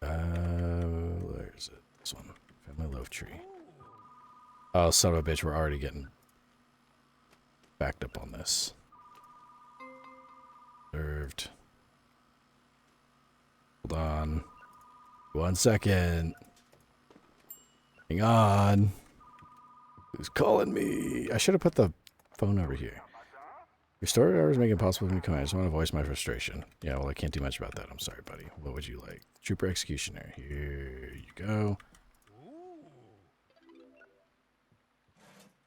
Speaker 1: Where is it? This one. Family loaf tree. Oh, son of a bitch, we're already getting backed up on this. Served. Hold on. 1 second. Hang on. Who's calling me? I should have put the phone over here. Your story hours make it impossible for me to come in. I just want to voice my frustration. Yeah, well, I can't do much about that. I'm sorry, buddy. What would you like? Trooper Executioner. Here you go.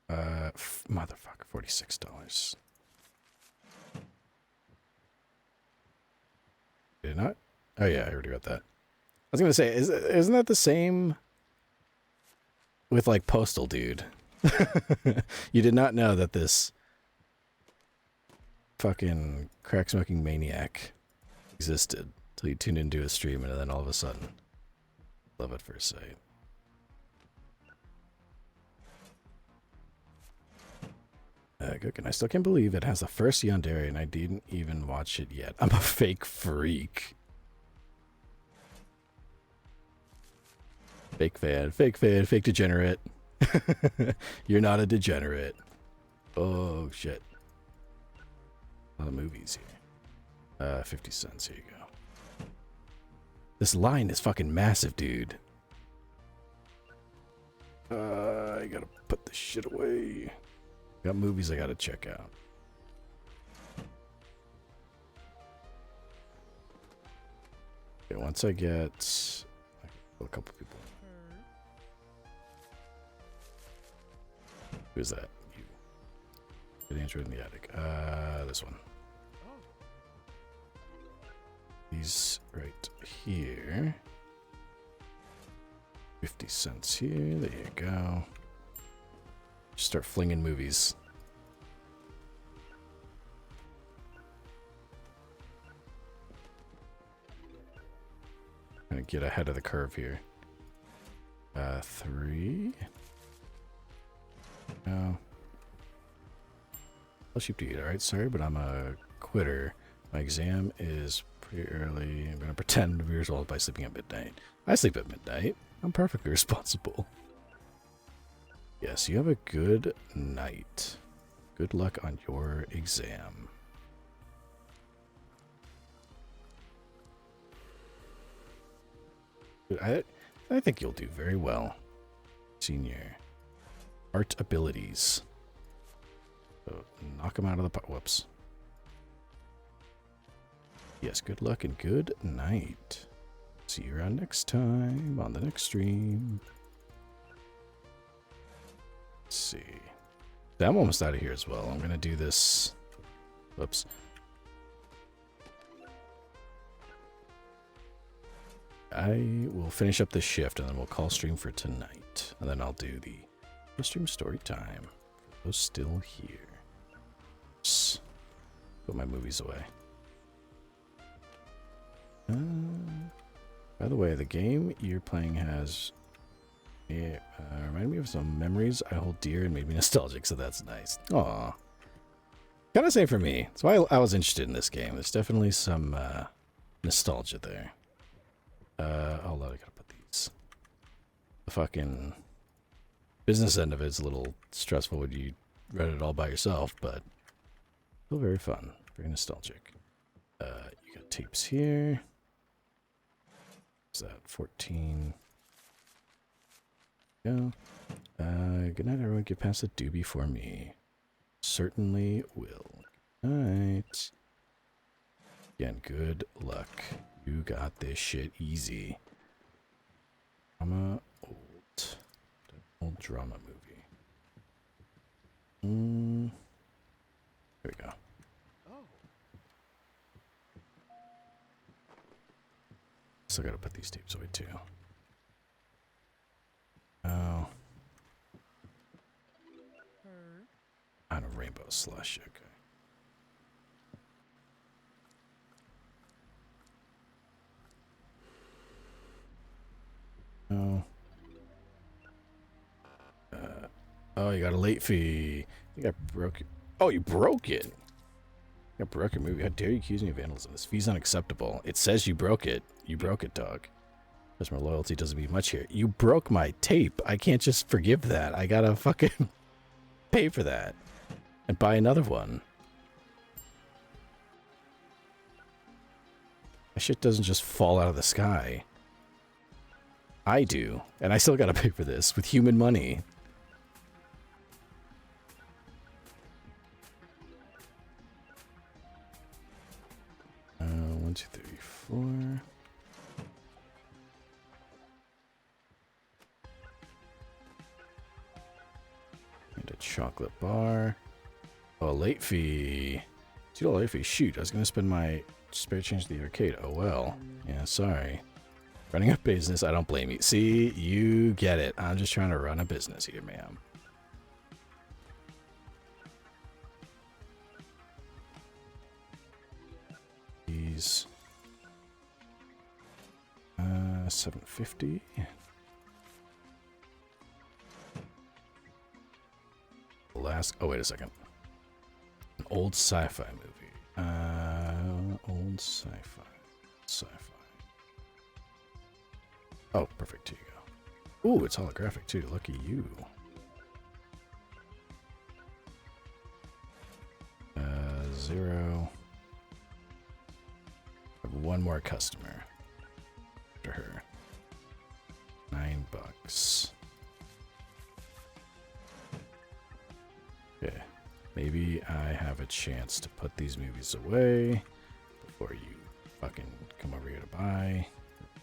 Speaker 1: Motherfucker, $46. Did it not? Oh yeah, I already got that. I was gonna say, isn't that the same with like Postal Dude? You did not know that this fucking crack smoking maniac existed till you tuned into a stream, and then all of a sudden, love at first sight. Cooking. I still can't believe it has the first Yandere, and I didn't even watch it yet. I'm a fake freak. Fake fan, fake degenerate. You're not a degenerate. Oh, shit. A lot of movies here. 50 cents. Here you go. This line is fucking massive, dude. I gotta put this shit away. Got movies I gotta check out. Okay, once I get a couple people. Who's that? You. Good Android in the attic. This one. He's right here. 50 cents here. There you go. Just start flinging movies. Gonna get ahead of the curve here. 3. No. I'll shoot to eat. Alright, sorry, but I'm a quitter. My exam is pretty early. I'm gonna pretend to be resolved by sleeping at midnight. I sleep at midnight. I'm perfectly responsible. Yes, you have a good night. Good luck on your exam. I think you'll do very well. Senior. Art abilities. So knock him out of the pot. Whoops. Yes, good luck and good night. See you around next time on the next stream. Let's see. I'm almost out of here as well. I'm going to do this. Whoops. I will finish up this shift and then we'll call stream for tonight. And then I'll do the stream story time. For those still here. Put my movies away. By the way, the game you're playing has reminded me of some memories I hold dear and made me nostalgic, so that's nice. Aw. Kind of same for me. That's why I was interested in this game. There's definitely some nostalgia there. Hold on, I gotta put these. The fucking business end of it is a little stressful when you read it all by yourself, but still very fun. Very nostalgic. You got tapes here. Is that 14? Go. Good night, everyone. Get past the doobie for me. Certainly will. Good night. Again, good luck. You got this shit easy. Drama, old drama movie. There we go. Still gotta put these tapes away too. Oh. On a rainbow slush, okay. Oh. Oh, you got a late fee. I think I broke it. Oh, you broke it. I broke your movie. How dare you accuse me of vandalism? This fee's unacceptable. It says you broke it. You broke it, dog. Customer loyalty doesn't mean much here. You broke my tape. I can't just forgive that. I gotta fucking pay for that. And buy another one. That shit doesn't just fall out of the sky. I do. And I still gotta pay for this with human money. One, two, three, four. And a chocolate bar. Oh, late fee. $2 late fee. Shoot, I was gonna spend my spare change to the arcade. Oh well. Yeah, sorry. Running a business, I don't blame you. See, you get it. I'm just trying to run a business here, ma'am. These $7.50. Oh, wait a second. An old sci-fi movie. Old sci-fi. Oh, perfect. Here you go. Ooh, it's holographic too. Lucky you. Zero. I have one more customer. After her. $9. Okay. Maybe I have a chance to put these movies away before you fucking come over here to buy.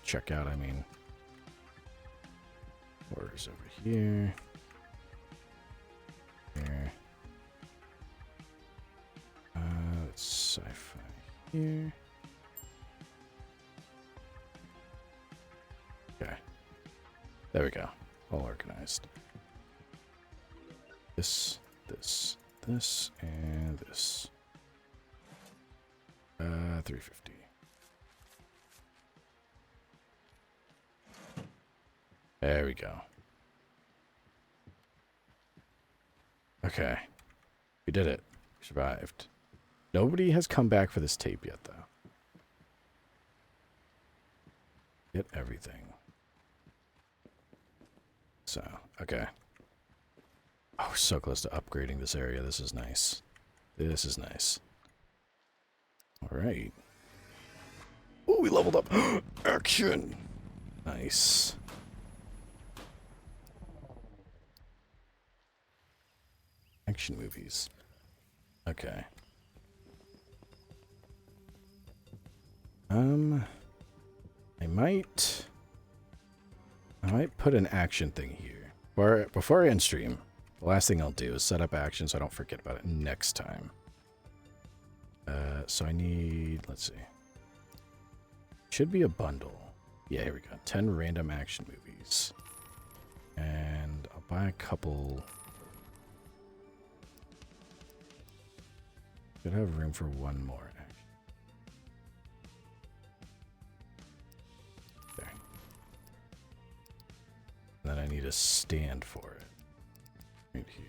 Speaker 1: Check out, I mean. Orders over here. Here. That's sci-fi here. Okay. There we go. All organized. This, and this. $3.50. There we go. Okay. We did it. We survived. Nobody has come back for this tape yet, though. Get everything. So, okay. Oh, we're so close to upgrading this area. This is nice. This is nice. Alright. Oh, we leveled up. Action! Nice. Action movies. Okay. I might put an action thing here. Before I end stream, the last thing I'll do is set up action so I don't forget about it next time. So I need, let's see. Should be a bundle. Yeah, here we go. 10 random action movies. And I'll buy a couple. Should have room for one more action. There. need a stand for it. Right here.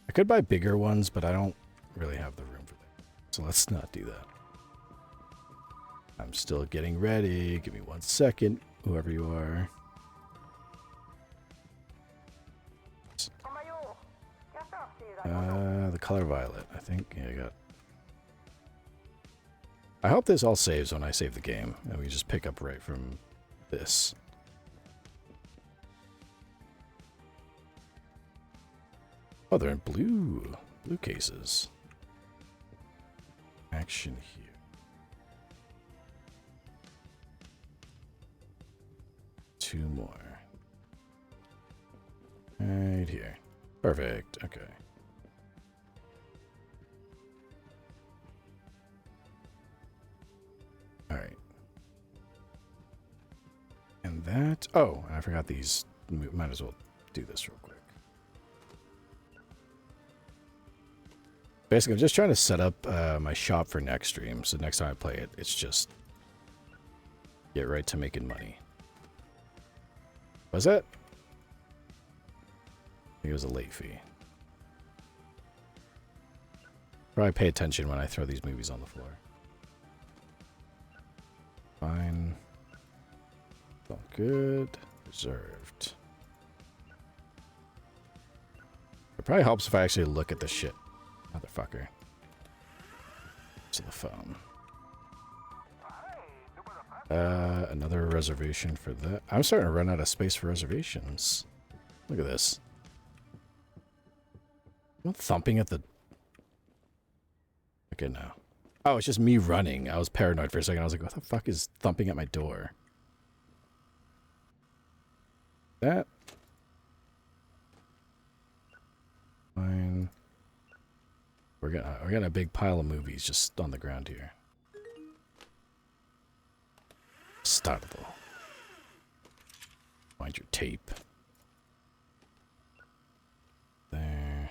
Speaker 1: I could buy bigger ones, but I don't really have the room for that. So let's not do that. I'm still getting ready. Give me 1 second, whoever you are. The color violet, I think. Yeah, I got. I hope this all saves when I save the game, and we just pick up right from this. Oh, they're in blue cases. Action here. Two more. Right here. Perfect. Okay. All right. And that... Oh, I forgot these. Might as well do this real quick. Basically, I'm just trying to set up my shop for next stream. So next time I play it, it's just... get right to making money. Was it? I think it was a late fee. Probably pay attention when I throw these movies on the floor. Fine. All good. Reserved. It probably helps if I actually look at the shit. Motherfucker. To the phone. Another reservation for that. I'm starting to run out of space for reservations. Look at this. I'm thumping at the... Okay, now. Oh, it's just me running. I was paranoid for a second. I was like, what the fuck is thumping at my door? That. Fine. We're getting a big pile of movies just on the ground here. Startable. Find your tape. There.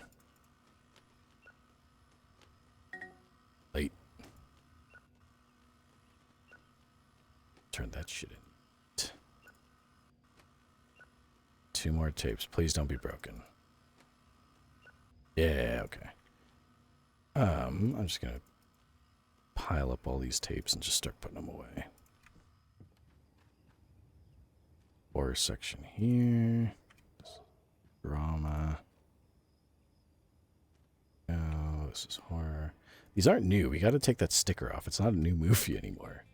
Speaker 1: Late. Turn that shit in. Two more tapes. Please don't be broken. Yeah, okay. I'm just gonna pile up all these tapes and just start putting them away. Horror section here. Drama. Oh, this is horror. These aren't new. We gotta take that sticker off. It's not a new movie anymore.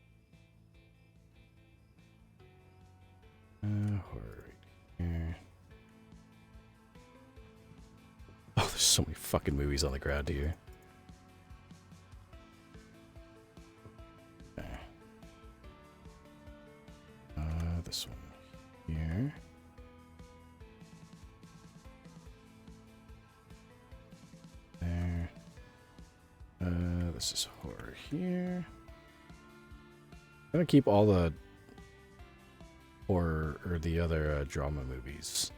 Speaker 1: Horror right here. Oh, there's so many fucking movies on the ground here. Okay. This one here. There. This is horror here. I'm gonna keep all the horror or the other drama movies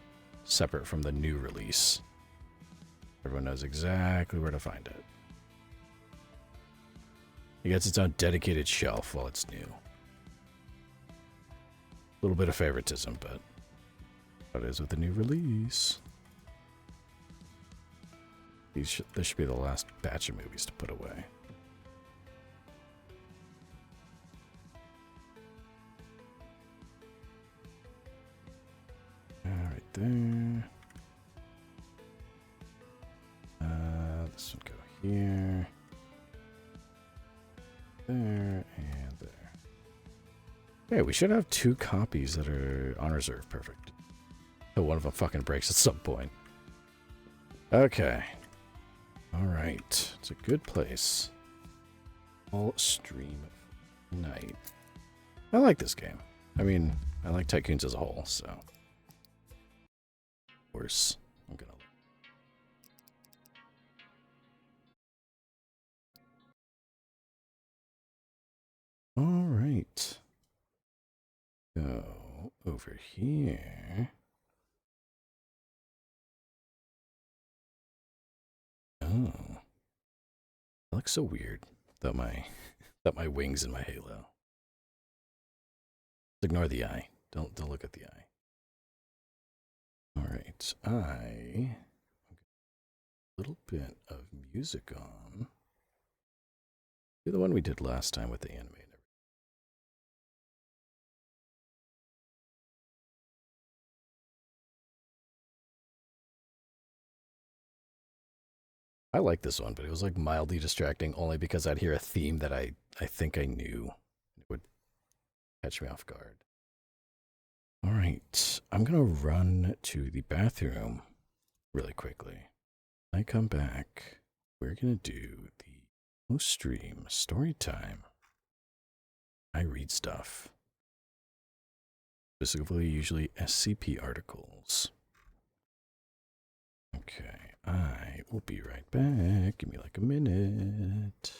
Speaker 1: separate from the new release. Everyone knows exactly where to find it. It gets its own dedicated shelf while it's new. A little bit of favoritism, but that is with the new release. This should be the last batch of movies to put away. Right there. This one go here. There and there. Yeah, we should have 2 copies that are on reserve. Perfect. So one of them fucking breaks at some point. Okay. Alright. It's a good place. All stream night. I like this game. I mean, I like Tycoons as a whole, so. Of course, I'm gonna. Alright. Go over here. Oh. That looks so weird. That my wings in my halo. Ignore the eye. Don't look at the eye. Alright, a little bit of music on. Do the one we did last time with the anime. I like this one, but it was like mildly distracting only because I'd hear a theme that I think I knew. It would catch me off guard. All right, I'm gonna run to the bathroom really quickly. When I come back, we're gonna do the post-stream story time. I read stuff, specifically usually SCP articles. Okay, I will be right back. Give me like a minute.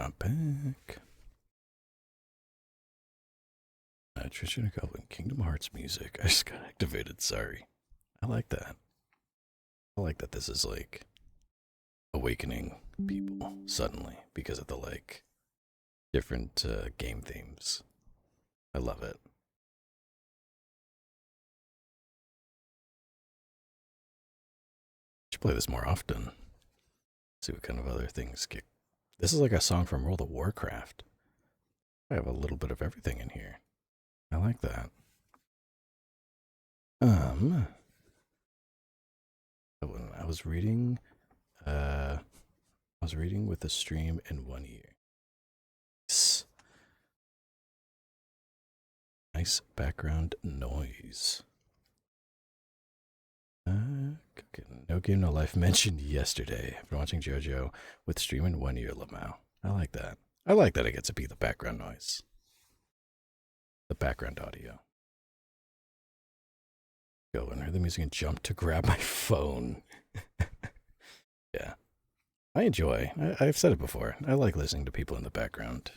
Speaker 1: I'm back. Trisha Goblin Kingdom Hearts music. I just got activated. Sorry. I like that. I like that this is like awakening people suddenly because of the like different game themes. I love it. should play this more often. See what kind of other things get. This is like a song from World of Warcraft. I have a little bit of everything in here. I like that. I was reading with a stream in 1 year. Nice background noise. No Game No Life mentioned yesterday. I've been watching JoJo with stream in 1 year, Lamau. I like that. I like that it gets to be the background noise. The background audio. Go and heard the music and jump to grab my phone. Yeah. I enjoy. I've said it before. I like listening to people in the background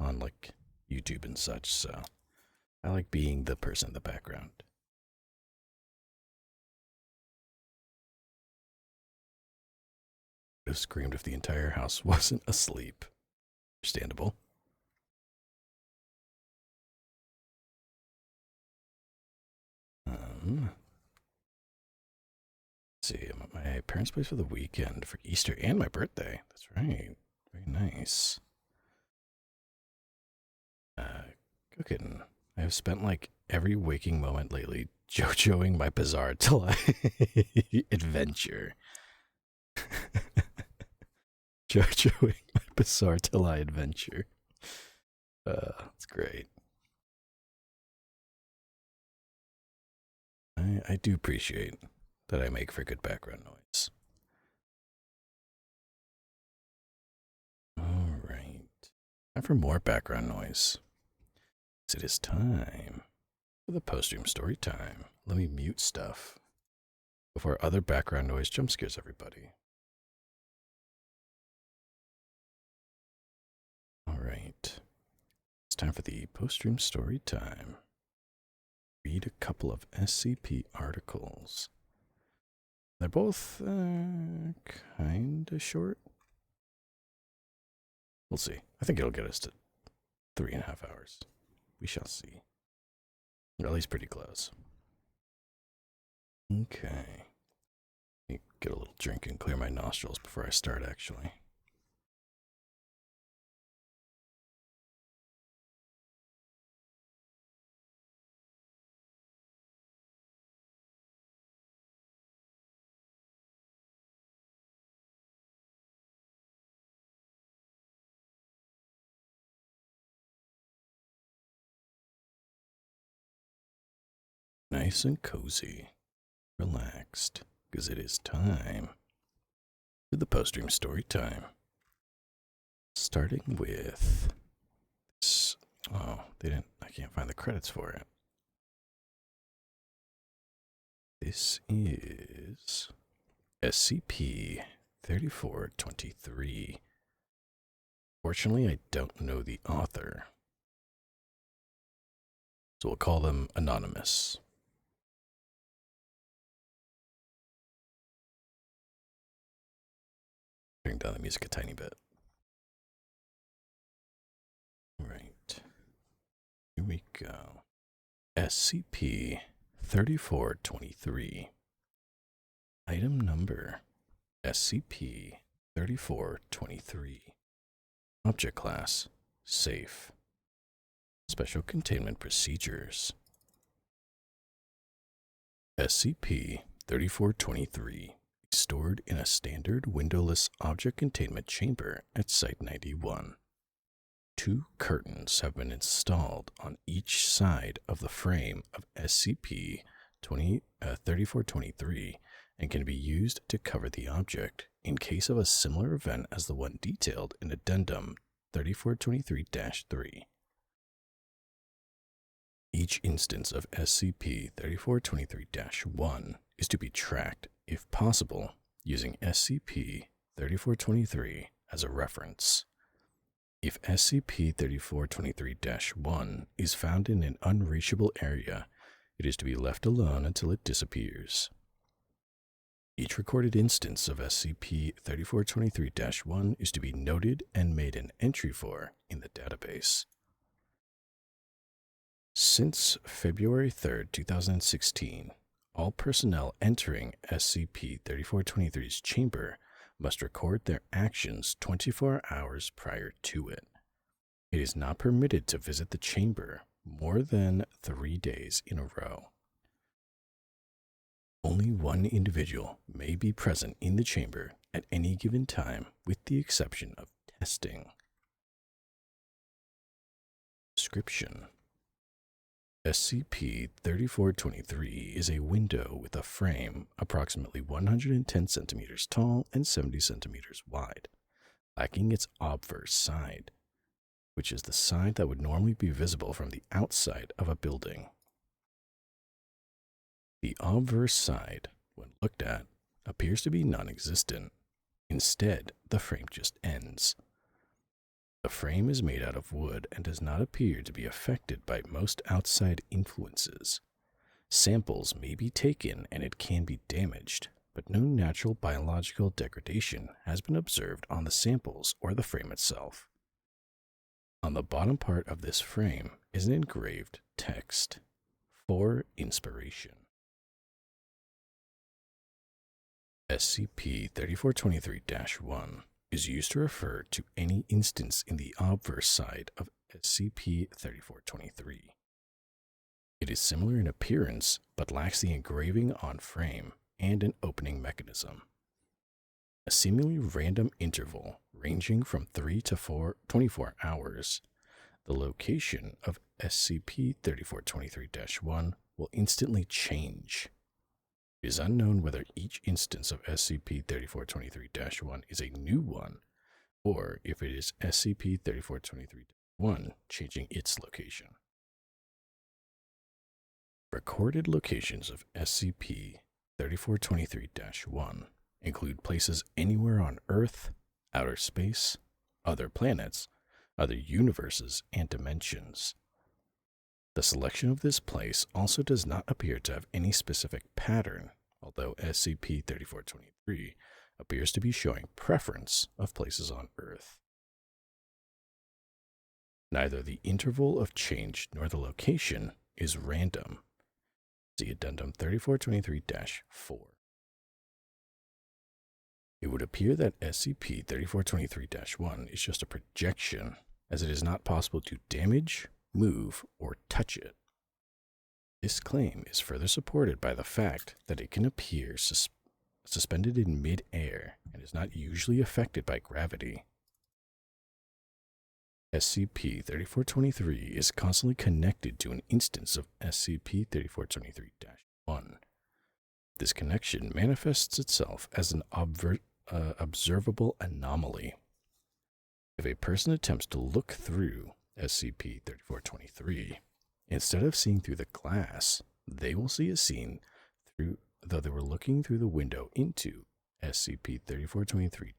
Speaker 1: on like YouTube and such, so I like being the person in the background. I would have screamed if the entire house wasn't asleep. Understandable. Let's see, I'm at my parents' place for the weekend for Easter and my birthday. That's right. Very nice. Cooking. I have spent like every waking moment lately JoJoing my bizarre adventure. JoJoing my bizarre adventure. That's great. I do appreciate that I make for good background noise. All right. Time for more background noise. It is time for the post-stream story time. Let me mute stuff before other background noise jump scares everybody. All right. It's time for the post-stream story time. Read a couple of SCP articles. They're both kind of short. We'll see. I think it'll get us to 3.5 hours. We shall see. Or at least pretty close. Okay. Let me get a little drink and clear my nostrils before I start, actually. Nice and cozy, relaxed, because it is time for the post-stream story time. Starting with this. Oh, I can't find the credits for it. This is SCP-3423. Fortunately, I don't know the author, so we'll call them Anonymous. Turning down the music a tiny bit. Right. Here we go. SCP-3423. Item number SCP-3423. Object class, safe. Special containment procedures. SCP-3423 stored in a standard windowless object containment chamber at Site-91. 2 curtains have been installed on each side of the frame of SCP-3423 and can be used to cover the object in case of a similar event as the one detailed in Addendum 3423-3. Each instance of SCP-3423-1 is to be tracked, if possible, using SCP-3423 as a reference. If SCP-3423-1 is found in an unreachable area, it is to be left alone until it disappears. Each recorded instance of SCP-3423-1 is to be noted and made an entry for in the database. Since February 3rd, 2016, All personnel entering SCP-3423's chamber must record their actions 24 hours prior to it. It is not permitted to visit the chamber more than 3 days in a row. Only one individual may be present in the chamber at any given time, with the exception of testing. Description: SCP-3423 is a window with a frame approximately 110 centimeters tall and 70 centimeters wide, lacking its obverse side, which is the side that would normally be visible from the outside of a building. The obverse side, when looked at, appears to be non-existent. Instead, the frame just ends. The frame is made out of wood and does not appear to be affected by most outside influences. Samples may be taken and it can be damaged, but no natural biological degradation has been observed on the samples or the frame itself. On the bottom part of this frame is an engraved text, "For Inspiration." SCP-3423-1 is used to refer to any instance in the obverse side of SCP-3423. It is similar in appearance, but lacks the engraving on frame and an opening mechanism. A seemingly random interval ranging from 3 to 24 hours, the location of SCP-3423-1 will instantly change. It is unknown whether each instance of SCP-3423-1 is a new one, or if it is SCP-3423-1 changing its location. Recorded locations of SCP-3423-1 include places anywhere on Earth, outer space, other planets, other universes, and dimensions. The selection of this place also does not appear to have any specific pattern, although SCP-3423 appears to be showing preference of places on Earth. Neither the interval of change nor the location is random. See Addendum 3423-4. It would appear that SCP-3423-1 is just a projection, as it is not possible to damage, move, or touch it. This claim is further supported by the fact that it can appear suspended in mid-air and is not usually affected by gravity. SCP-3423 is constantly connected to an instance of SCP-3423-1. This connection manifests itself as an observable anomaly. If a person attempts to look through SCP-3423, instead of seeing through the glass, they will see a scene through, though they were looking through the window into SCP-3423-1.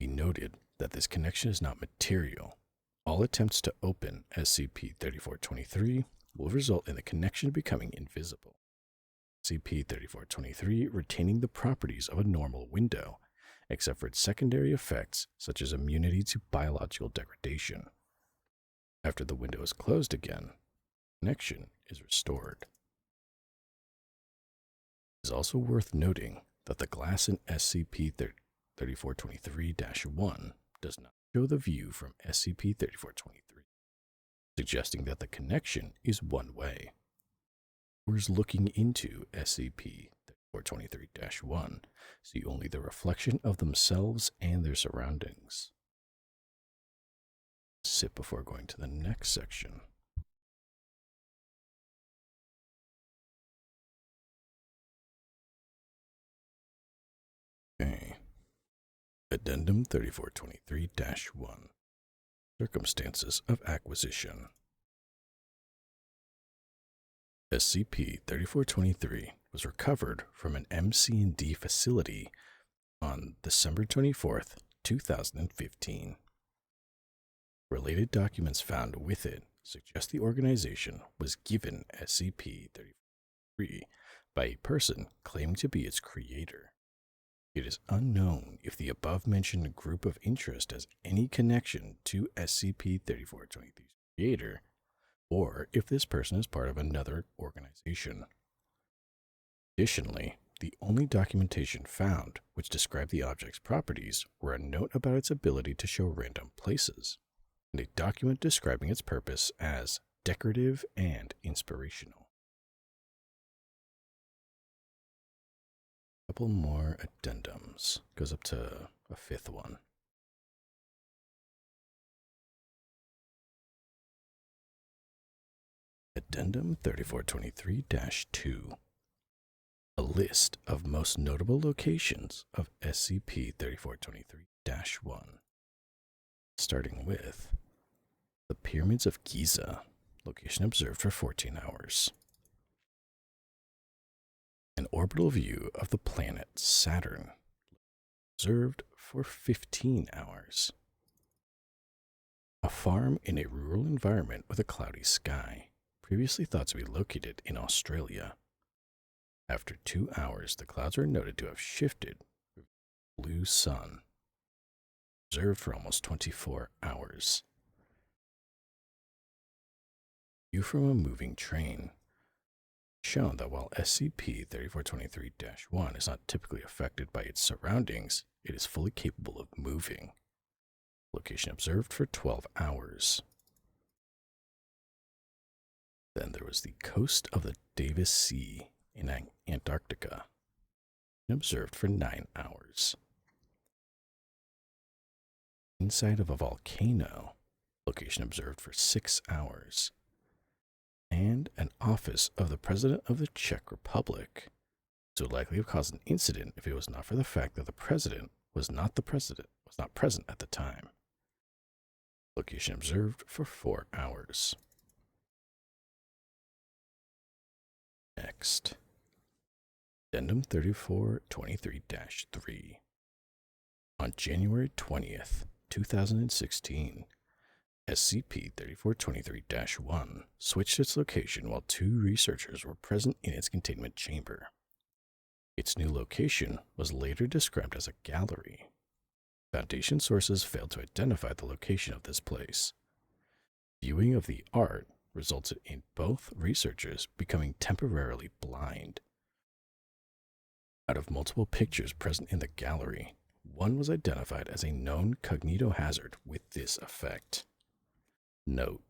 Speaker 1: We noted that this connection is not material. All attempts to open SCP-3423 will result in the connection becoming invisible. SCP-3423 retaining the properties of a normal window, except for its secondary effects such as immunity to biological degradation. After the window is closed again, connection is restored. It is also worth noting that the glass in SCP-3423-1 does not show the view from SCP-3423, suggesting that the connection is one way. Viewers looking into SCP-3423-1 see only the reflection of themselves and their surroundings. Sit before going to the next section. Okay. Addendum 3423-1. Circumstances of acquisition. SCP-3423 was recovered from an MC&D facility on December 24th, 2015. Related documents found with it suggest the organization was given SCP-3423 by a person claiming to be its creator. It is unknown if the above-mentioned group of interest has any connection to SCP-3423's creator, or if this person is part of another organization. Additionally, the only documentation found which described the object's properties were a note about its ability to show random places, and a document describing its purpose as decorative and inspirational. A couple more addendums. Goes up to a fifth one. Addendum 3423-2. A list of most notable locations of SCP-3423-1. Starting with the Pyramids of Giza, location observed for 14 hours. An orbital view of the planet Saturn, observed for 15 hours. A farm in a rural environment with a cloudy sky, previously thought to be located in Australia. After 2 hours, the clouds were noted to have shifted with a blue sun, observed for almost 24 hours. View from a moving train, shown that while SCP-3423-1 is not typically affected by its surroundings, it is fully capable of moving. Location observed for 12 hours. Then there was the coast of the Davis Sea in Antarctica, observed for 9 hours. Inside of a volcano, location observed for 6 hours. And an office of the President of the Czech Republic, which would likely have caused an incident if it was not for the fact that the President was not present at the time. Location observed for 4 hours. Next, Addendum 3423-3. On January 20th, 2016, SCP-3423-1 switched its location while 2 researchers were present in its containment chamber. Its new location was later described as a gallery. Foundation sources failed to identify the location of this place. Viewing of the art resulted in both researchers becoming temporarily blind. Out of multiple pictures present in the gallery, one was identified as a known cognitohazard with this effect. Note: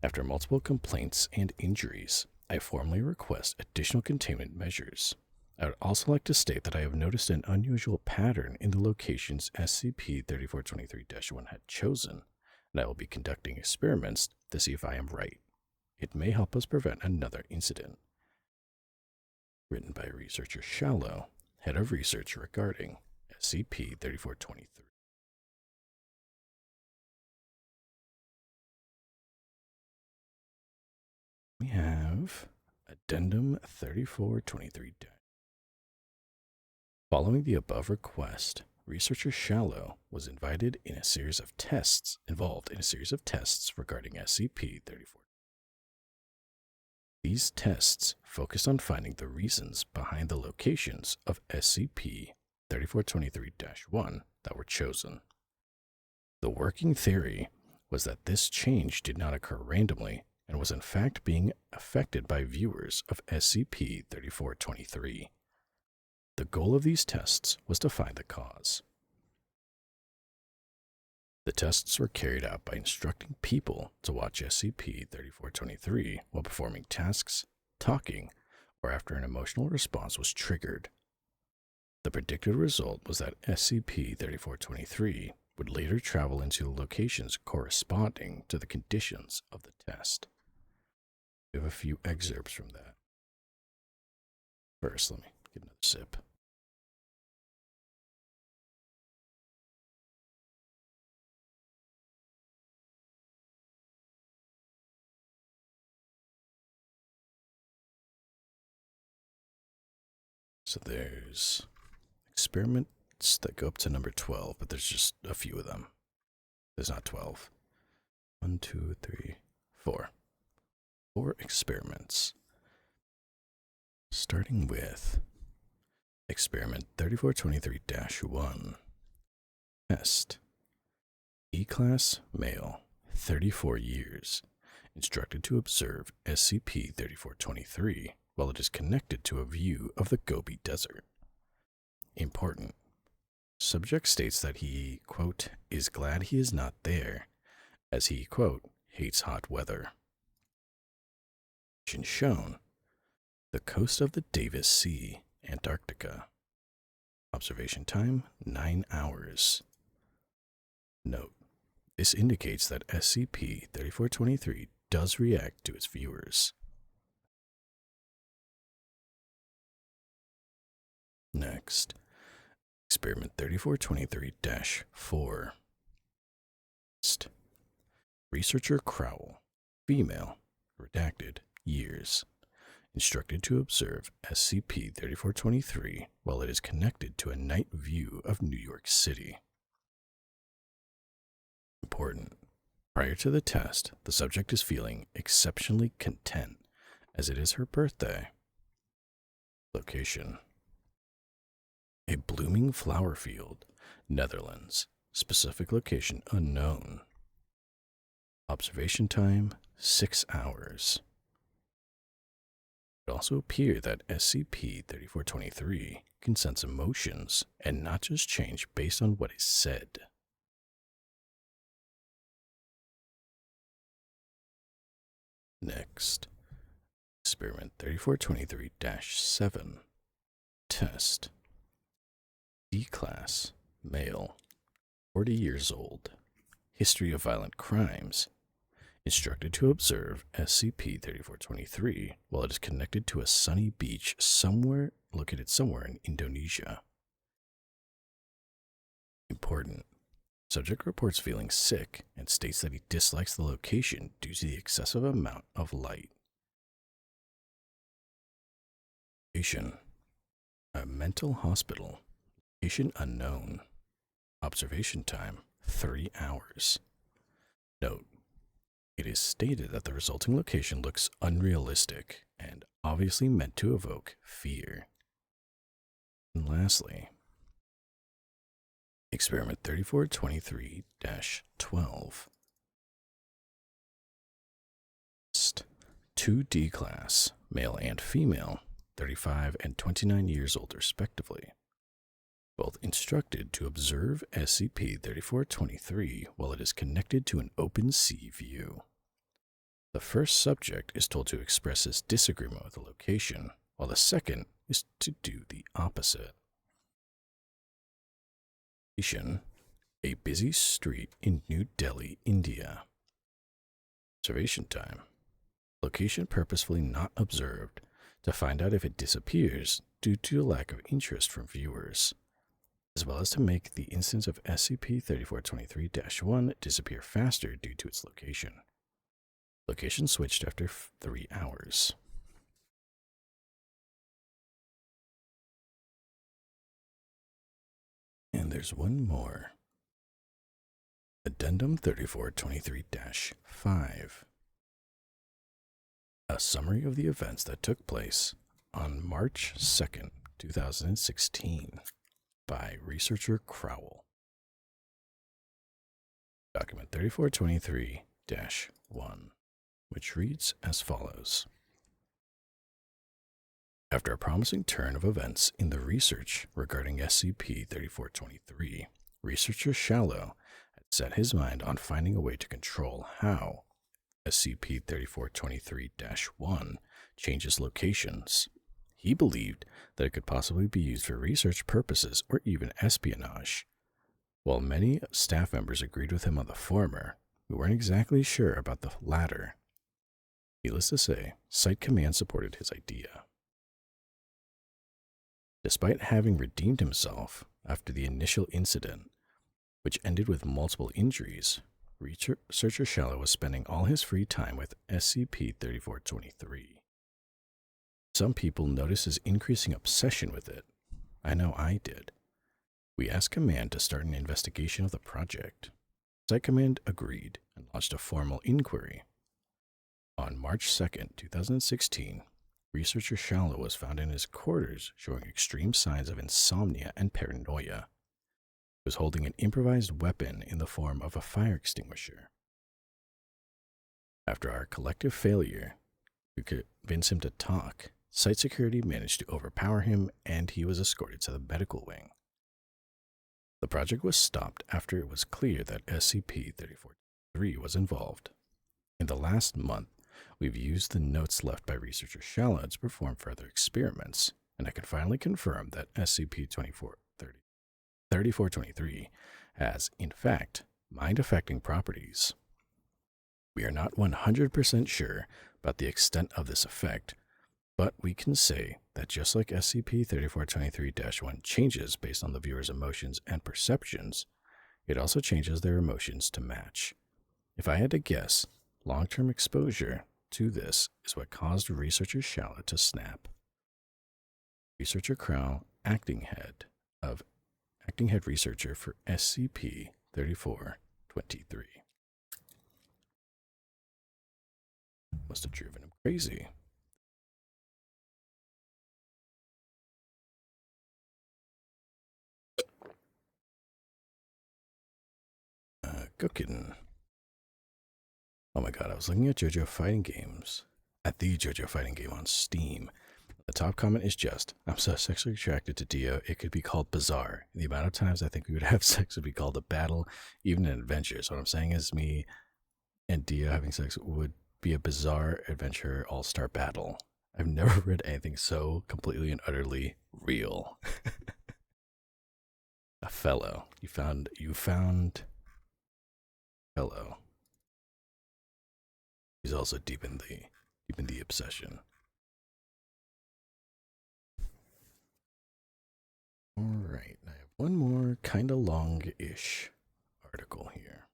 Speaker 1: after multiple complaints and injuries, I formally request additional containment measures. I would also like to state that I have noticed an unusual pattern in the locations SCP-3423-1 had chosen, and I will be conducting experiments to see if I am right. It may help us prevent another incident. Written by researcher Shallow, head of research regarding SCP-3423. We have Addendum 3423. Following the above request, researcher Shallow was involved in a series of tests regarding SCP-34. These tests focused on finding the reasons behind the locations of SCP-3423-1 that were chosen. The working theory was that this change did not occur randomly and was in fact being affected by viewers of SCP-3423. The goal of these tests was to find the cause. The tests were carried out by instructing people to watch SCP-3423 while performing tasks, talking, or after an emotional response was triggered. The predicted result was that SCP-3423 would later travel into locations corresponding to the conditions of the test. We have a few excerpts from that. First, let me get another sip. So there's experiments that go up to number 12, but there's just a few of them. There's not 12. 1, 2, 3, 4. 4 experiments. Starting with Experiment 3423-1. Test. E-class male, 34 years, instructed to observe SCP-3423 while it is connected to a view of the Gobi Desert. Important. Subject states that he, quote, is glad he is not there, as he, quote, hates hot weather. Shown. The coast of the Davis Sea, Antarctica. Observation time, 9 hours. Note. This indicates that SCP-3423 does react to its viewers. Next, Experiment 3423-4. Researcher Crowell, female, redacted, years, instructed to observe SCP-3423 while it is connected to a night view of New York City. Important. Prior to the test, the subject is feeling exceptionally content, as it is her birthday. Location. A blooming flower field, Netherlands. Specific location unknown. Observation time, 6 hours. It also appears that SCP-3423 can sense emotions and not just change based on what is said. Next, Experiment 3423-7. Test. D-Class, male, 40 years old, history of violent crimes, instructed to observe SCP-3423 while it is connected to a sunny beach located somewhere in Indonesia. Important. Subject reports feeling sick and states that he dislikes the location due to the excessive amount of light. Location. A mental hospital. Location unknown. Observation time, 3 hours. Note. It is stated that the resulting location looks unrealistic and obviously meant to evoke fear. And lastly, Experiment 3423-12. 2 D-Class, male and female, 35 and 29 years old respectively. Both instructed to observe SCP-3423 while it is connected to an open sea view. The first subject is told to express his disagreement with the location, while the second is to do the opposite. A busy street in New Delhi, India. Observation time. Location purposefully not observed to find out if it disappears due to a lack of interest from viewers, as well as to make the instance of SCP-3423-1 disappear faster due to its location. Location switched after 3 hours. And there's one more. Addendum 3423-5. A summary of the events that took place on March 2nd, 2016 by researcher Crowell. Document 3423-1, which reads as follows. After a promising turn of events in the research regarding SCP-3423, researcher Shallow had set his mind on finding a way to control how SCP-3423-1 changes locations. He believed that it could possibly be used for research purposes or even espionage. While many staff members agreed with him on the former, we weren't exactly sure about the latter. Needless to say, Site Command supported his idea. Despite having redeemed himself after the initial incident, which ended with multiple injuries, researcher Shallow was spending all his free time with SCP-3423. Some people noticed his increasing obsession with it. I know I did. We asked Command to start an investigation of the project. Site Command agreed and launched a formal inquiry. On March 2nd, 2016, researcher Shallow was found in his quarters showing extreme signs of insomnia and paranoia. He was holding an improvised weapon in the form of a fire extinguisher. After our collective failure to convince him to talk, site security managed to overpower him and he was escorted to the medical wing. The project was stopped after it was clear that SCP-3423 was involved. In the last month, we've used the notes left by researcher Shala to perform further experiments, and I can finally confirm that SCP-3423 has, in fact, mind-affecting properties. We are not 100% sure about the extent of this effect, but we can say that just like SCP-3423-1 changes based on the viewer's emotions and perceptions, it also changes their emotions to match. If I had to guess, long-term exposure to this is what caused researcher Shala to snap. Researcher Crow, acting head researcher for SCP-3423. Must have driven him crazy. Cooking. Oh my god, I was looking at JoJo Fighting Games. At the JoJo Fighting Game on Steam. The top comment is just, I'm so sexually attracted to Dio, it could be called bizarre. The amount of times I think we would have sex would be called a battle, even an adventure. So what I'm saying is me and Dio having sex would be a bizarre adventure all-star battle. I've never read anything so completely and utterly real. A fellow. You found fellow. He's also deep in the obsession. Alright, I have one more kinda long-ish article here.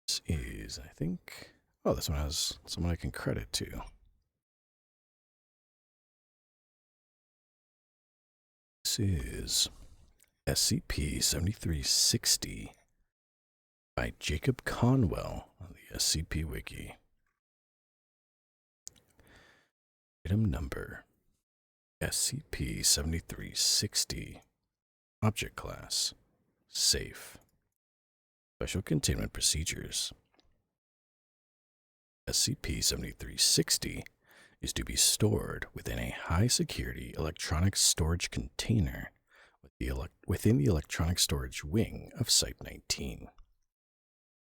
Speaker 1: This is, I think, oh, this one has someone I can credit to. This is SCP-7360 by Jacob Conwell on the SCP Wiki. Item number SCP-7360. Object class Safe. Special containment procedures. SCP-7360 is to be stored within a high-security electronic storage container within the electronic storage wing of Site-19.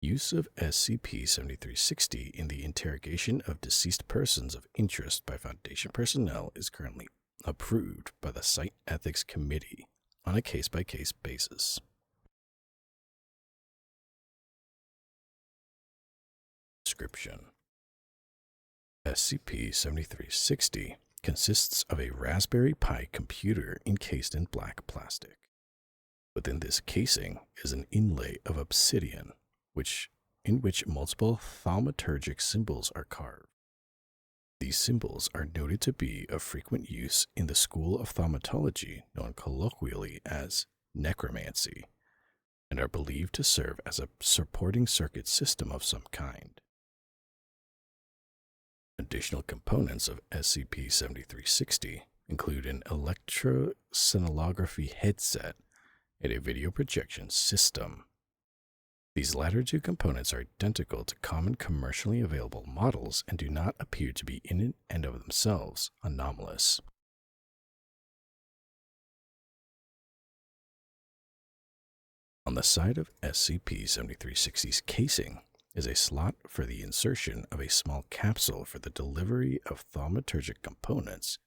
Speaker 1: Use of SCP-7360 in the interrogation of deceased persons of interest by Foundation personnel is currently approved by the Site Ethics Committee on a case-by-case basis. Description: SCP-7360 consists of a Raspberry Pi computer encased in black plastic. Within this casing is an inlay of obsidian, in which multiple thaumaturgic symbols are carved. These symbols are noted to be of frequent use in the school of thaumatology known colloquially as necromancy, and are believed to serve as a supporting circuit system of some kind. Additional components of SCP-7360 include an electroscintilography headset and a video projection system. These latter two components are identical to common commercially available models and do not appear to be in and of themselves anomalous. On the side of SCP-7360's casing is a slot for the insertion of a small capsule for the delivery of thaumaturgic components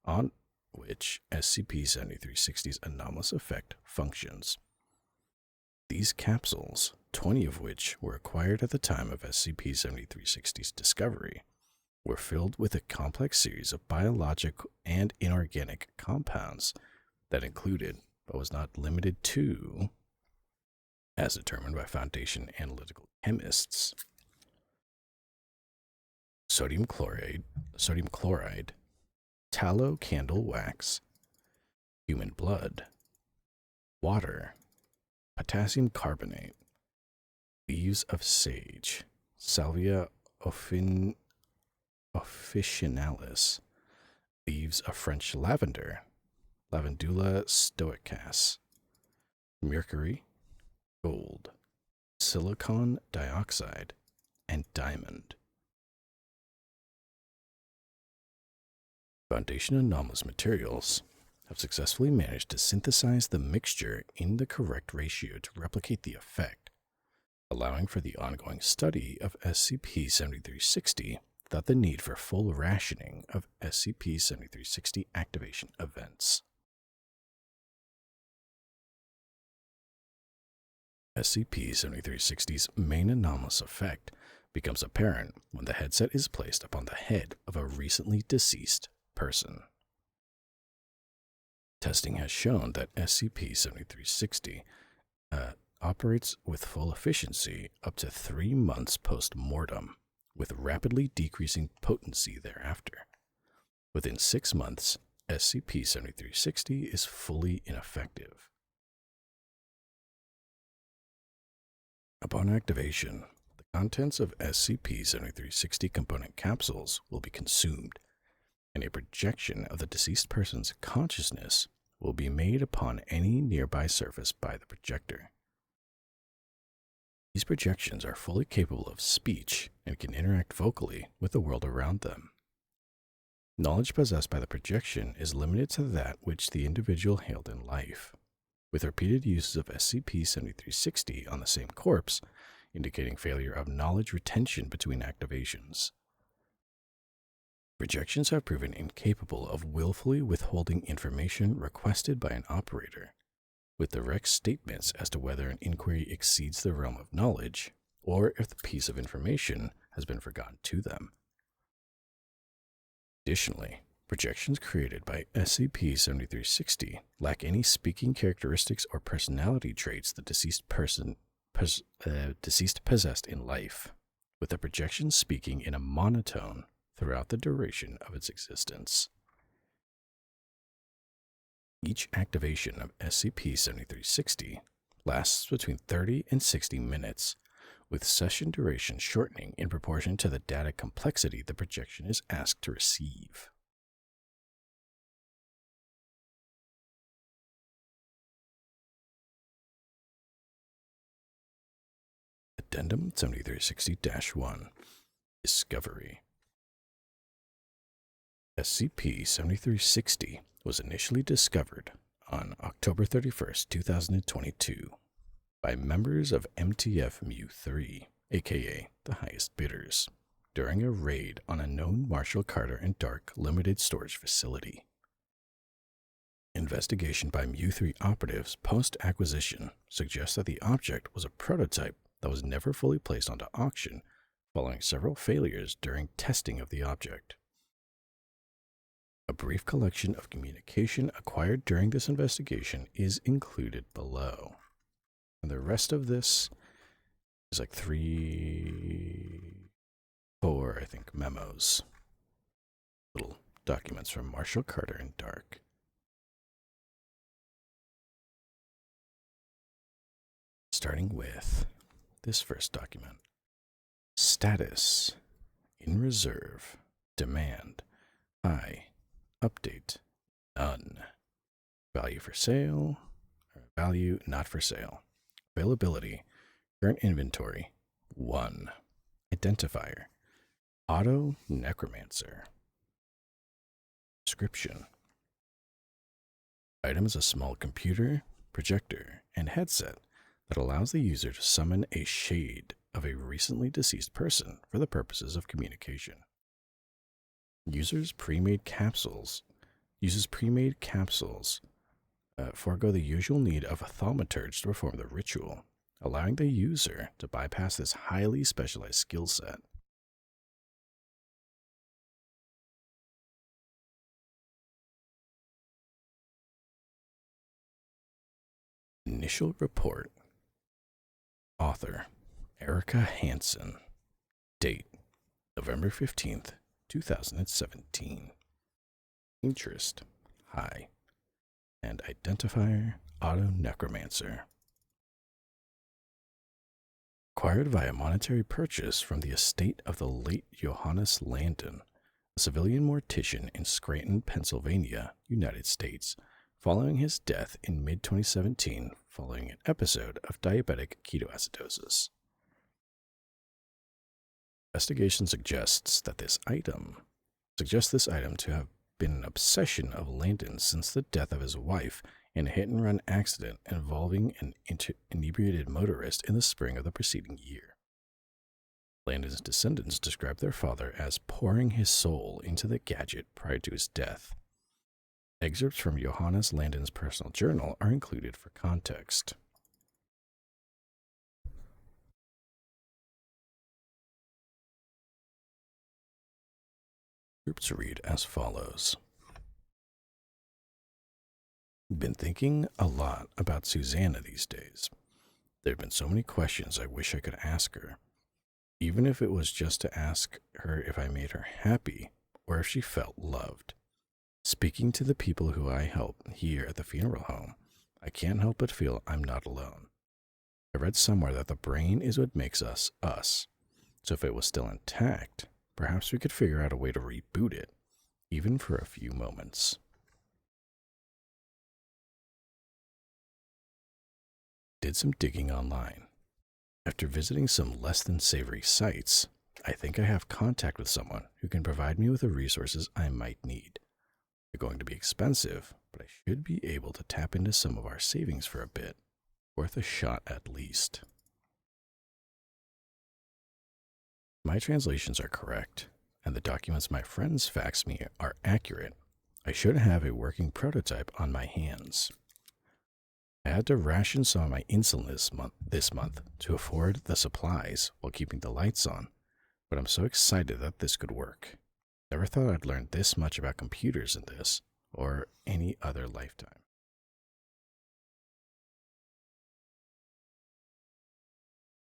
Speaker 1: on which SCP-7360's anomalous effect functions. These capsules, 20 of which were acquired at the time of SCP-7360's discovery, were filled with a complex series of biological and inorganic compounds that included, but was not limited to, as determined by Foundation analytical chemists, sodium chloride, tallow candle wax, human blood, water, potassium carbonate, leaves of sage, Salvia officinalis, leaves of French lavender, Lavandula stoicas, mercury, gold, silicon dioxide, and diamond. Foundation anomalous materials have successfully managed to synthesize the mixture in the correct ratio to replicate the effect, allowing for the ongoing study of SCP-7360 without the need for full rationing of SCP-7360 activation events. SCP-7360's main anomalous effect becomes apparent when the headset is placed upon the head of a recently deceased person. Testing has shown that SCP-7360 operates with full efficiency up to 3 months post-mortem, with rapidly decreasing potency thereafter. Within 6 months, SCP-7360 is fully ineffective. Upon activation, the contents of SCP-7360 component capsules will be consumed, and a projection of the deceased person's consciousness will be made upon any nearby surface by the projector. These projections are fully capable of speech and can interact vocally with the world around them. Knowledge possessed by the projection is limited to that which the individual hailed in life, with repeated uses of SCP-7360 on the same corpse indicating failure of knowledge retention between activations. Projections have proven incapable of willfully withholding information requested by an operator, with direct statements as to whether an inquiry exceeds the realm of knowledge, or if the piece of information has been forgotten to them. Additionally, projections created by SCP-7360 lack any speaking characteristics or personality traits the deceased possessed in life, with the projection speaking in a monotone throughout the duration of its existence. Each activation of SCP-7360 lasts between 30 and 60 minutes, with session duration shortening in proportion to the data complexity the projection is asked to receive. Addendum 7360-1 Discovery. SCP-7360 was initially discovered on October 31st, 2022 by members of MTF-Mu3, aka the highest bidders, during a raid on a known Marshall Carter and Dark limited storage facility. Investigation by Mu3 operatives post-acquisition suggests that the object was a prototype that was never fully placed onto auction following several failures during testing of the object. A brief collection of communication acquired during this investigation is included below. And the rest of this is like 4, I think, memos. Little documents from Marshall Carter and Dark. Starting with this first document. Status. In reserve. Demand. High. Update. None. Value for sale. Or value not for sale. Availability. Current inventory. 1. Identifier. Auto Necromancer. Description. Item is a small computer, projector, and headset that allows the user to summon a shade of a recently deceased person for the purposes of communication. Uses pre-made capsules, forego the usual need of a thaumaturge to perform the ritual, allowing the user to bypass this highly specialized skill set. Initial report. Author, Erica Hansen. Date, November 15th, 2017. Interest, high. And identifier, Auto Necromancer. Acquired via monetary purchase from the estate of the late Johannes Landon, a civilian mortician in Scranton, Pennsylvania, United States, following his death in mid-2017 following an episode of diabetic ketoacidosis. Investigation suggests this item to have been an obsession of Landon's since the death of his wife in a hit-and-run accident involving an inebriated motorist in the spring of the preceding year. Landon's descendants describe their father as pouring his soul into the gadget prior to his death. Excerpts from Johannes Landon's personal journal are included for context. Groups read as follows. Been thinking a lot about Susanna these days. There have been so many questions I wish I could ask her. Even if it was just to ask her if I made her happy or if she felt loved. Speaking to the people who I help here at the funeral home, I can't help but feel I'm not alone. I read somewhere that the brain is what makes us us. So if it was still intact, perhaps we could figure out a way to reboot it, even for a few moments. Did some digging online. After visiting some less than savory sites, I think I have contact with someone who can provide me with the resources I might need. They're going to be expensive, but I should be able to tap into some of our savings for a bit. Worth a shot at least. My translations are correct, and the documents my friends fax me are accurate. I should have a working prototype on my hands. I had to ration some of my insulin this month to afford the supplies while keeping the lights on, but I'm so excited that this could work. Never thought I'd learn this much about computers in this, or any other lifetime.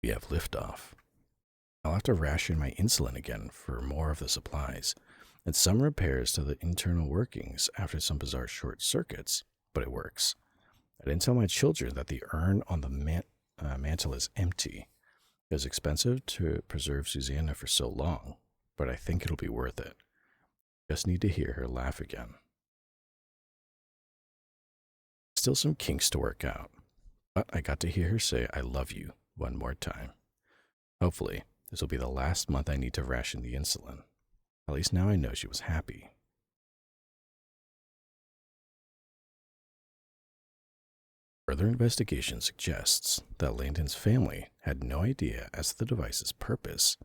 Speaker 1: We have liftoff. I'll have to ration my insulin again for more of the supplies, and some repairs to the internal workings after some bizarre short circuits, but it works. I didn't tell my children that the urn on the mantle is empty. It was expensive to preserve Susanna for so long, but I think it'll be worth it. Just need to hear her laugh again. Still some kinks to work out, but I got to hear her say I love you one more time. Hopefully, this will be the last month I need to ration the insulin. At least now I know she was happy. Further investigation suggests that Landon's family had no idea as to the device's purpose,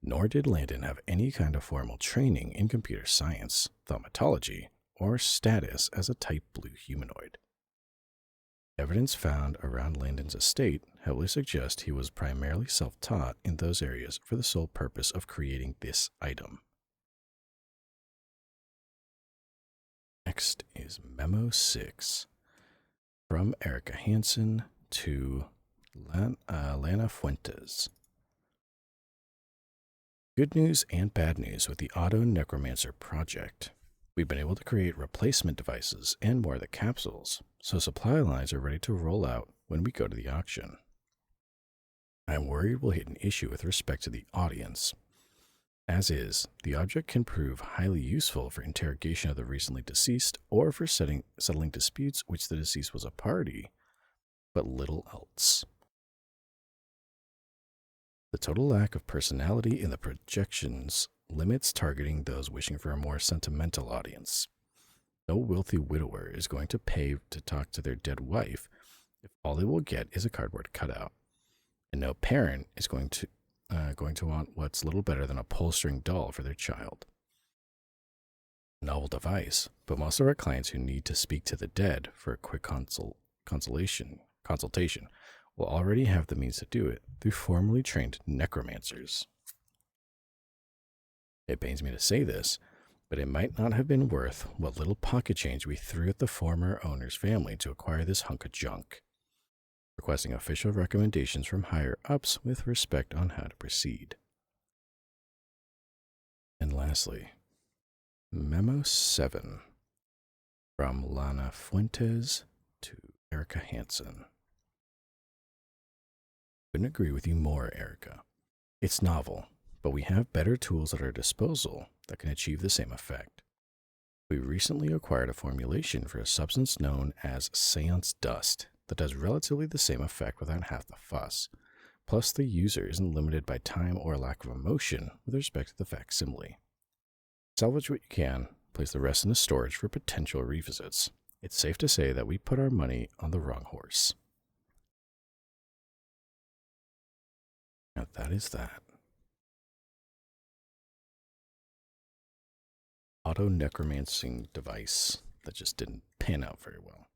Speaker 1: nor did Landon have any kind of formal training in computer science, thaumatology, or status as a Type Blue humanoid. Evidence found around Landon's estate heavily suggests he was primarily self-taught in those areas for the sole purpose of creating this item. Next is Memo 6. From Erica Hansen to Lana Fuentes. Good news and bad news with the Auto Necromancer project. We've been able to create replacement devices and more of the capsules, so supply lines are ready to roll out when we go to the auction. I'm worried we'll hit an issue with respect to the audience. As is, the object can prove highly useful for interrogation of the recently deceased or for settling disputes which the deceased was a party, but little else. The total lack of personality in the projections limits targeting those wishing for a more sentimental audience. No wealthy widower is going to pay to talk to their dead wife if all they will get is a cardboard cutout, and no parent is going to want what's little better than a pull-string doll for their child. Novel device, but most of our clients who need to speak to the dead for a quick consultation will already have the means to do it through formally trained necromancers. It pains me to say this, but it might not have been worth what little pocket change we threw at the former owner's family to acquire this hunk of junk. Requesting official recommendations from higher-ups with respect on how to proceed. And lastly, Memo 7. From Lana Fuentes to Erica Hansen. Couldn't agree with you more, Erica. It's novel, but we have better tools at our disposal that can achieve the same effect. We recently acquired a formulation for a substance known as seance dust that does relatively the same effect without half the fuss. Plus, the user isn't limited by time or lack of emotion with respect to the facsimile. Salvage what you can, place the rest in the storage for potential revisits. It's safe to say that we put our money on the wrong horse. Now that is that. Auto necromancing device that just didn't pan out very well.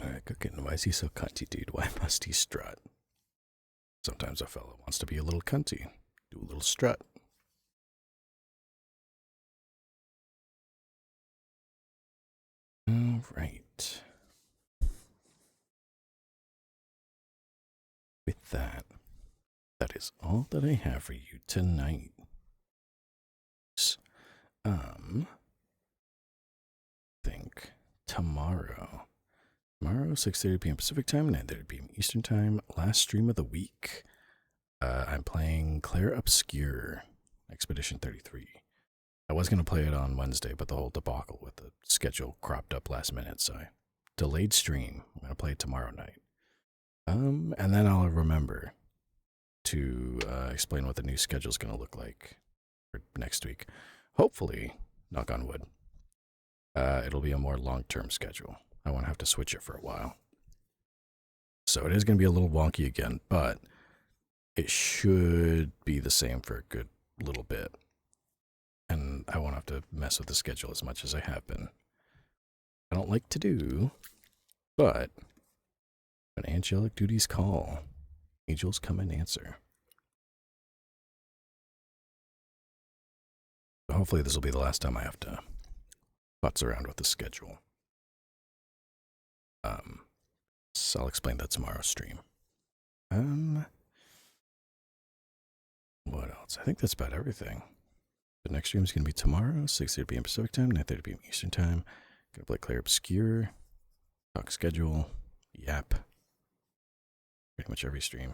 Speaker 1: Alright, cooking. Why is he so cunty, dude? Why must he strut? Sometimes a fellow wants to be a little cunty. Do a little strut. Alright. With that, that is all that I have for you tonight. Think tomorrow. Tomorrow, 6:30 p.m. Pacific Time, 9:30 p.m. Eastern Time. Last stream of the week. I'm playing Claire Obscure, Expedition 33. I was going to play it on Wednesday, but the whole debacle with the schedule cropped up last minute, so I delayed stream. I'm going to play it tomorrow night. And then I'll remember to explain what the new schedule is going to look like for next week. Hopefully, knock on wood, it'll be a more long-term schedule. I won't have to switch it for a while. So it is going to be a little wonky again, but it should be the same for a good little bit. And I won't have to mess with the schedule as much as I have been. I don't like to do, but when angelic duties call, angels come and answer. Hopefully this will be the last time I have to futz around with the schedule. So I'll explain that tomorrow's stream. What else? I think that's about everything. The next stream is going to be tomorrow, 6:30 p.m. Pacific Time, 9:30 p.m. Eastern Time. Gonna play Claire Obscure, talk schedule, yap. Pretty much every stream.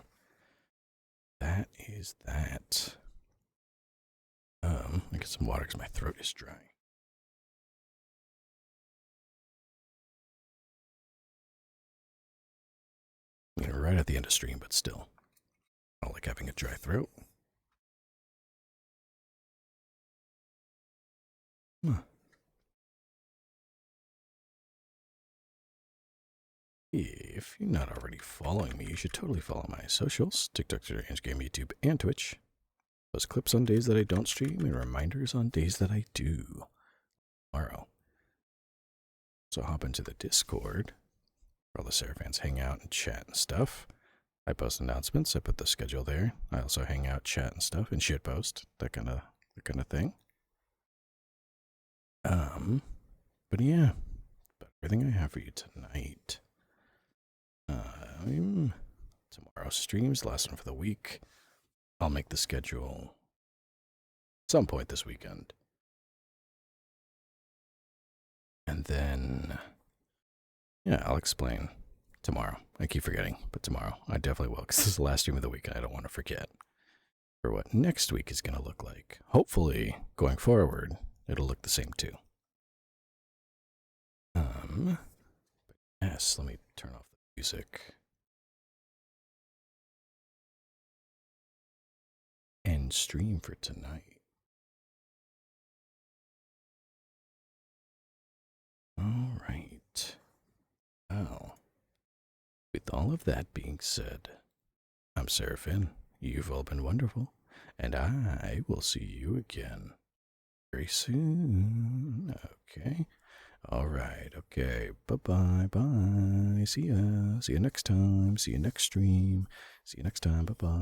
Speaker 1: That is that. I get some water because my throat is dry. You know, right at the end of stream, but still. I don't like having a dry throat. Huh. If you're not already following me, you should totally follow my socials, TikTok, Twitter, Instagram, YouTube, and Twitch. Those clips on days that I don't stream and reminders on days that I do. Tomorrow. So hop into the Discord where all the Seraph fans hang out and chat and stuff. I post announcements. I put the schedule there. I also hang out, chat and stuff, and shit post. That kind of thing. But yeah, that's everything I have for you tonight. Tomorrow's stream's the last one for the week. I'll make the schedule some point this weekend. And then, yeah, I'll explain tomorrow. I keep forgetting, but tomorrow I definitely will, because this is the last stream of the week and I don't want to forget for what next week is going to look like. Hopefully, going forward, it'll look the same too. Yes, let me turn off the music. End stream for tonight. All right. Well, with all of that being said, I'm Seraphin. You've all been wonderful, and I will see you again very soon. Okay. All right. Okay. Bye-bye. Bye. See ya. See you next time. See you next stream. See you next time. Bye-bye.